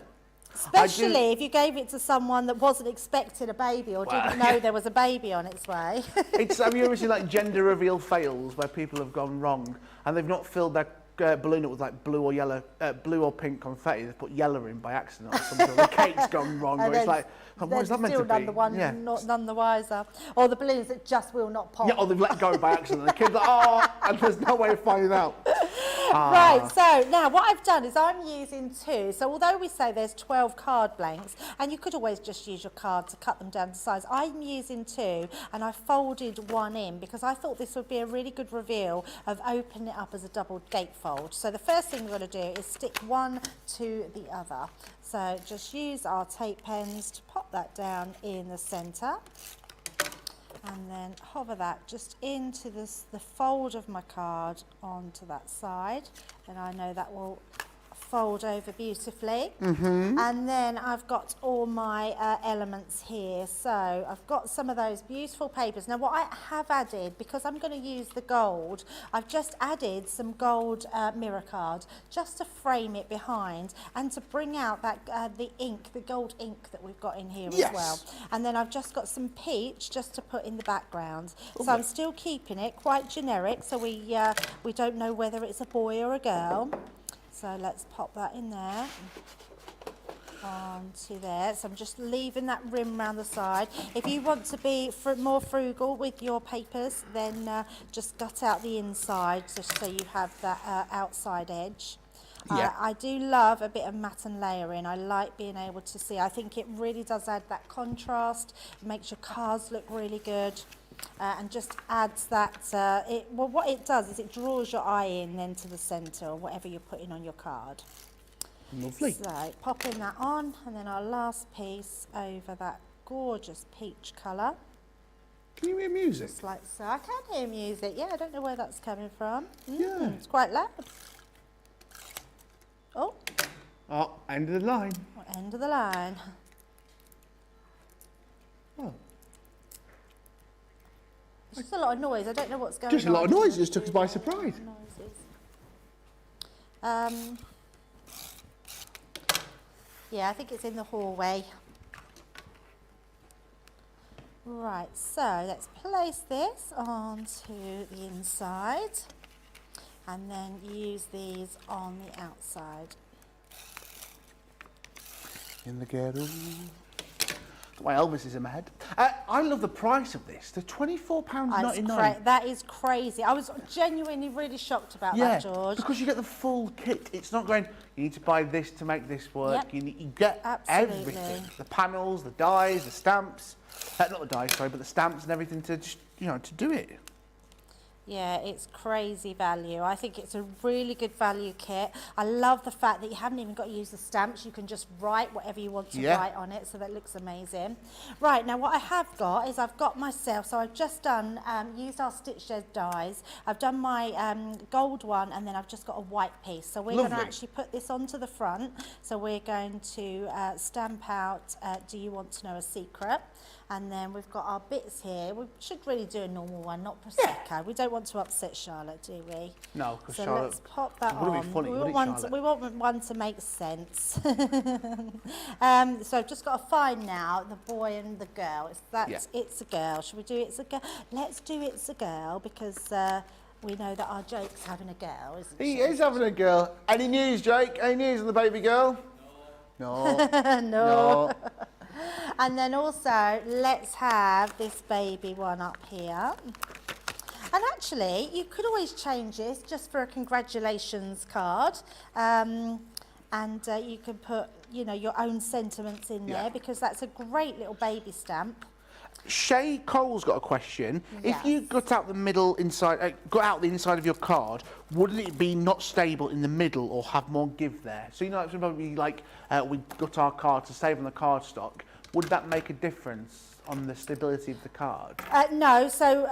Especially if you gave it to someone that wasn't expecting a baby or didn't know there was a baby on its way. Have you ever seen like gender reveal fails where people have gone wrong and they've not filled their balloon up with like blue or yellow, blue or pink confetti? They've put yellow in by accident or something. The cake's gone wrong. Or it's like, what is that meant to be? None the wiser. Or the balloons that just will not pop. Yeah, or they've let go by accident. The kid's like, oh, and there's no way of finding out. Right, so now what I've done is I'm using 2. So although we say there's 12 card blanks, and you could always just use your card to cut them down to size, I'm using 2, and I folded 1 in because I thought this would be a really good reveal of opening it up as a double gatefold. So the first thing we're going to do is stick one to the other. So just use our tape pens to pop that down in the centre. And then hover that just into the fold of my card onto that side, and I know that will fold over beautifully. And then I've got all my elements here. So I've got some of those beautiful papers. Now what I have added, because I'm going to use the gold, I've just added some gold mirror card just to frame it behind and to bring out that the gold ink that we've got in here as well. And then I've just got some peach just to put in the background. So I'm still keeping it quite generic, so we don't know whether it's a boy or a girl. So let's pop that in there, onto there. So I'm just leaving that rim around the side. If you want to be more frugal with your papers, then just gut out the inside just so you have that outside edge. I do love a bit of matte and layering. I like being able to see. I think it really does add that contrast. It makes your cards look really good. And just adds that, what it does is it draws your eye in then to the centre or whatever you're putting on your card. Lovely. So popping that on, and then our last piece over that gorgeous peach colour. Can you hear music? Just like so. I can hear music, yeah, I don't know where that's coming from. Yeah. It's quite loud. Oh. Oh, end of the line. End of the line. Oh. It's just a lot of noise. I don't know what's going on. Just a lot of noise. It just took us by surprise. Noises. Yeah, I think it's in the hallway. Right, so let's place this onto the inside and then use these on the outside. In the ghetto, That's why Elvis is in my head. I love the price of this. The £24.99. That is crazy. I was genuinely really shocked about that, George. Because you get the full kit. It's not going, you need to buy this to make this work. Yep. You get Absolutely. everything. The panels, the dies, the stamps. Not the dies, sorry, but the stamps and everything to just, to do it. Yeah, it's crazy value. I think it's a really good value kit. I love the fact that you haven't even got to use the stamps. You can just write whatever you want to write on it, so that looks amazing. Right, now what I have got is I've got myself, so I've just done, used our Stitch Zed dies. I've done my gold one, and then I've just got a white piece. So we're going to actually put this onto the front. So we're going to stamp out, Do You Want to Know a Secret? And then we've got our bits here. We should really do a normal one, not Prosecco. We don't want to upset Charlotte, do we? No, because so Charlotte... let's pop that on. Wouldn't be funny, would it, Charlotte? We want one to make sense. So I've just got to find now the boy and the girl. It's a girl. Should we do It's a Girl? Let's do It's a Girl, because we know that our Jake's having a girl, isn't He is having a girl. Any news, Jake? Any news on the baby girl? No. No. And then also, let's have this baby one up here. And actually, you could always change this just for a congratulations card. And you can put, your own sentiments in there, because that's a great little baby stamp. Shay Cole's got a question. Yes. If you got out the middle inside, got out the inside of your card, wouldn't it be not stable in the middle or have more give there? So it's probably like we got our card to save on the card stock. Would that make a difference on the stability of the card? No. So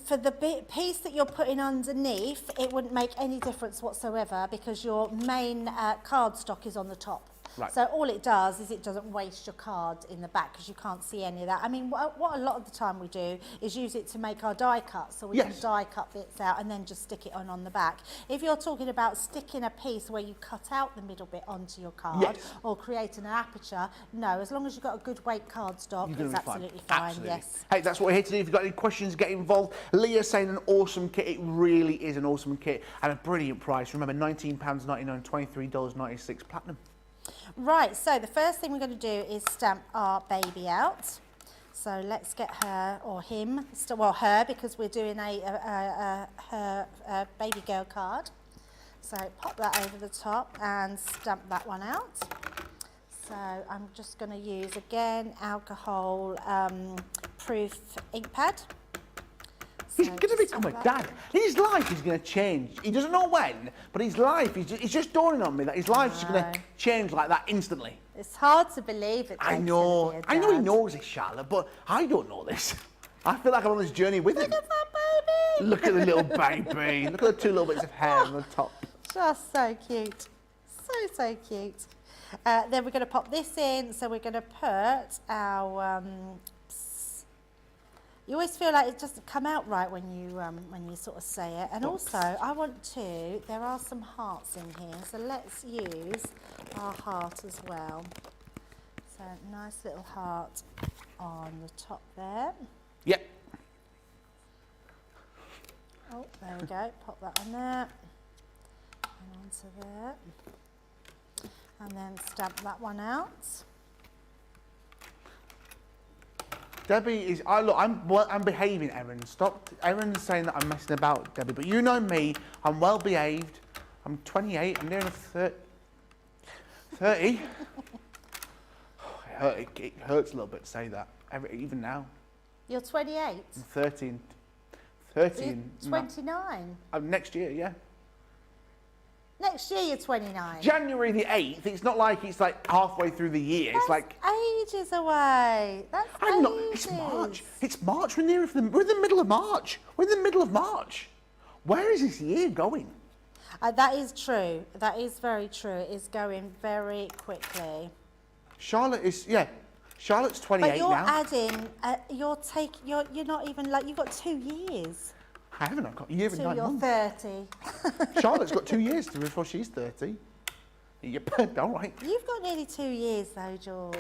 for the piece that you're putting underneath, it wouldn't make any difference whatsoever, because your main card stock is on the top. Right. So all it does is it doesn't waste your card in the back, because you can't see any of that. I mean, what a lot of the time we do is use it to make our die cuts, so we can die cut bits out and then just stick it on the back. If you're talking about sticking a piece where you cut out the middle bit onto your card or creating an aperture, no, as long as you've got a good weight card stock, it's absolutely fine. Absolutely. Yes. Hey, that's what we're here to do. If you've got any questions, get involved. Leah's saying an awesome kit. It really is an awesome kit and a brilliant price. Remember, £19.99, $23.96 platinum. Right, so the first thing we're going to do is stamp our baby out. So let's get her, or him, well her, because we're doing her baby girl card. So pop that over the top and stamp that one out. So I'm just going to use, again, alcohol proof ink pad. He's going to become a dad. His life is going to change. He doesn't know when, but his life, it's just dawning on me that his life's just going to change like that instantly. It's hard to believe it. I know he knows this, Charlotte, but I don't know this. I feel like I'm on this journey with him. Look at that baby! Look at the little baby. Look at the two little bits of hair on the top. Just so cute. So cute. Then we're going to pop this in. So we're going to put our... You always feel like it doesn't come out right when you sort of say it. And also, there are some hearts in here, so let's use our heart as well. So nice little heart on the top there. Yep. Oh, there we go. Pop that on there. And onto there. And then stamp that one out. Debbie is, I'm behaving, Erin. Stop. Erin's saying that I'm messing about, Debbie, but you know me, I'm well behaved. I'm 28, I'm near enough 30. It hurts a little bit to say that, even now. You're 28? I'm 13. 13. You're 29? Next year, yeah. Next year you're 29. January the 8th, it's not like it's like halfway through the year. That's it's like ages away. That's ages. It's March. It's March. We're in the middle of March. We're in the middle of March. Where is this year going? That is true. That is very true. It is going very quickly. Charlotte is, Charlotte's 28 now. But you're adding, you're not even like, you've got 2 years. I haven't. I've got a year and 9 months. You're 30. Charlotte's got 2 years before she's 30. Yep, all right. You've got nearly 2 years though, George.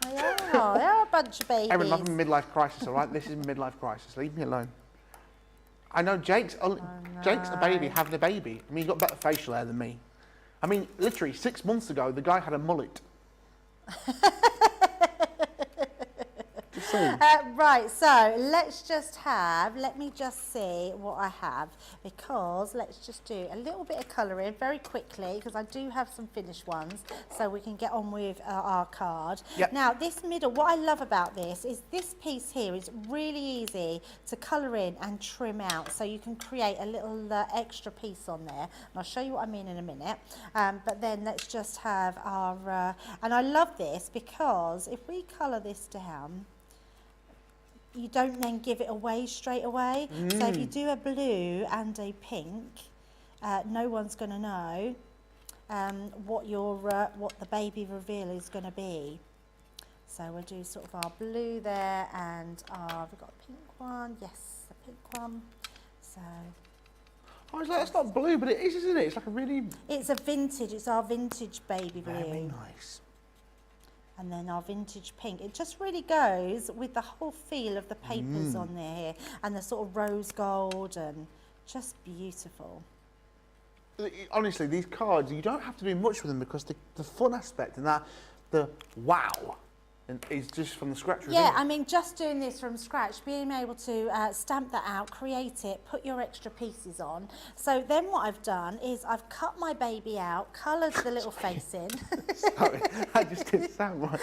They're a bunch of babies. Erin, I'm having a midlife crisis, all right? This is a midlife crisis. Leave me alone. I know Jake's a baby having a baby. I mean, he's got better facial hair than me. I mean, literally 6 months ago, the guy had a mullet. soon. Right, so let me just see what I have, because let's just do a little bit of colouring very quickly, because I do have some finished ones, so we can get on with our card. Yep. Now, this middle, what I love about this is this piece here is really easy to colour in and trim out, so you can create a little extra piece on there, and I'll show you what I mean in a minute. But then let's just have our, and I love this because if we colour this down, you don't then give it away straight away. So if you do a blue and a pink, no one's going to know what the baby reveal is going to be. So we'll do sort of our blue there, and we've got a pink one. Yes, a pink one. So. I was like, that's not blue, but it is, isn't it? It's like a really... It's a vintage. It's our vintage baby blue. Very nice. And then our vintage pink. It just really goes with the whole feel of the papers on there, and the sort of rose gold, and just beautiful. Honestly, these cards, you don't have to do much with them, because the fun aspect and the wow is just from the scratch. Yeah, I mean, just doing this from scratch, being able to stamp that out, create it, put your extra pieces on. So then what I've done is I've cut my baby out, coloured the little face in. Sorry, I just didn't sound right.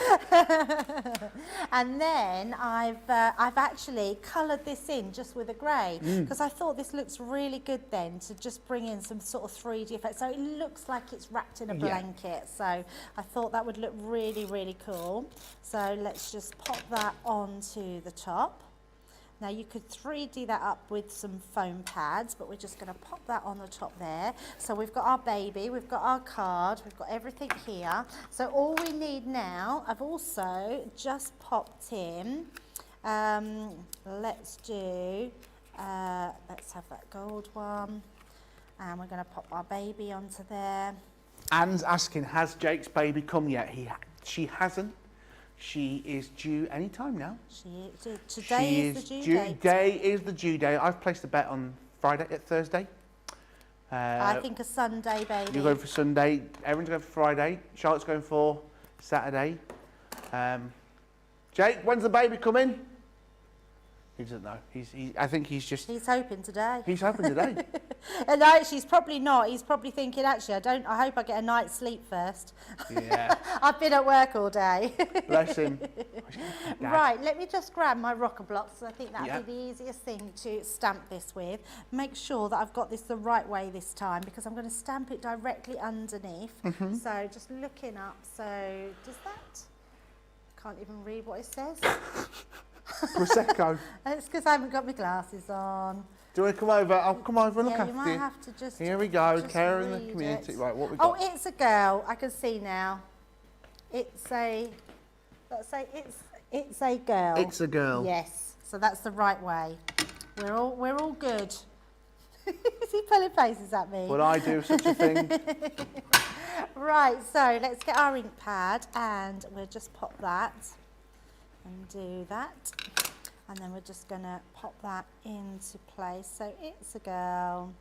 And then I've actually coloured this in just with a grey, because I thought this looks really good then to just bring in some sort of 3D effect. So it looks like it's wrapped in a blanket. So I thought that would look really, really cool. So let's just pop that onto the top. Now you could 3D that up with some foam pads, but we're just going to pop that on the top there. So we've got our baby, we've got our card, we've got everything here. So all we need now, I've also just popped in, let's have that gold one. And we're going to pop our baby onto there. Anne's asking, has Jake's baby come yet? She hasn't. She is due any time now. Today is the due date. Today is the due date. I've placed a bet on Thursday. I think a Sunday, baby. You're going for Sunday. Everyone's going for Friday. Charlotte's going for Saturday. Jake, when's the baby coming? He doesn't know. I think he's hoping today. He's hoping today. And actually, he's probably not. He's probably thinking, actually, I hope I get a night's sleep first. Yeah. I've been at work all day. Bless him. Right, let me just grab my rocker blocks. I think that'd be the easiest thing to stamp this with. Make sure that I've got this the right way this time, because I'm going to stamp it directly underneath. So just looking up. So does that? Can't even read what it says. Prosecco. It's because I haven't got my glasses on. Do you want to come over? I'll come over and look after you. You might have to just. Here we go, just care in the community. It. Right, what we got? Oh, it's a girl. I can see now. It's a. Let's say it's a girl. It's a girl. Yes. So that's the right way. We're all good. Is he pulling faces at me? Would I do such a thing? Right. So let's get our ink pad, and we'll just pop that. And do that, and then we're just going to pop that into place. So it's a girl.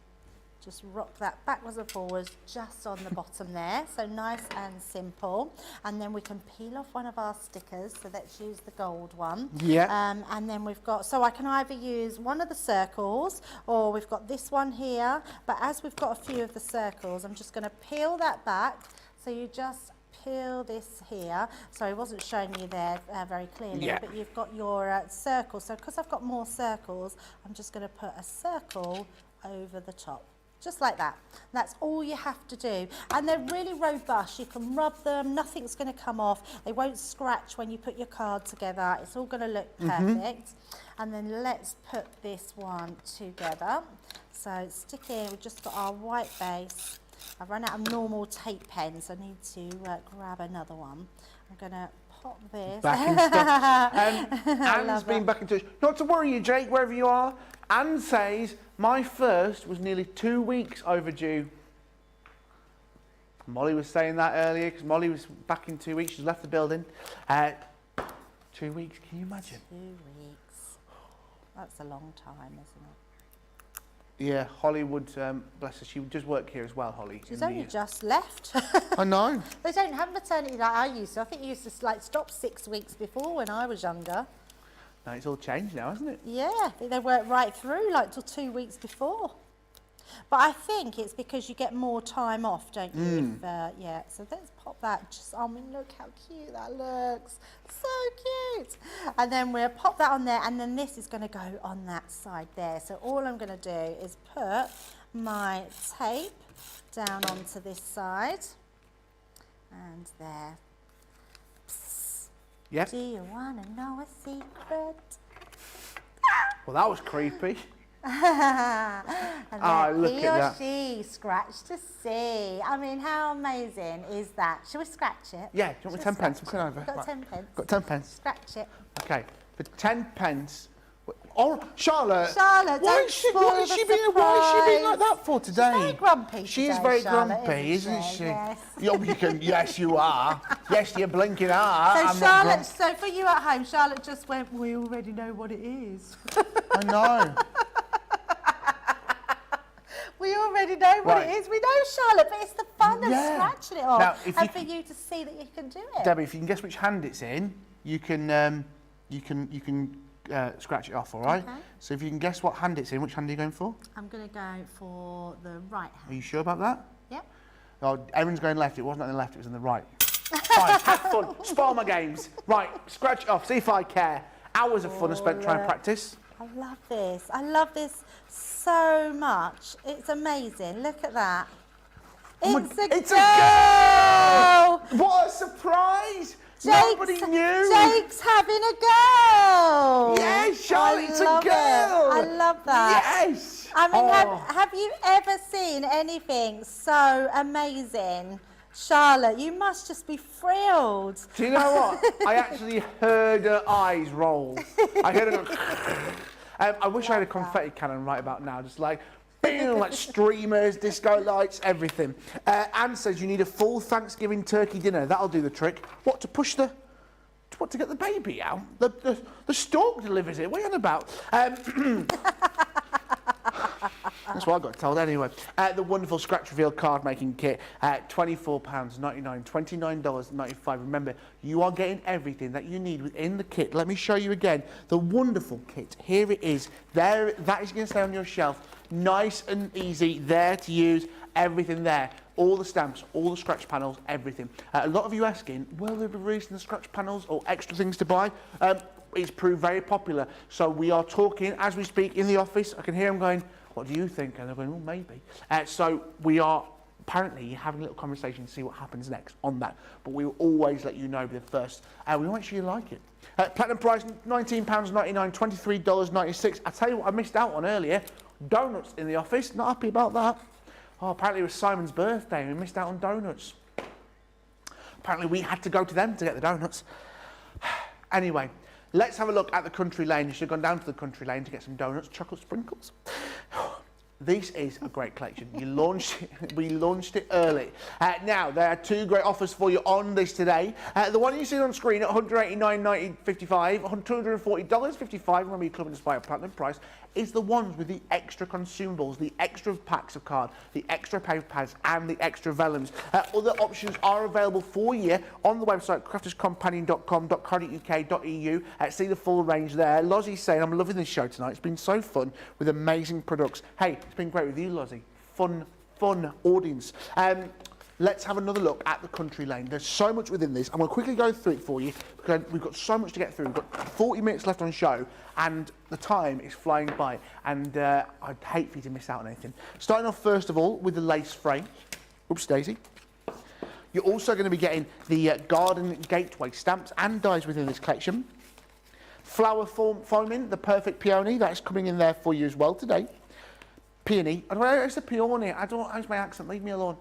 Just rock that backwards and forwards just on the bottom there. So nice and simple. And then we can peel off one of our stickers. So let's use the gold one. Yeah. And then we've got, so I can either use one of the circles, or we've got this one here. But as we've got a few of the circles, I'm just going to peel that back. So you just peel this here. So I wasn't showing you there very clearly, but you've got your circle. So because I've got more circles, I'm just going to put a circle over the top. Just like that. That's all you have to do. And they're really robust. You can rub them. Nothing's going to come off. They won't scratch when you put your card together. It's all going to look perfect. And then let's put this one together. So stick in. We've just got our white base. I've run out of normal tape pens. I need to grab another one. I'm going to pop this. Back in stock. Anne's been back in touch. Not to worry you, Jake, wherever you are. Anne says, my first was nearly 2 weeks overdue. Molly was saying that earlier, because Molly was back in 2 weeks. She's left the building. 2 weeks, can you imagine? 2 weeks. That's a long time, isn't it? Yeah, Holly would, bless her, she would just work here as well, Holly. She's only just left. I know. They don't have maternity like I used to. I think you used to like stop 6 weeks before when I was younger. No, it's all changed now, hasn't it? Yeah, I think they worked right through, like till 2 weeks before. But I think it's because you get more time off, don't you? If, yeah, so let's pop that. Just, I mean, look how cute that looks. So cute. And then we'll pop that on there, and then this is going to go on that side there. So all I'm going to do is put my tape down onto this side. And there. Psst. Yep. Do you want to know a secret? Well, that was creepy. And Oh, then look he at or that. she scratch to see. I mean, how amazing is that? Shall we scratch it? Yeah, do you want me 10 pence? I'm coming over. Got Right. 10 pence. Got 10 pence. Scratch it. Okay, for 10 pence. Oh, Charlotte. Charlotte, why don't is she, spoil why is the she being like that for today? She's very grumpy She is today, very Charlotte, grumpy, isn't isn't she? she? Yes. You can, yes, you are. Yes, you blinking are. So I'm not Charlotte, grump- so for you at home, Charlotte just went, we already know what it is. I know. We already know what Right. it is. We know, Charlotte, but it's the fun of Yeah. scratching it off. Now, if and you for you to see that you can do it. Debbie, if you can guess which hand it's in, you can scratch it off, all right? Okay. So if you can guess what hand it's in, which hand are you going for? I'm going to go for the right Are hand. you sure about that? Yep. Oh, everyone's going left. It wasn't on the left, it was on the right. Fine, have fun. Spoil my games. Right, scratch it off. See if I care. Hours of fun are spent trying to practice. I love this. I love this so much. It's amazing. Look at that. Oh my- It's a it's girl. a girl! What a surprise! Nobody knew. Jake's having a go. Yes, Charlotte, it's a love it. girl. I love that. Yes. I mean, Oh. have you ever seen anything so amazing? Charlotte, you must just be thrilled. Do you know what? I actually heard her eyes roll. I heard her go. I wish I had a confetti cannon right about now, just like, boom, like streamers, disco lights, everything. Anne says you need a full Thanksgiving turkey dinner. That'll do the trick. What, to push the... What, to get the baby out? The stork delivers it. What are you on about? That's what I got told anyway. The wonderful scratch reveal card making kit, £24.99, $29.95. Remember, you are getting everything that you need within the kit. Let me show you again the wonderful kit. Here it is. There, that is going to stay on your shelf. Nice and easy, there to use, everything there. All the stamps, all the scratch panels, everything. A lot of you asking, will they be releasing the scratch panels or extra things to buy? It's proved very popular. So we are talking as we speak in the office. I can hear them going, what do you think? And they're going, well, maybe. So we are apparently having a little conversation to see what happens next on that. But we will always let you know the first. We want to make sure you like it. Platinum price, £19.99, $23.96. I tell you what I missed out on earlier. Donuts in the office. Not happy about that. Oh, apparently it was Simon's birthday and we missed out on donuts. Apparently we had to go to them to get the donuts. Anyway, let's have a look at the country lane. You should have gone down to the country lane to get some donuts, chocolate sprinkles. This is a great collection. We launched it early. Now, there are two great offers for you on this today. The one you see on screen at $189.55, $240.55, remember your Club and Display Platinum price, is the ones with the extra consumables, the extra packs of card, the extra paper pads and the extra vellums. Other options are available for you on the website crafterscompanion.com.co.uk.eu. See the full range there. Lozzie's saying, I'm loving this show tonight. It's been so fun with amazing products. Hey, it's been great with you, Lozzie. Fun audience. Let's have another look at the country lane. There's so much within this. I'm going to quickly go through it for you because we've got so much to get through. We've got 40 minutes left on show and the time is flying by and I'd hate for you to miss out on anything. Starting off first of all with the lace frame. Oops, Daisy. You're also going to be getting the garden gateway stamps and dies within this collection. Flower foaming, the perfect peony. That's coming in there for you as well today. Peony. It's a peony. I don't know how's my accent. Leave me alone.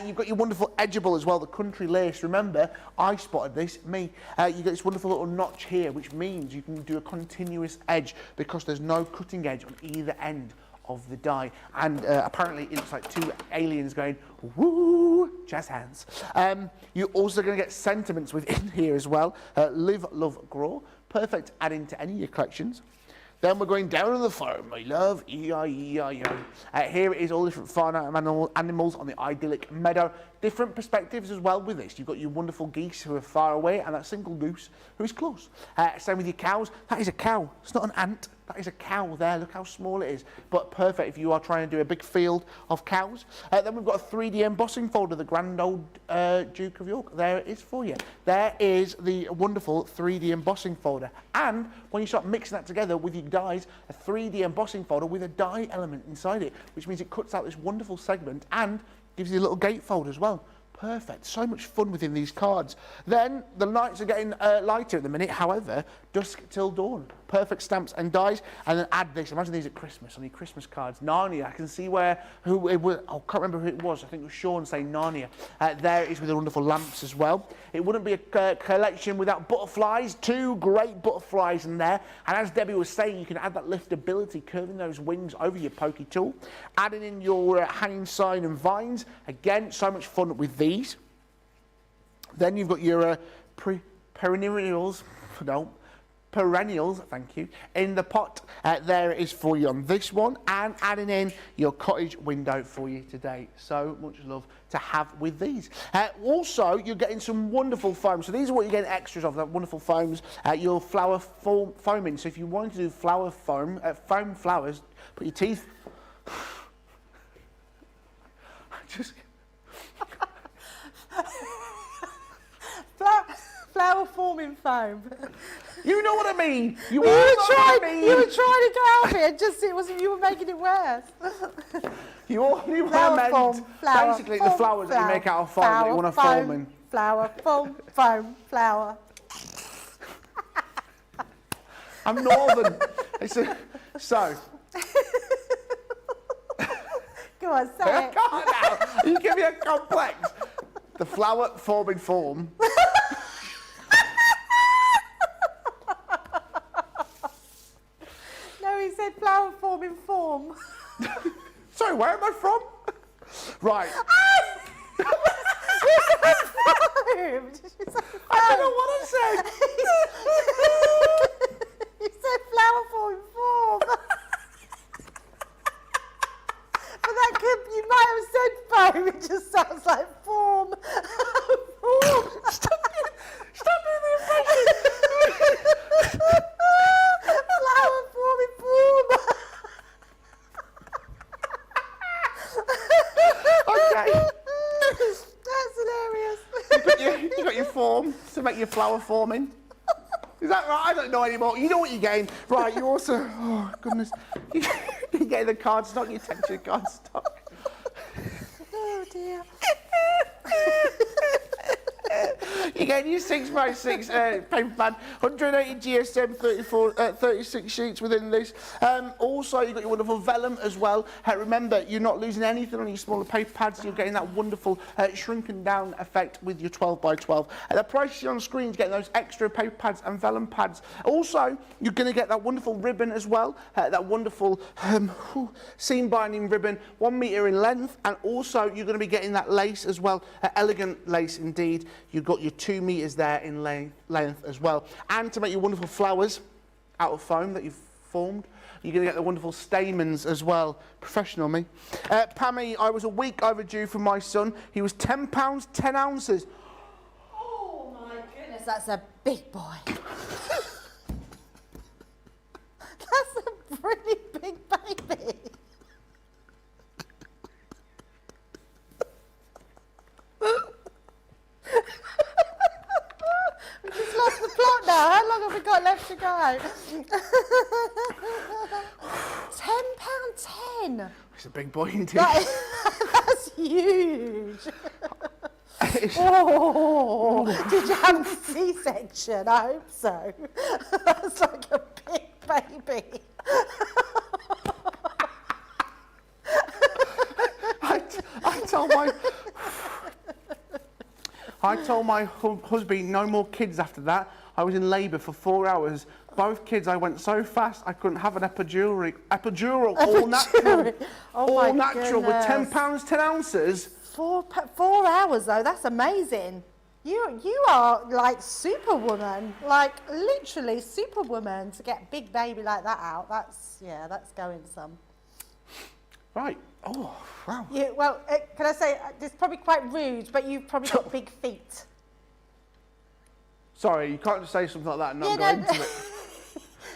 You've got your wonderful edgeable as well, the country lace. Remember, I spotted this, me. You get this wonderful little notch here, which means you can do a continuous edge because there's no cutting edge on either end of the die. And apparently it looks like two aliens going, woo, jazz hands. You're also going to get sentiments within here as well. Live, love, grow. Perfect add-in to any of your collections. Then we're going down to the farm. I love E-I-E-I-O. Here it is, all different farm animals on the idyllic meadow. Different perspectives as well with this. You've got your wonderful geese who are far away and that single goose who is close. Same with your cows. That is a cow. It's not an ant. That is a cow there. Look how small it is. But perfect if you are trying to do a big field of cows. Then we've got a 3D embossing folder, the Grand Old Duke of York. There it is for you. There is the wonderful 3D embossing folder. And when you start mixing that together with your dies, a 3D embossing folder with a die element inside it, which means it cuts out this wonderful segment and gives you a little gatefold as well. Perfect. So much fun within these cards. Then the nights are getting lighter at the minute. However, dusk till dawn. Perfect stamps and dies. And then add this. Imagine these at Christmas on your Christmas cards. Narnia. I can see who it was. I can't remember who it was. I think it was Sean saying Narnia. There it is with the wonderful lamps as well. It wouldn't be a collection without butterflies. 2 great butterflies in there. And as Debbie was saying, you can add that liftability, curving those wings over your pokey tool. Adding in your hanging sign and vines. Again, so much fun with these. Then you've got your perennials, thank you, in the pot. There it is for you on this one, and adding in your cottage window for you today. So much love to have with these. Also, you're getting some wonderful foams. So these are what you're getting extras of, that wonderful foams. Your flower foaming. So if you wanted to do flower foam flowers, put your teeth. Just. Flower forming foam. You know what I mean. You were trying to go out it, just it wasn't. You were making it worse. You meant basically the flowers that you make out of foam that you want to foam in. Flower, foam, flower. I'm northern. So. Go on, say I it. can't now. You give me a complex. The flower forming form. No, he said flower forming form. Sorry, where am I from? Right. You said foam. I don't know what I said. You said flower forming form. But that could, you might have said foam, it just sounds like form. Form. Stop doing the impression. Flower forming form. Okay. That's hilarious. You got your form to make your flower forming. Is that right? I don't know anymore. You know what you're getting. Right, you also, oh goodness. You're getting the card stock, your texture card stock. Oh dear. You're getting your 6x6 paper pad, 180 GSM, 36 sheets within this. Also, you've got your wonderful vellum as well. Remember, you're not losing anything on your smaller paper pads. You're getting that wonderful shrunken down effect with your 12x12. The price you see on screen is getting those extra paper pads and vellum pads. Also, you're going to get that wonderful ribbon as well. That wonderful seam binding ribbon, 1 metre in length. And also, you're going to be getting that lace as well. Elegant lace indeed. You've got your 2 metres there in length as well. And to make your wonderful flowers out of foam that you've formed, you're going to get the wonderful stamens as well. Professional me. Pammy, I was a week overdue for my son. He was £10, 10 ounces. Oh my goodness, that's a big boy. That's a pretty big baby. We just lost the plot now. How long have we got left to go? £10.10. It's a big boy indeed. That's huge. Oh, did you have a C-section? I hope so. That's like a big baby. I told my husband no more kids after that. I was in labour for 4 hours. Both kids, I went so fast I couldn't have an epidural, all natural. Oh all my natural goodness. with £10, 10 ounces. 4 hours though, that's amazing. You are like Superwoman, like literally Superwoman to get big baby like that out. That's going some. Right. Oh, wow. Well, can I say, it's probably quite rude, but you've probably got big feet. Sorry, you can't just say something like that and not go into it.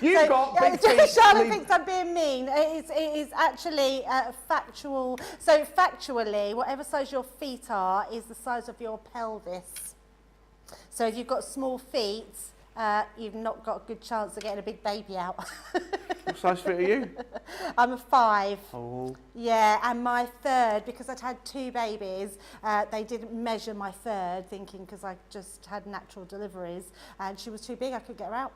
You've So, got big feet. Charlotte thinks I'm being mean. It is actually factual. So factually, whatever size your feet are is the size of your pelvis. So if you've got small feet, you've not got a good chance of getting a big baby out. What size feet are you? I'm a 5. Oh. Yeah, and my third, because I'd had 2 babies, they didn't measure my third, thinking because I just had natural deliveries, and she was too big, I couldn't get her out.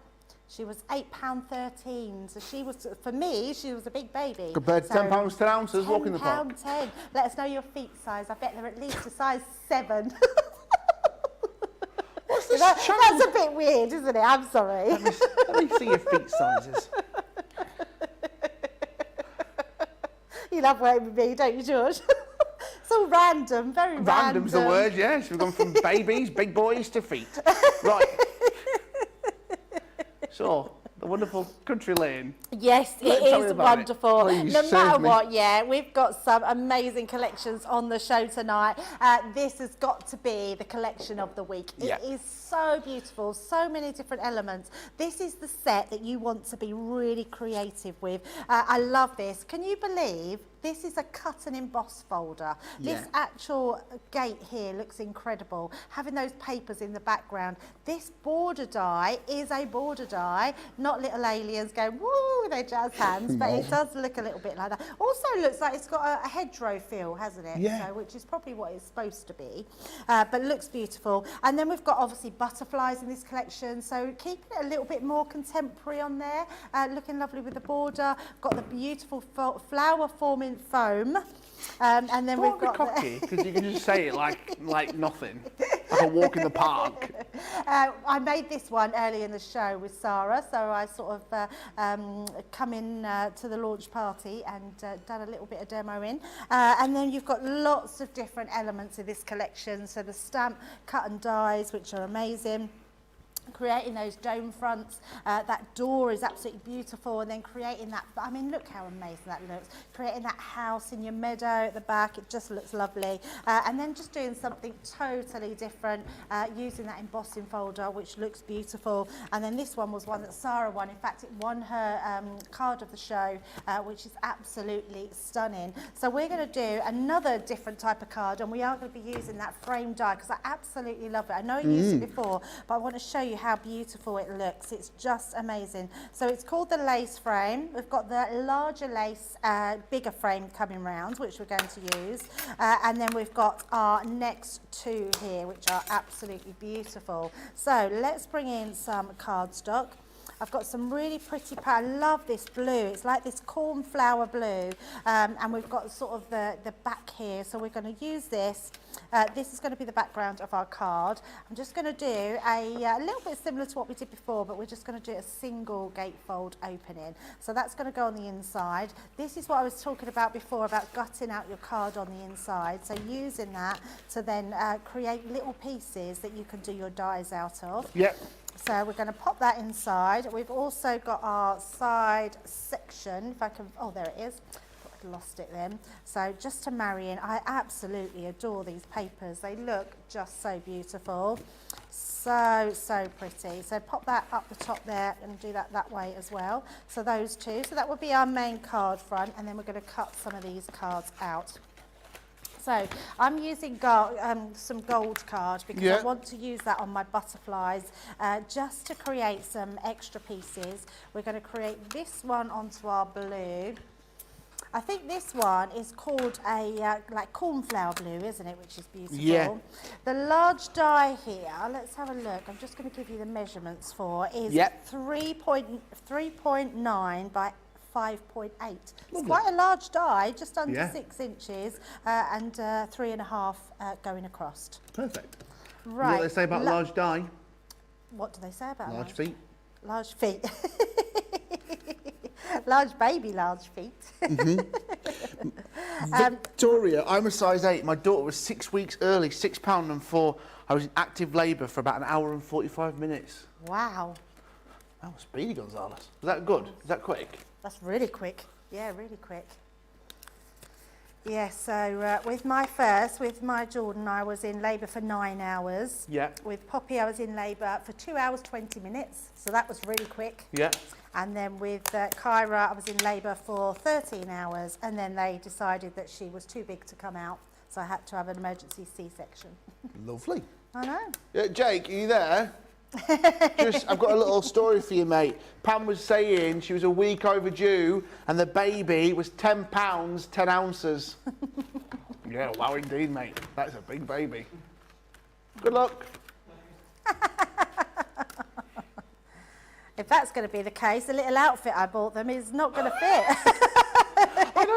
She was £8.13, so she was, for me, she was a big baby. Compared to £10, 10 ounces, walking the park. £10. Let us know your feet size. I bet they're at least a size 7. What's this That's a bit weird, isn't it? I'm sorry. Let me see your feet sizes. You love working with me, don't you, George? It's all random, very random. Random's the word, yes. We've gone from babies, big boys to feet. Right. So, the wonderful Country Lane. Yes, Tell me it is about wonderful. Please, no save matter me. what, yeah, we've got some amazing collections on the show tonight. This has got to be the collection of the week. Yeah. It is so beautiful, so many different elements. This is the set that you want to be really creative with. I love this. Can you believe this is a cut and emboss folder? Yeah. This actual gate here looks incredible. Having those papers in the background. This border die is a border die, not little aliens going woo with their jazz hands, but it does look a little bit like that. Also looks like it's got a hedgerow feel, hasn't it? Yeah. So, which is probably what it's supposed to be, but looks beautiful. And then we've got obviously butterflies in this collection, so keeping it a little bit more contemporary on there, looking lovely with the border. Got the beautiful flower forming foam, and then we've got cocky, because you can just say it like nothing, like a walk in the park. I made this one early in the show with Sarah, so I sort of come in to the launch party and done a little bit of demoing. And then you've got lots of different elements of this collection, so the stamp cut and dies, which are amazing. Creating those dome fronts, that door is absolutely beautiful, and then creating that, I mean, look how amazing that looks. Creating that house in your meadow at the back, it just looks lovely. And then just doing something totally different, using that embossing folder, which looks beautiful. And then this one was one that Sarah won. In fact, it won her card of the show, which is absolutely stunning. So we're going to do another different type of card, and we are going to be using that frame die, because I absolutely love it. I know I used it before, but I want to show you how beautiful it looks. It's just amazing. So it's called the lace frame. We've got the larger lace, bigger frame coming round, which we're going to use. And then we've got our next 2 here, which are absolutely beautiful. So let's bring in some cardstock. I've got some really pretty, I love this blue. It's like this cornflower blue. And we've got sort of the back here. So we're going to use this. This is going to be the background of our card. I'm just going to do a little bit similar to what we did before, but we're just going to do a single gatefold opening. So that's going to go on the inside. This is what I was talking about before, about gutting out your card on the inside. So using that to then create little pieces that you can do your dies out of. Yep. So we're going to pop that inside. We've also got our side section. If I can, oh, there it is. I'd lost it then. So just to marry in, I absolutely adore these papers. They look just so beautiful. So pretty. So pop that up the top there and do that way as well. So those 2. So that would be our main card front, and then we're going to cut some of these cards out. So I'm using some gold card because I want to use that on my butterflies just to create some extra pieces. We're going to create this one onto our blue. I think this one is called a like cornflower blue, isn't it? Which is beautiful. Yeah. The large die here, let's have a look. I'm just going to give you the measurements for, is 3.9 by 5.8. It's quite a large die, just under 6 inches, and 3.5 going across. Perfect. Right. What do they say about large die? What do they say about Large feet. Large feet. Large baby, large feet. Victoria, I'm a size 8. My daughter was 6 weeks early, £6 and 4. I was in active labour for about an hour and 45 minutes. Wow. That was speedy, Gonzalez. Was that good? Is that quick? That's really quick. Yeah, really quick. Yeah, so with my Jordan, I was in labour for 9 hours. Yeah. With Poppy, I was in labour for 2 hours, 20 minutes. So that was really quick. Yeah. And then with Kyra, I was in labour for 13 hours. And then they decided that she was too big to come out. So I had to have an emergency C-section. Lovely. I know. Yeah, Jake, are you there? I've got a little story for you, mate. Pam was saying she was a week overdue and the baby was 10 pounds, 10 ounces. Yeah, wow indeed, mate. That's a big baby. Good luck. If that's going to be the case, the little outfit I bought them is not going to fit. I know,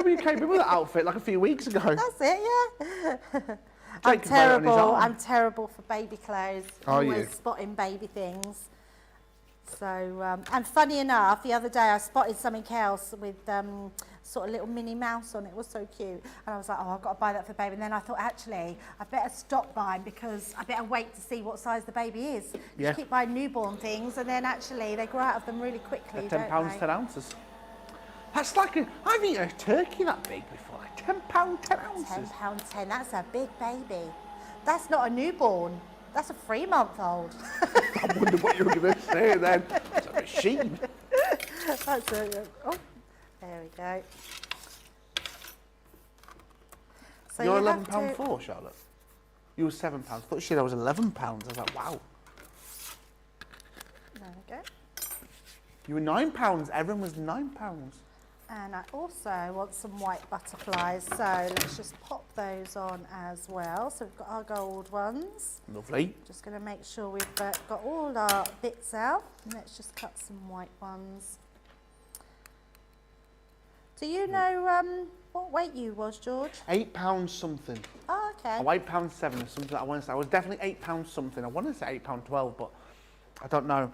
you came in with that outfit like a few weeks ago. That's it, yeah. Jake can wear it on his arm. I'm terrible for baby clothes. Are Always you? spotting baby things. So, and funny enough, the other day I spotted something else with sort of little Minnie Mouse on it. It was so cute. And I was like, oh, I've got to buy that for baby. And then I thought, actually, I better stop buying because I better wait to see what size the baby is. Yeah. You keep buying newborn things and then actually they grow out of them really quickly, 10 pounds, 10 ounces. That's like I've eaten a turkey that big before. Like 10 pounds, 10 ounces. £10, 10. That's a big baby. That's not a newborn. That's a 3-month-old. I wonder what you were going to say then. It's a machine. That's a, oh, there we go. So You're you have £11 to- for, Charlotte? You were £7. I thought she said I was £11. I was like, wow. There we go. You were £9. Everyone was £9. And I also want some white butterflies, so let's just pop those on as well. So we've got our gold ones. Lovely. Just going to make sure we've got all our bits out. And let's just cut some white ones. Do you know what weight you was, George? £8 something. Oh, okay. Oh, £8.7 or something. I want to say I was definitely £8 something. I wanted to say £8.12, but I don't know.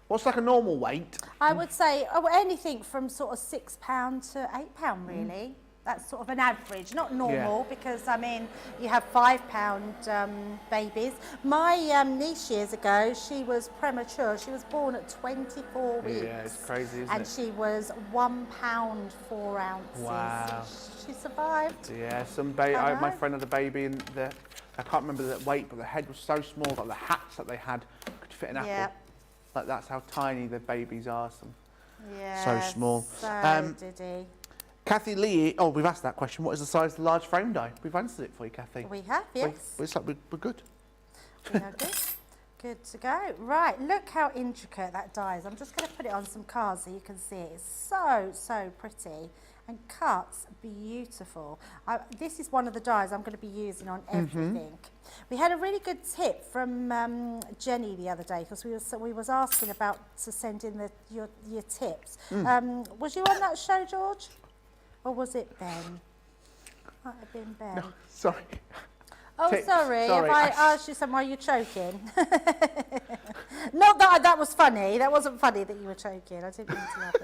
What's like a normal weight? I would say anything from sort of £6 to £8, really. That's sort of an average, not normal, because I mean, you have £5 babies. My niece years ago, she was premature. She was born at 24 weeks. Yeah, it's crazy, isn't and it? she was £1 4 ounces. Wow. She survived. Yeah, I my know. friend had a baby and I can't remember the weight, but the head was so small that the hats that they had could fit an apple. Yeah. Like that's how tiny the babies are. Yeah. So small. So did he. Kathy Lee, oh, we've asked that question. What is the size of the large frame die? We've answered it for you, Kathy. We have, yes. It's like we're good. We are good. Good to go. Right, look how intricate that die is. I'm just going to put it on some cards so you can see it. It's so pretty and cuts beautiful. This is one of the dies I'm going to be using on everything. We had a really good tip from Jenny the other day because we was asking about to send in your tips. Was you on that show, George? Or was it Ben? Might have been Ben. No, sorry. Oh, Tips. sorry. Sorry. Have I asked you something while you're choking? Not that was funny. That wasn't funny that you were choking. I didn't mean to laugh.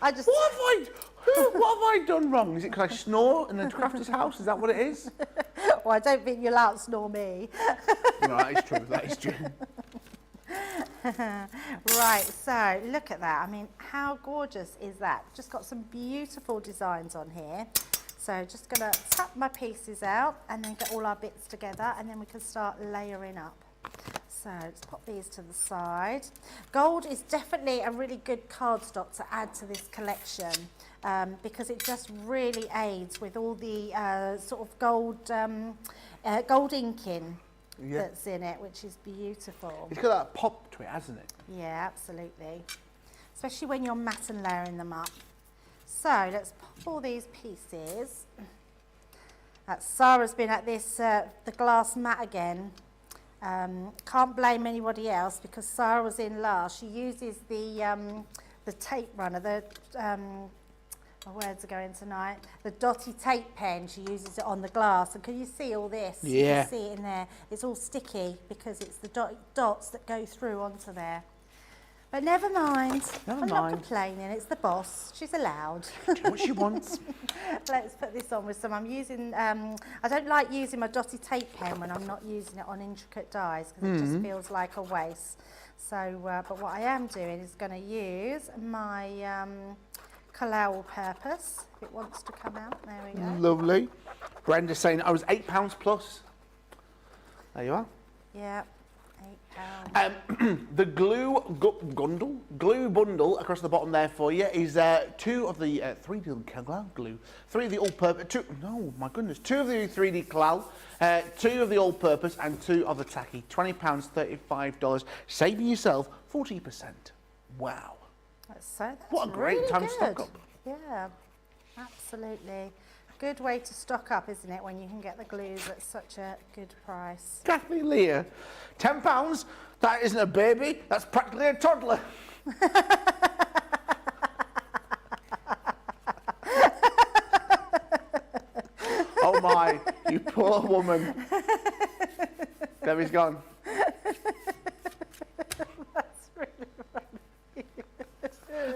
I just. What have I done wrong? Is it because I snore in the crafter's house? Is that what it is? Well, I don't think you'll outsnore me. No, that is true. That is true. Right, so look at that. I mean, how gorgeous is that? Just got some beautiful designs on here. So just going to tap my pieces out and then get all our bits together and then we can start layering up. So let's pop these to the side. Gold is definitely a really good cardstock to add to this collection because it just really aids with all the sort of gold inking that's in it, which is beautiful. It's got that pop to it, hasn't it? Yeah, absolutely. Especially when you're matte and layering them up. So let's pop all these pieces. Sarah's been at this, the glass mat again. Can't blame anybody else because Sarah was in last. She uses the tape runner, my words are going tonight, the dotty tape pen. She uses it on the glass. And can you see all this? Yeah. You can see it in there. It's all sticky because it's the dots that go through onto there. But never mind. Never I'm not mind. complaining. It's the boss. She's allowed. Do what she wants. Let's put this on with some. I'm using, I don't like using my dotty tape pen when I'm not using it on intricate dies because it just feels like a waste. So, but what I am doing is going to use my colour all-purpose. If it wants to come out, there we go. Lovely. Brenda's saying I was £8 plus. There you are. Yeah, £8. The glue bundle across the bottom there for you is two of the 3D Cloud glue, three of the all-purpose, two of the 3D Cloud, two of the all-purpose and two of the tacky. £20, $35, saving yourself 40%. Wow. That's What a great really time to good. stock up. Yeah, absolutely. Good way to stock up, isn't it, when you can get the glues at such a good price. Kathy Leah, £10. That isn't a baby, that's practically a toddler. Oh my, you poor woman. Debbie's gone. That's really funny.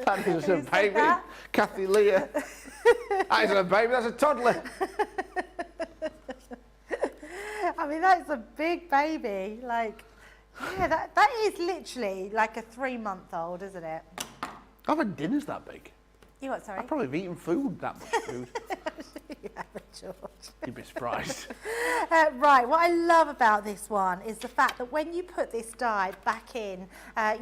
That is a Who said baby. that? Kathy Leah. That isn't a baby, that's a toddler. I mean, that's a big baby. Like, yeah, that is literally like a 3-month-old, isn't it? I've had dinners that big. You what, sorry? I've probably have eaten food, that much food. You haven't, George. You'd be surprised. Right, what I love about this one is the fact that when you put this die back in,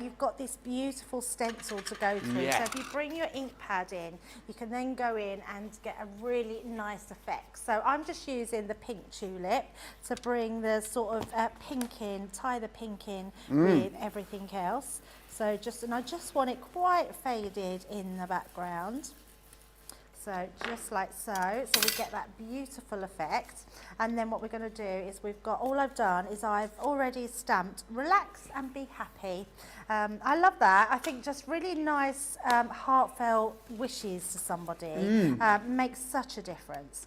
you've got this beautiful stencil to go through. Yeah. So if you bring your ink pad in, you can then go in and get a really nice effect. So I'm just using the pink tulip to bring the sort of pink in, tie the pink in with everything else. So and I just want it quite faded in the background. So just like so we get that beautiful effect. And then what we're going to do is all I've done is I've already stamped relax and be happy. I love that. I think just really nice heartfelt wishes to somebody makes such a difference.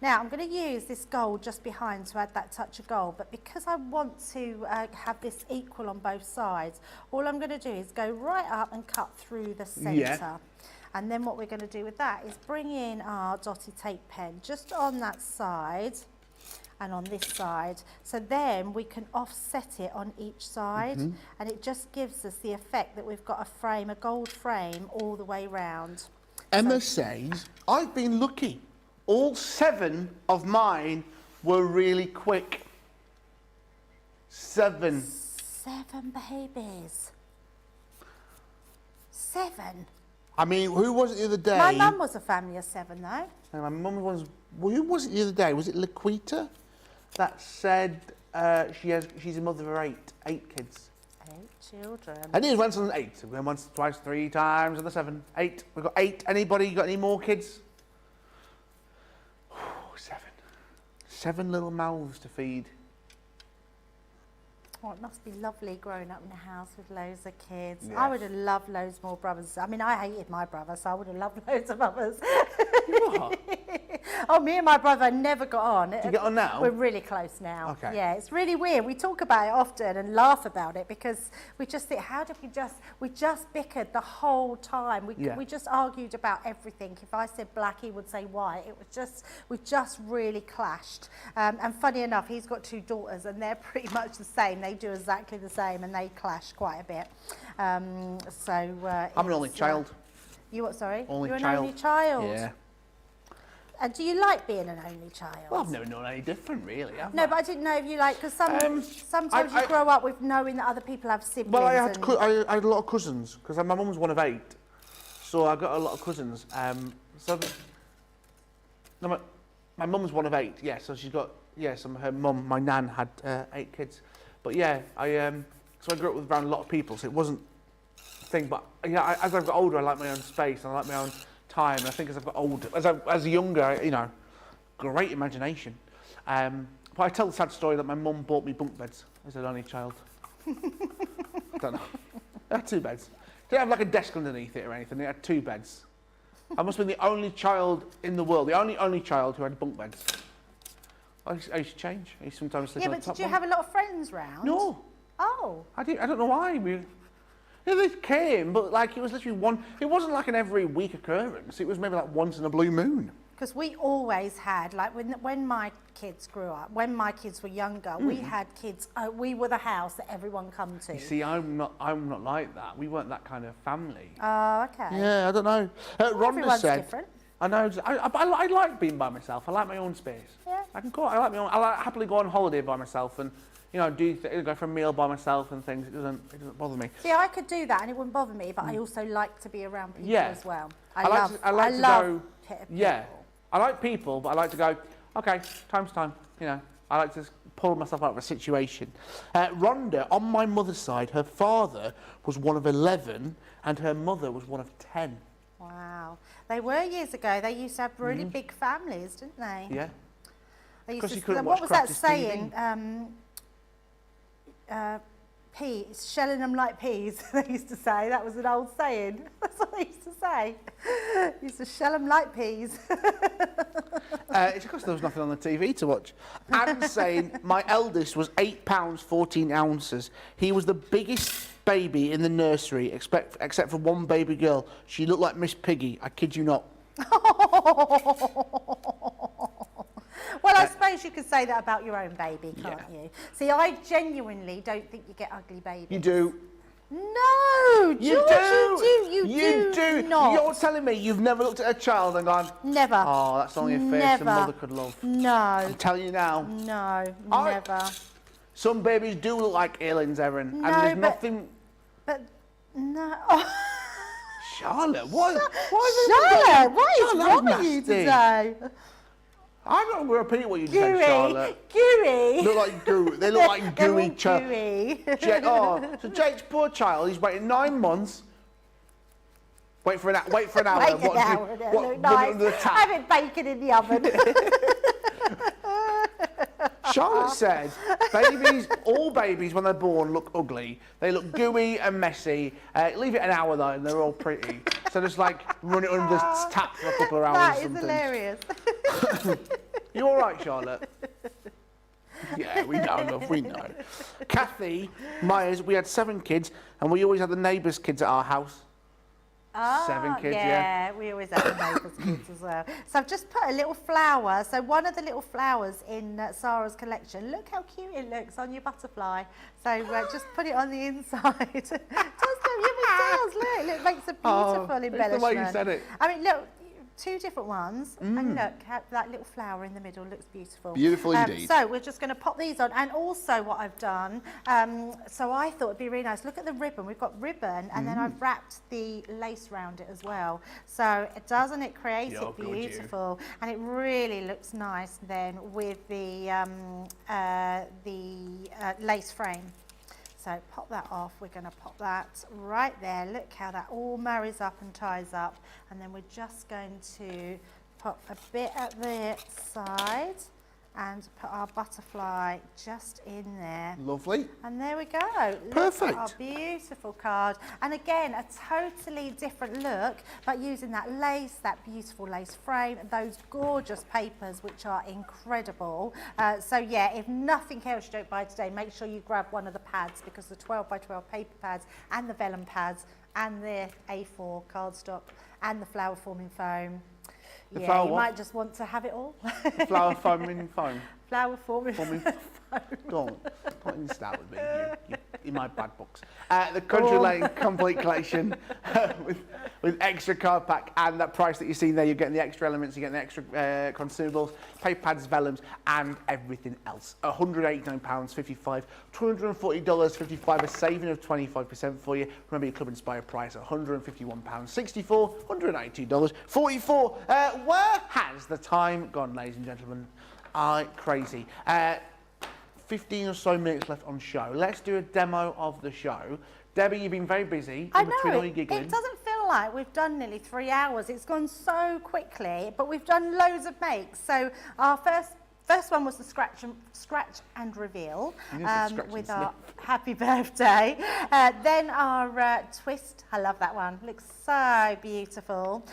Now I'm going to use this gold just behind to add that touch of gold, but because I want to have this equal on both sides, all I'm going to do is go right up and cut through the centre. Yeah. And then what we're going to do with that is bring in our dotty tape pen just on that side and on this side. So then we can offset it on each side and it just gives us the effect that we've got a gold frame all the way round. Emma says, I've been lucky. All 7 of mine were really quick. 7. 7 babies. 7. I mean, who was it the other day? My mum was a family of 7 though. My mum was. Well, who was it the other day? Was it Laquita that said she's a mother of 8 kids? 8 children. And it went on 8. So we went once, twice, 3 times, and the 7. 8. We've got 8. Anybody got any more kids? 7. 7 little mouths to feed. Oh, it must be lovely growing up in a house with loads of kids. Yes. I would have loved loads more brothers. I mean, I hated my brother, so I would have loved loads of others. What? Oh, me and my brother never got on. Do you get on now? We're really close now. Okay. Yeah, it's really weird. We talk about it often and laugh about it because we just think, how did we just bickered the whole time. We just argued about everything. If I said black, he would say white. It was just, we just really clashed. And funny enough, he's got 2 daughters and they're pretty much the same. They do exactly the same and they clash quite a bit. I'm an only child. You what, sorry? Only You're child. an only child? Yeah. And do you like being an only child? Well, I've never known any different, really. No, but I didn't know if you like, because sometimes you grow up with knowing that other people have siblings. Well, I had a lot of cousins, because my mum's one of 8. So I got a lot of cousins. My mum's one of 8, yeah, so she's got, so her mum, my nan, had 8 kids. But yeah, so I grew up around a lot of people, so it wasn't a thing. But yeah, as I've got older, I like my own space, and I like my own time. And I think as I've got older, as younger, great imagination. But I tell the sad story that my mum bought me bunk beds as an only child. I don't know. It had 2 beds. Didn't have like a desk underneath it or anything. It had 2 beds. I must have been the only child in the world, the only child who had bunk beds. I used to change. I used to sometimes sleep on the top but did you one. have a lot of friends round? No. Oh. I don't know why. Yeah, they came, but like it was literally one. It wasn't like an every week occurrence. It was maybe like once in a blue moon. Because we always had, like when my kids grew up, when my kids were younger, we had kids. We were the house that everyone come to. You see, I'm not like that. We weren't that kind of family. Oh, okay. Yeah, I don't know. Rhonda everyone's said, different. I know. I like being by myself. I like my own space. Yeah. I like my own. I like happily go on holiday by myself and go for a meal by myself and things. It doesn't bother me. See, I could do that and it wouldn't bother me, but I also like to be around people as well. I like to love people. Yeah, I like people, but I like to go. Okay, time's time. I like to pull myself out of a situation. Rhonda, on my mother's side, her father was one of 11 and her mother was one of 10. Wow. They were years ago. They used to have really big families, didn't they? Yeah. They used 'Cause to, you couldn't what watch was that Crafty's saying? TV. Peas, shelling them like peas, they used to say. That was an old saying. That's what they used to say. Used to shell them like peas. It's because there was nothing on the TV to watch. Anne's saying, my eldest was 8 pounds 14 ounces. He was the biggest baby in the nursery, except for one baby girl. She looked like Miss Piggy. I kid you not. Well, I suppose you could say that about your own baby, can't you? See, I genuinely don't think you get ugly babies. You do. No, You George, do. you do not. You're telling me you've never looked at a child and gone, Never. oh, that's only a face Never. a mother could love. No. I'm telling you now. No, I- never. Some babies do look like aliens, Erin. No, and there's but- nothing... But, no. Oh. Charlotte, what? Charlotte, what is Charlotte, wrong with you nasty. today? I'm not going to repeat what you just said, Charlotte. Gooey. Look like goo. They look like They're gooey all child. gooey. So Jake's poor child, he's waiting 9 months. Wait for an hour. Wait an hour, it'll look run nice. under the tap. Have it bacon in the oven. Charlotte said, all babies when they're born look ugly. They look gooey and messy. Leave it an hour though, and they're all pretty. So just like run it under the tap for a couple of hours. That or is something. hilarious. You all right, Charlotte? Yeah, we know, love, we know. Kathy Myers, we had 7 kids, and we always had the neighbours' kids at our house. 7 kids, yeah. We always have the neighbours' kids as well. So I've just put a little flower. So one of the little flowers in Sarah's collection. Look how cute it looks on your butterfly. So just put it on the inside. It does look, it makes a beautiful embellishment. It's the way you said it. I mean, look, 2 different ones, and look, that little flower in the middle looks beautiful. Beautiful indeed. So we're just going to pop these on, and also what I've done, so I thought it'd be really nice. Look at the ribbon. We've got ribbon, and then I've wrapped the lace around it as well. So doesn't it create it beautiful? And it really looks nice then with the lace frame. So pop that off, we're going to pop that right there. Look how that all marries up and ties up. And then we're just going to pop a bit at the side and put our butterfly just in there. Lovely. And there we go. Perfect. Look at our beautiful card. And again, a totally different look, but using that lace, that beautiful lace frame, those gorgeous papers, which are incredible. So yeah, if nothing else you don't buy today, make sure you grab one of the pads, because the 12 by 12 paper pads and the vellum pads and the A4 cardstock and the flower forming foam. Yeah, you might just want to have it all. Flower forming foam. Flower forming foam. Don't start with me, you in my bad books. The Country Lane Complete Collection with extra card pack, and that price that you're seeing there, you're getting the extra elements, you're getting the extra consumables, paper pads, vellums, and everything else. £189.55, $240.55, a saving of 25% for you. Remember your Club Inspire price, £151.64, $192.44. Where has the time gone, ladies and gentlemen? Crazy. 15 or so minutes left on show. Let's do a demo of the show. Debbie, you've been very busy in between all your giggling. It doesn't feel like we've done nearly 3 hours. It's gone so quickly, but we've done loads of makes. So our first First one was the scratch and reveal scratch with and our happy birthday. Then our twist. I love that one. Looks so beautiful.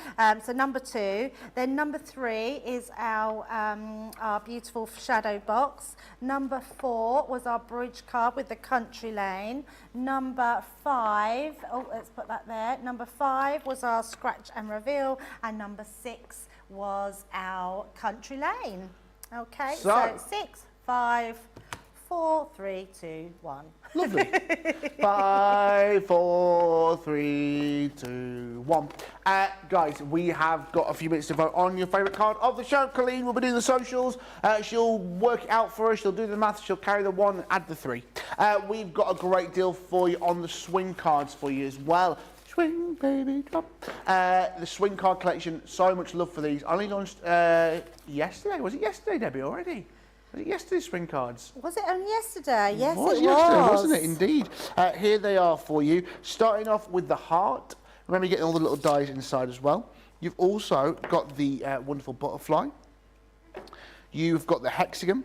So number 2. Then number 3 is our beautiful shadow box. Number 4 was our bridge card with the country lane. Number 5. Oh, let's put that there. Number 5 was our scratch and reveal, and number 6 was our country lane. Okay, so 6, 5, 4, 3, 2, 1. Lovely. 5, 4, 3, 2, 1. Guys, we have got a few minutes to vote on your favourite card of the show. Colleen will be doing the socials. She'll work it out for us. She'll do the maths. She'll carry the 1 and add the 3. We've got a great deal for you on the swing cards for you as well. Swing, baby, drop. The swing card collection, so much love for these. I only launched yesterday. Was it yesterday, Debbie, already? Was it yesterday, swing cards? Was it only yesterday? Yes, it was. Yesterday, wasn't it? Indeed. Here they are for you. Starting off with the heart. Remember, you're getting all the little dies inside as well. You've also got the wonderful butterfly. You've got the hexagon.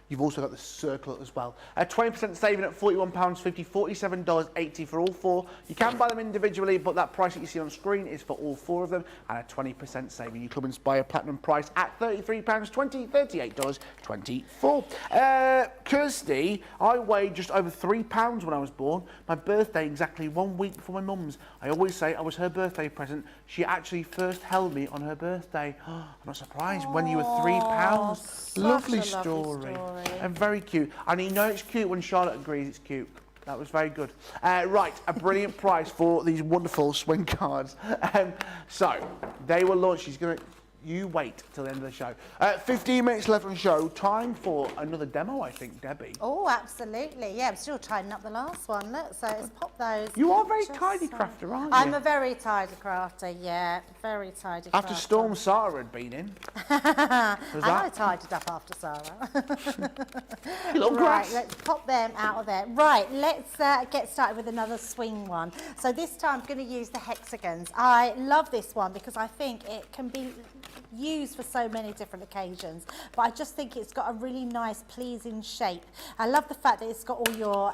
You've also got the circle as well. 20% saving at £41.50, $47.80 for all 4. You can buy them individually, but that price that you see on screen is for all 4 of them, and a 20% saving. You Club Inspire Platinum price at £33.20, $38.24. Kirsty, I weighed just over £3 when I was born. My birthday exactly 1 week before my mum's. I always say I was her birthday present. She actually first held me on her birthday. I'm not surprised. When you were £3. Lovely story. And very cute. And you know it's cute when Charlotte agrees it's cute. That was very good. Right, a brilliant price for these wonderful swing cards. So, they were launched. You wait till the end of the show. 15 minutes left on the show. Time for another demo, I think, Debbie. Oh, absolutely. Yeah, I'm still tidying up the last one. Look, so let's pop those. You are a very tidy crafter, aren't you? I'm a very tidy crafter, yeah. Very tidy crafter. After Storm Sarah had been in. I tidied up after Sarah. Little grass. Right, let's pop them out of there. Right, let's get started with another swing one. So this time I'm going to use the hexagons. I love this one because I think it can be used for so many different occasions, but I just think it's got a really nice pleasing shape. I love the fact that it's got all your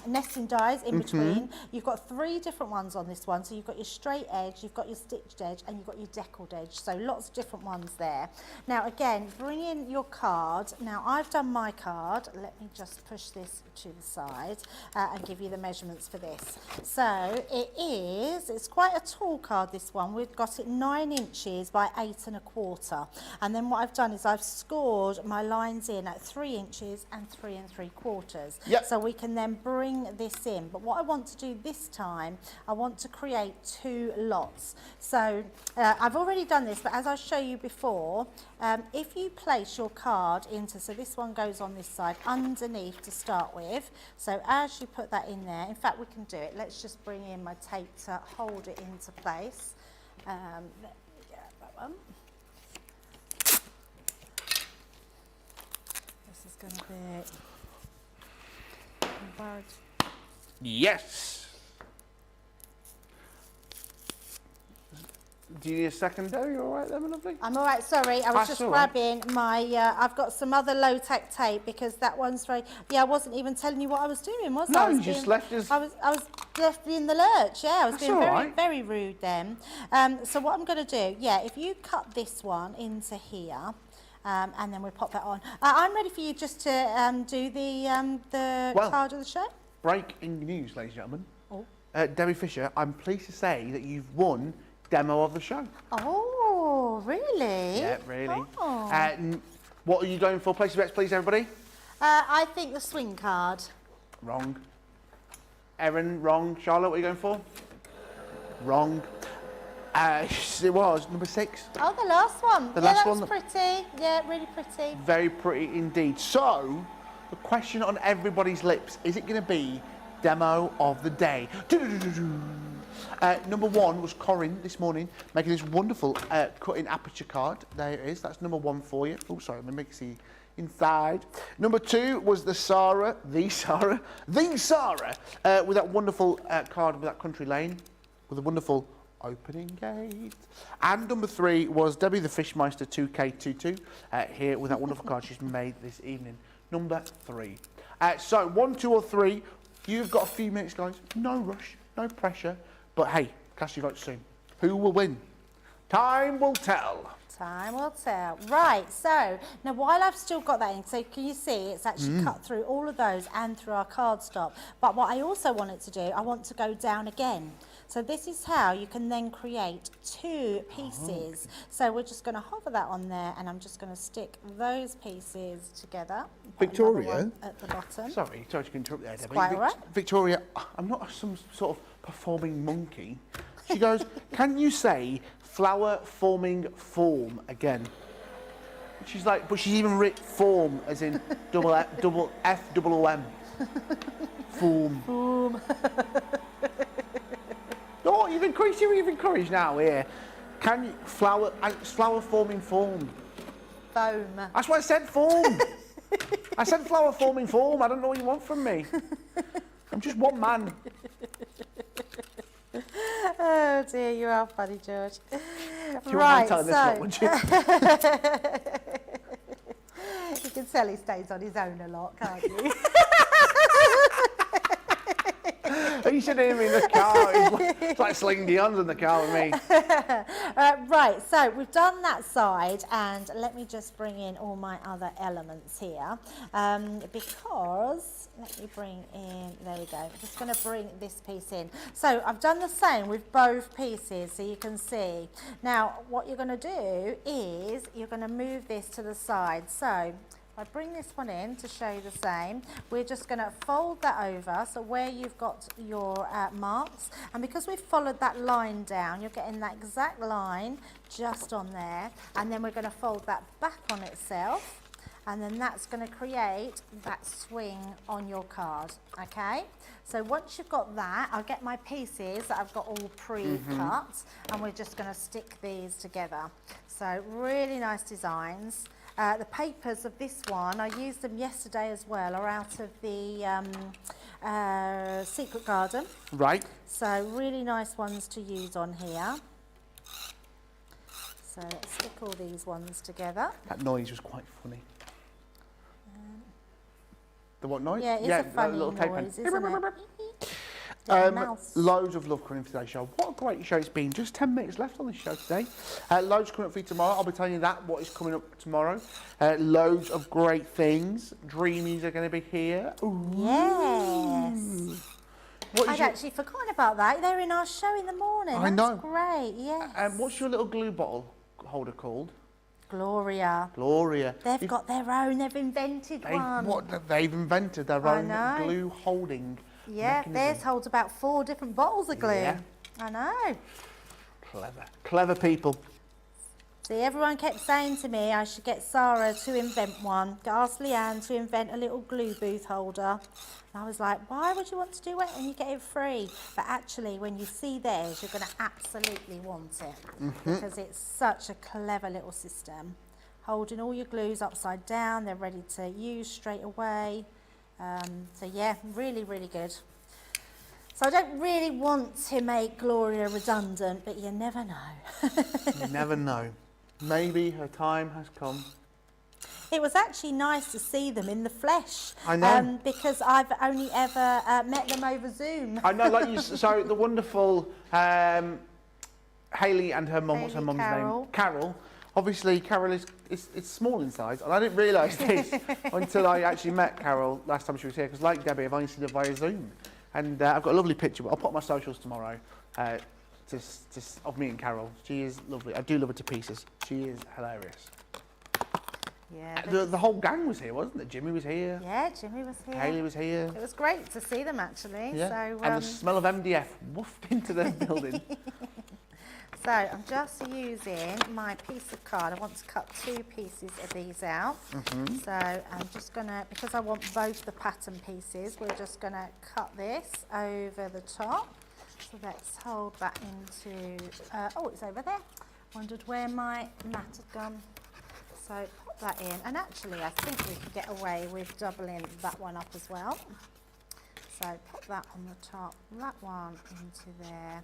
nesting dies in between. You've got 3 different ones on this one, so you've got your straight edge, you've got your stitched edge, and you've got your deckled edge, so lots of different ones there. Now again, bring in your card. Now I've done my card. Let me just push this to the side and give you the measurements for this. So it's quite a tall card, this one. We've got it 9 inches by 8 1/4, and then what I've done is I've scored my lines in at 3 inches and 3 3/4. Yep. So we can then bring this in, but what I want to do this time, I want to create 2 lots. So I've already done this, but as I show you before, if you place your card into, so this one goes on this side underneath to start with, so as you put that in there, in fact we can do it, let's just bring in my tape to hold it into place. There we go, that one. This is going to be borrowed. Yes. Do you need a second dough? You all right there, my lovely? I'm all right, sorry. I was just grabbing my, I've got some other low-tech tape because that one's very, I wasn't even telling you what I was doing, was I? No, you just left us. I was left in the lurch, I was being very, very rude then. So what I'm going to do, if you cut this one into here, and then we'll pop that on. I'm ready for you just to do the card of the show. Breaking news, ladies and gentlemen. Oh. Debbie Fisher, I'm pleased to say that you've won demo of the show. Oh, really? Yeah, really. Oh. What are you going for? Place your bets, please, everybody. I think the swing card. Wrong. Erin, wrong. Charlotte, what are you going for? Wrong. It was number 6. Oh, the last one. The last that one. was pretty. Yeah, really pretty. Very pretty indeed. So, the question on everybody's lips, is it going to be demo of the day? Number 1 was Corinne this morning, making this wonderful cut-in aperture card. There it is. That's number 1 for you. Oh, sorry, let me make you see inside. Number 2 was the Sarah, with that wonderful card with that country lane, with a wonderful opening gate. And number 3 was Debbie the Fishmeister 2K22 here with that wonderful card she's made this evening. Number 3. So 1, 2 or 3, you've got a few minutes, guys. No rush, no pressure. But hey, cast your votes soon. Who will win? Time will tell. Time will tell. Right, so now while I've still got that in, so can you see it's actually cut through all of those and through our cardstock. But what I also wanted to do, I want to go down again. So this is how you can then create 2 pieces. So we're just going to hover that on there and I'm just going to stick those pieces together. Put Victoria? another one at the bottom. Sorry to interrupt there, Debbie. Quite all right. Victoria, I'm not some sort of performing monkey. She goes, can you say flower forming form again? She's like, but she's even written form as in double F double M. Form. Boom. Oh, you've encouraged now here. Can you flower forming form? Foam. That's what I said, form. I said flower forming form. I don't know what you want from me. I'm just one man. Oh dear, you are funny, George. You wouldn't mind telling this lot, would you? You can tell he stays on his own a lot, can't you? You should hear me in the car. It's like slinging Dion's in the car with me. Right, so we've done that side, and let me just bring in all my other elements here, because let me bring in, there we go, I'm just going to bring this piece in. So I've done the same with both pieces, so you can see. Now what you're going to do is you're going to move this to the side. So I bring this one in to show you the same. We're just going to fold that over, so where you've got your marks, and because we've followed that line down, you're getting that exact line just on there, and then we're going to fold that back on itself, and then that's going to create that swing on your card, okay? So once you've got that, I'll get my pieces that I've got all pre-cut, and we're just going to stick these together. So really nice designs. The papers of this one, I used them yesterday as well, are out of the Secret Garden. Right. So really nice ones to use on here. So let's stick all these ones together. That noise was quite funny. The what noise? Yeah, it's a funny little tape noise, pen. isn't it? Mouse. Loads of love coming for today's show. What a great show it's been. Just 10 minutes left on this show today. Loads coming up for you tomorrow. I'll be telling you what is coming up tomorrow. Loads of great things. Dreamies are going to be here. Ooh. Yes. I'd actually forgotten about that. They're in our show in the morning. I know. That's great, yes. What's your little glue bottle holder called? Gloria. Gloria. They've got their own. They've invented one. They've invented their own glue holding. Yeah, theirs holds about 4 different bottles of glue. Yeah. I know. Clever people. See, everyone kept saying to me I should get Sarah to invent one. Ask Leanne to invent a little glue booth holder. And I was like, why would you want to do it when you get it free? But actually, when you see theirs, you're going to absolutely want it. Because it's such a clever little system. Holding all your glues upside down, they're ready to use straight away. So yeah, really, really good. So I don't really want to make Gloria redundant, but you never know. You never know. Maybe her time has come. It was actually nice to see them in the flesh. I know. Because I've only ever met them over Zoom. I know, like you. So the wonderful Hayley and her mum. What's her mum's name? Carol. Obviously, Carol is small in size, and I didn't realise this until I actually met Carol last time she was here. Because, like Debbie, I've only seen her via Zoom, and I've got a lovely picture. I'll put on my socials tomorrow, of me and Carol. She is lovely. I do love her to pieces. She is hilarious. Yeah. The whole gang was here, wasn't it? Jimmy was here. Yeah, Jimmy was here. Hayley was here. It was great to see them actually. Yeah. So, and the smell of MDF woofed into the building. So I'm just using my piece of card. I want to cut 2 pieces of these out. So I'm just going to, because I want both the pattern pieces, we're just going to cut this over the top. So let's hold that into, oh, it's over there. Wondered where my mat had gone. So pop that in. And actually, I think we can get away with doubling that one up as well. So pop that on the top, that one into there.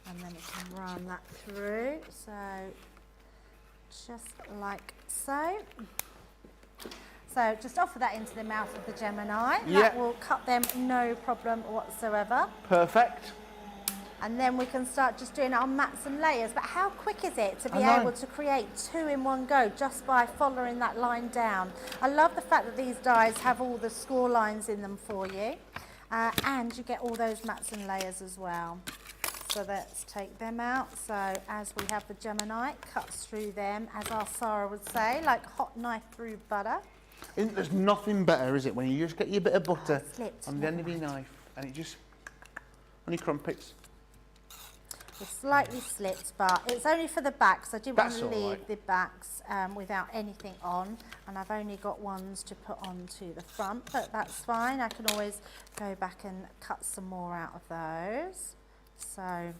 And then we can run that through. So just like so. So just offer that into the mouth of the Gemini. Yeah. That will cut them no problem whatsoever. Perfect. And then we can start just doing our mats and layers. But how quick is it to be able to create 2 in one go just by following that line down? I love the fact that these dies have all the score lines in them for you. And you get all those mats and layers as well. So let's take them out. So as we have the Gemini, it cuts through them, as our Sarah would say, like hot knife through butter. There's nothing better, is it, when you just get your bit of butter slipped, on the end of your knife and it just only crumpets. It's slightly slipped, but it's only for the backs. I didn't want That's to all leave right. the backs without anything on, and I've only got ones to put onto the front, but that's fine. I can always go back and cut some more out of those. So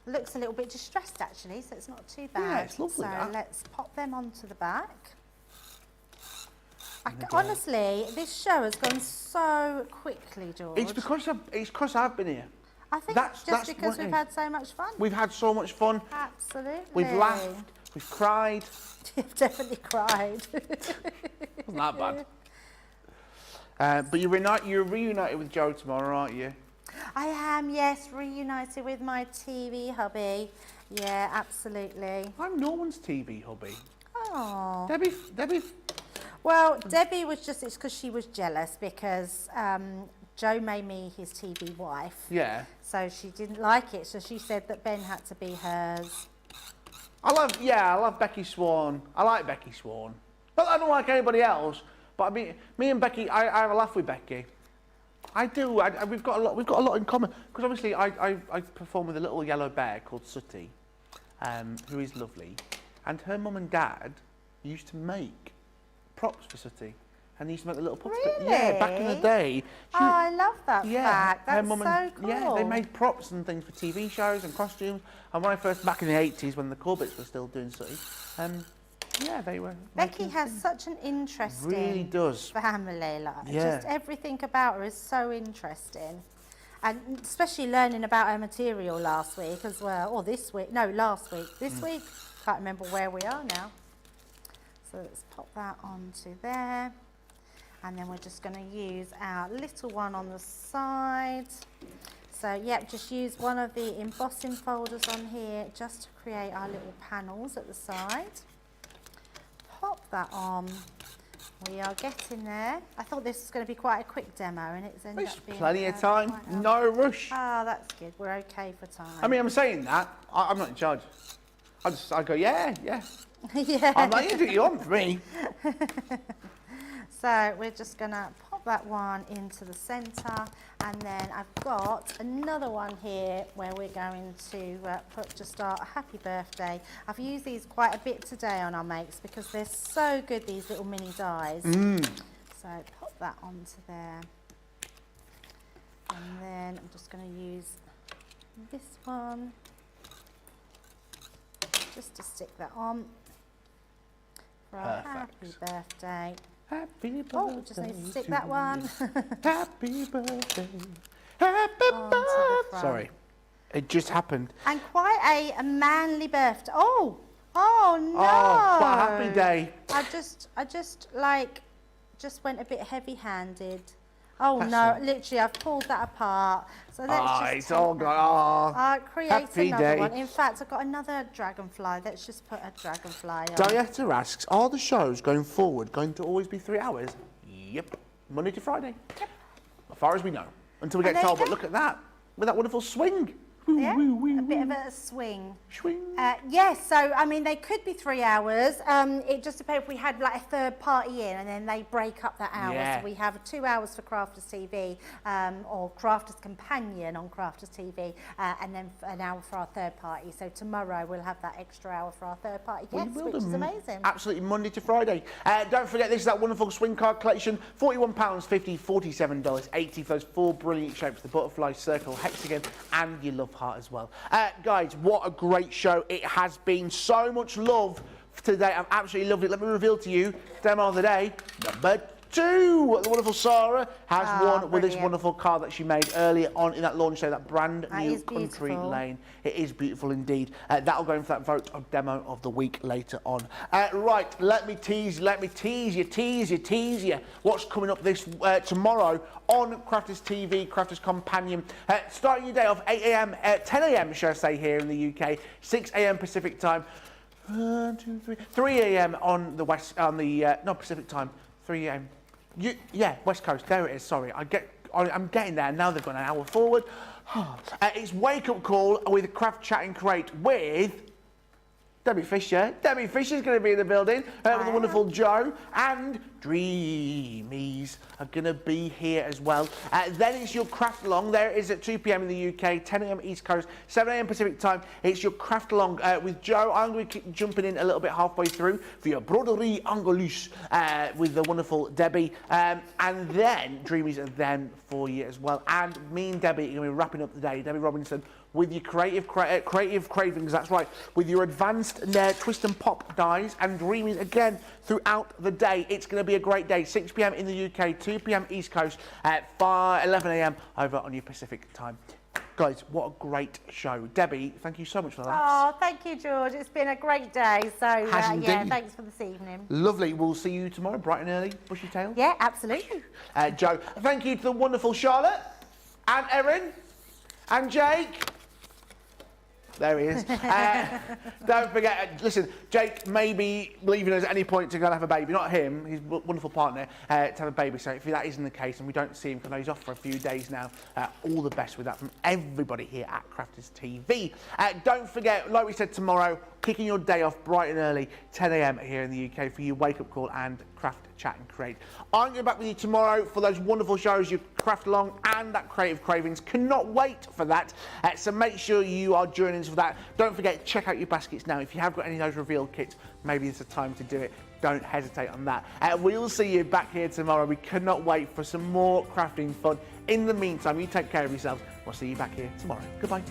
looks a little bit distressed actually, so it's not too bad. Yeah, it's lovely, So that. let's pop them onto the back. Honestly, this show has gone so quickly, George. It's because I've been here. I think that's- it's just that's because what it we've is. had so much fun. We've had so much fun. Absolutely. We've laughed. We've cried. You've definitely cried. Wasn't that bad. But you're reunited with Joe tomorrow, aren't you? I am, yes, reunited with my TV hubby. Yeah, absolutely. I'm no one's TV hubby. Oh. Debbie. Well, Debbie was just, it's because she was jealous because Joe made me his TV wife. Yeah. So she didn't like it, so she said that Ben had to be hers. I love Becky Swan. I like Becky Swan. Not that I don't like anybody else, but I mean, me and Becky, I have a laugh with Becky. I do. We've got a lot in common because obviously I perform with a little yellow bear called Sooty, who is lovely, and her mum and dad used to make props for Sooty, and they used to make the little puppets. Really? Yeah, back in the day. Oh, I love that Yeah, fact. her That's mum so and, cool. Yeah, they made props and things for TV shows and costumes. And when I first, back in the 80s, when the Corbetts were still doing Sooty, yeah, they were. Becky making has things. such an interesting Really does. family. Like, Yeah. just everything about her is so interesting. And especially learning about her material last week as well, or this week, no, last week. This week, can't remember where we are now. So let's pop that onto there. And then we're just going to use our little one on the side. So, yep, just use one of the embossing folders on here just to create our little panels at the side. Pop that on. We are getting there. I thought this was going to be quite a quick demo, and it's ended There's up being plenty of time, quite a- no rush. Ah, that's good. We're okay for time. I mean, I'm saying that, I'm not in charge. I go, yeah. yeah. I'm like, you do what you want for me. So we're just going to pop that one into the centre, and then I've got another one here where we're going to put just our happy birthday. I've used these quite a bit today on our makes because they're so good, these little mini dies. So pop that onto there. And then I'm just going to use this one just to stick that on for our happy birthday. Happy birthday. Oh, just need to stick that one. Happy birthday. Happy birthday. Sorry, it just happened. And quite a manly birthday. Oh no. Oh, what a happy day. I just went a bit heavy-handed. Oh That's no, all. literally I've pulled that apart. So let's just It's take all that. gone. Create happy another day. one. In fact, I've got another dragonfly. Let's just put a dragonfly on. Dieta asks, are the shows going forward going to always be 3 hours? Yep. Monday to Friday. Yep. As far as we know. Until we And get there you told, but go. look at that. With that wonderful swing. Yeah, a bit of a swing. Swing. Yes, so I mean they could be 3 hours. It just depends if we had like a third party in and then they break up that hour. Yeah. So we have 2 hours for Crafters TV or Crafters Companion on Crafters TV and then an hour for our third party. So tomorrow we'll have that extra hour for our third party guests, which is amazing. Absolutely, Monday to Friday. Don't forget, this is that wonderful swing card collection. £41.50, $47.80 for those 4 brilliant shapes, the butterfly, circle, hexagon, and your love heart as well. Guys, what a great show it has been. So much love today. I've absolutely loved it. Let me reveal to you, demo of the day, number 2. The wonderful Sarah has won with this brilliant. wonderful card that she made earlier on in that launch day, that brand That new is country beautiful. lane. It is beautiful indeed. That'll go in for that vote of demo of the week later on. Right, let me tease you. What's coming up this tomorrow on Crafters TV, Crafters Companion. Starting your day off 8 a.m., 10 a.m. should I say here in the UK, 6 a.m. Pacific time. 3 a.m. on the West, on the no Pacific time. 3 a.m. Yeah, West Coast. There it is. Sorry, I'm getting there now. They've gone an hour forward. It's Wake Up Call with Craft Chat and Create with Debbie Fisher. Debbie Fisher's going to be in the building with the wonderful Joe, and Dreamies are going to be here as well. Then it's your Craft Along. There it is at 2 p.m. in the UK, 10 a.m. East Coast, 7 a.m. Pacific time. It's your Craft Along with Joe. I'm going to be jumping in a little bit halfway through for your Broderie Angalouse with the wonderful Debbie. And then Dreamies are then for you as well. And me and Debbie are going to be wrapping up the day. Debbie Robinson with your creative cravings, that's right, with your advanced twist and pop dies and Dreamies again throughout the day. It's going to be a great day. 6 p.m. in the UK, 2 p.m. East Coast, 11 a.m. over on your Pacific time. Guys, what a great show. Debbie, thank you so much for that. Oh, thank you, George. It's been a great day. So, yeah, indeed. thanks for this evening. Lovely. We'll see you tomorrow, bright and early, bushy tail. Yeah, absolutely. Joe, thank you to the wonderful Charlotte and Erin and Jake. There he is. Don't forget, listen, Jake may be leaving us at any point to go and have a baby. Not him, his wonderful partner, to have a baby. So if that isn't the case and we don't see him because he's off for a few days now, all the best with that from everybody here at Crafters TV. Don't forget, like we said tomorrow, kicking your day off bright and early, 10 a.m. here in the UK for your Wake Up Call and Craft, Chat and Create. I'm going back with you tomorrow for those wonderful shows, your Craft Along and that Creative Cravings. Cannot wait for that. So make sure you are joining us for that. Don't forget, check out your baskets now. If you have got any of those reveal kits, maybe it's the time to do it. Don't hesitate on that. We'll see you back here tomorrow. We cannot wait for some more crafting fun. In the meantime, you take care of yourselves. We'll see you back here tomorrow. Goodbye.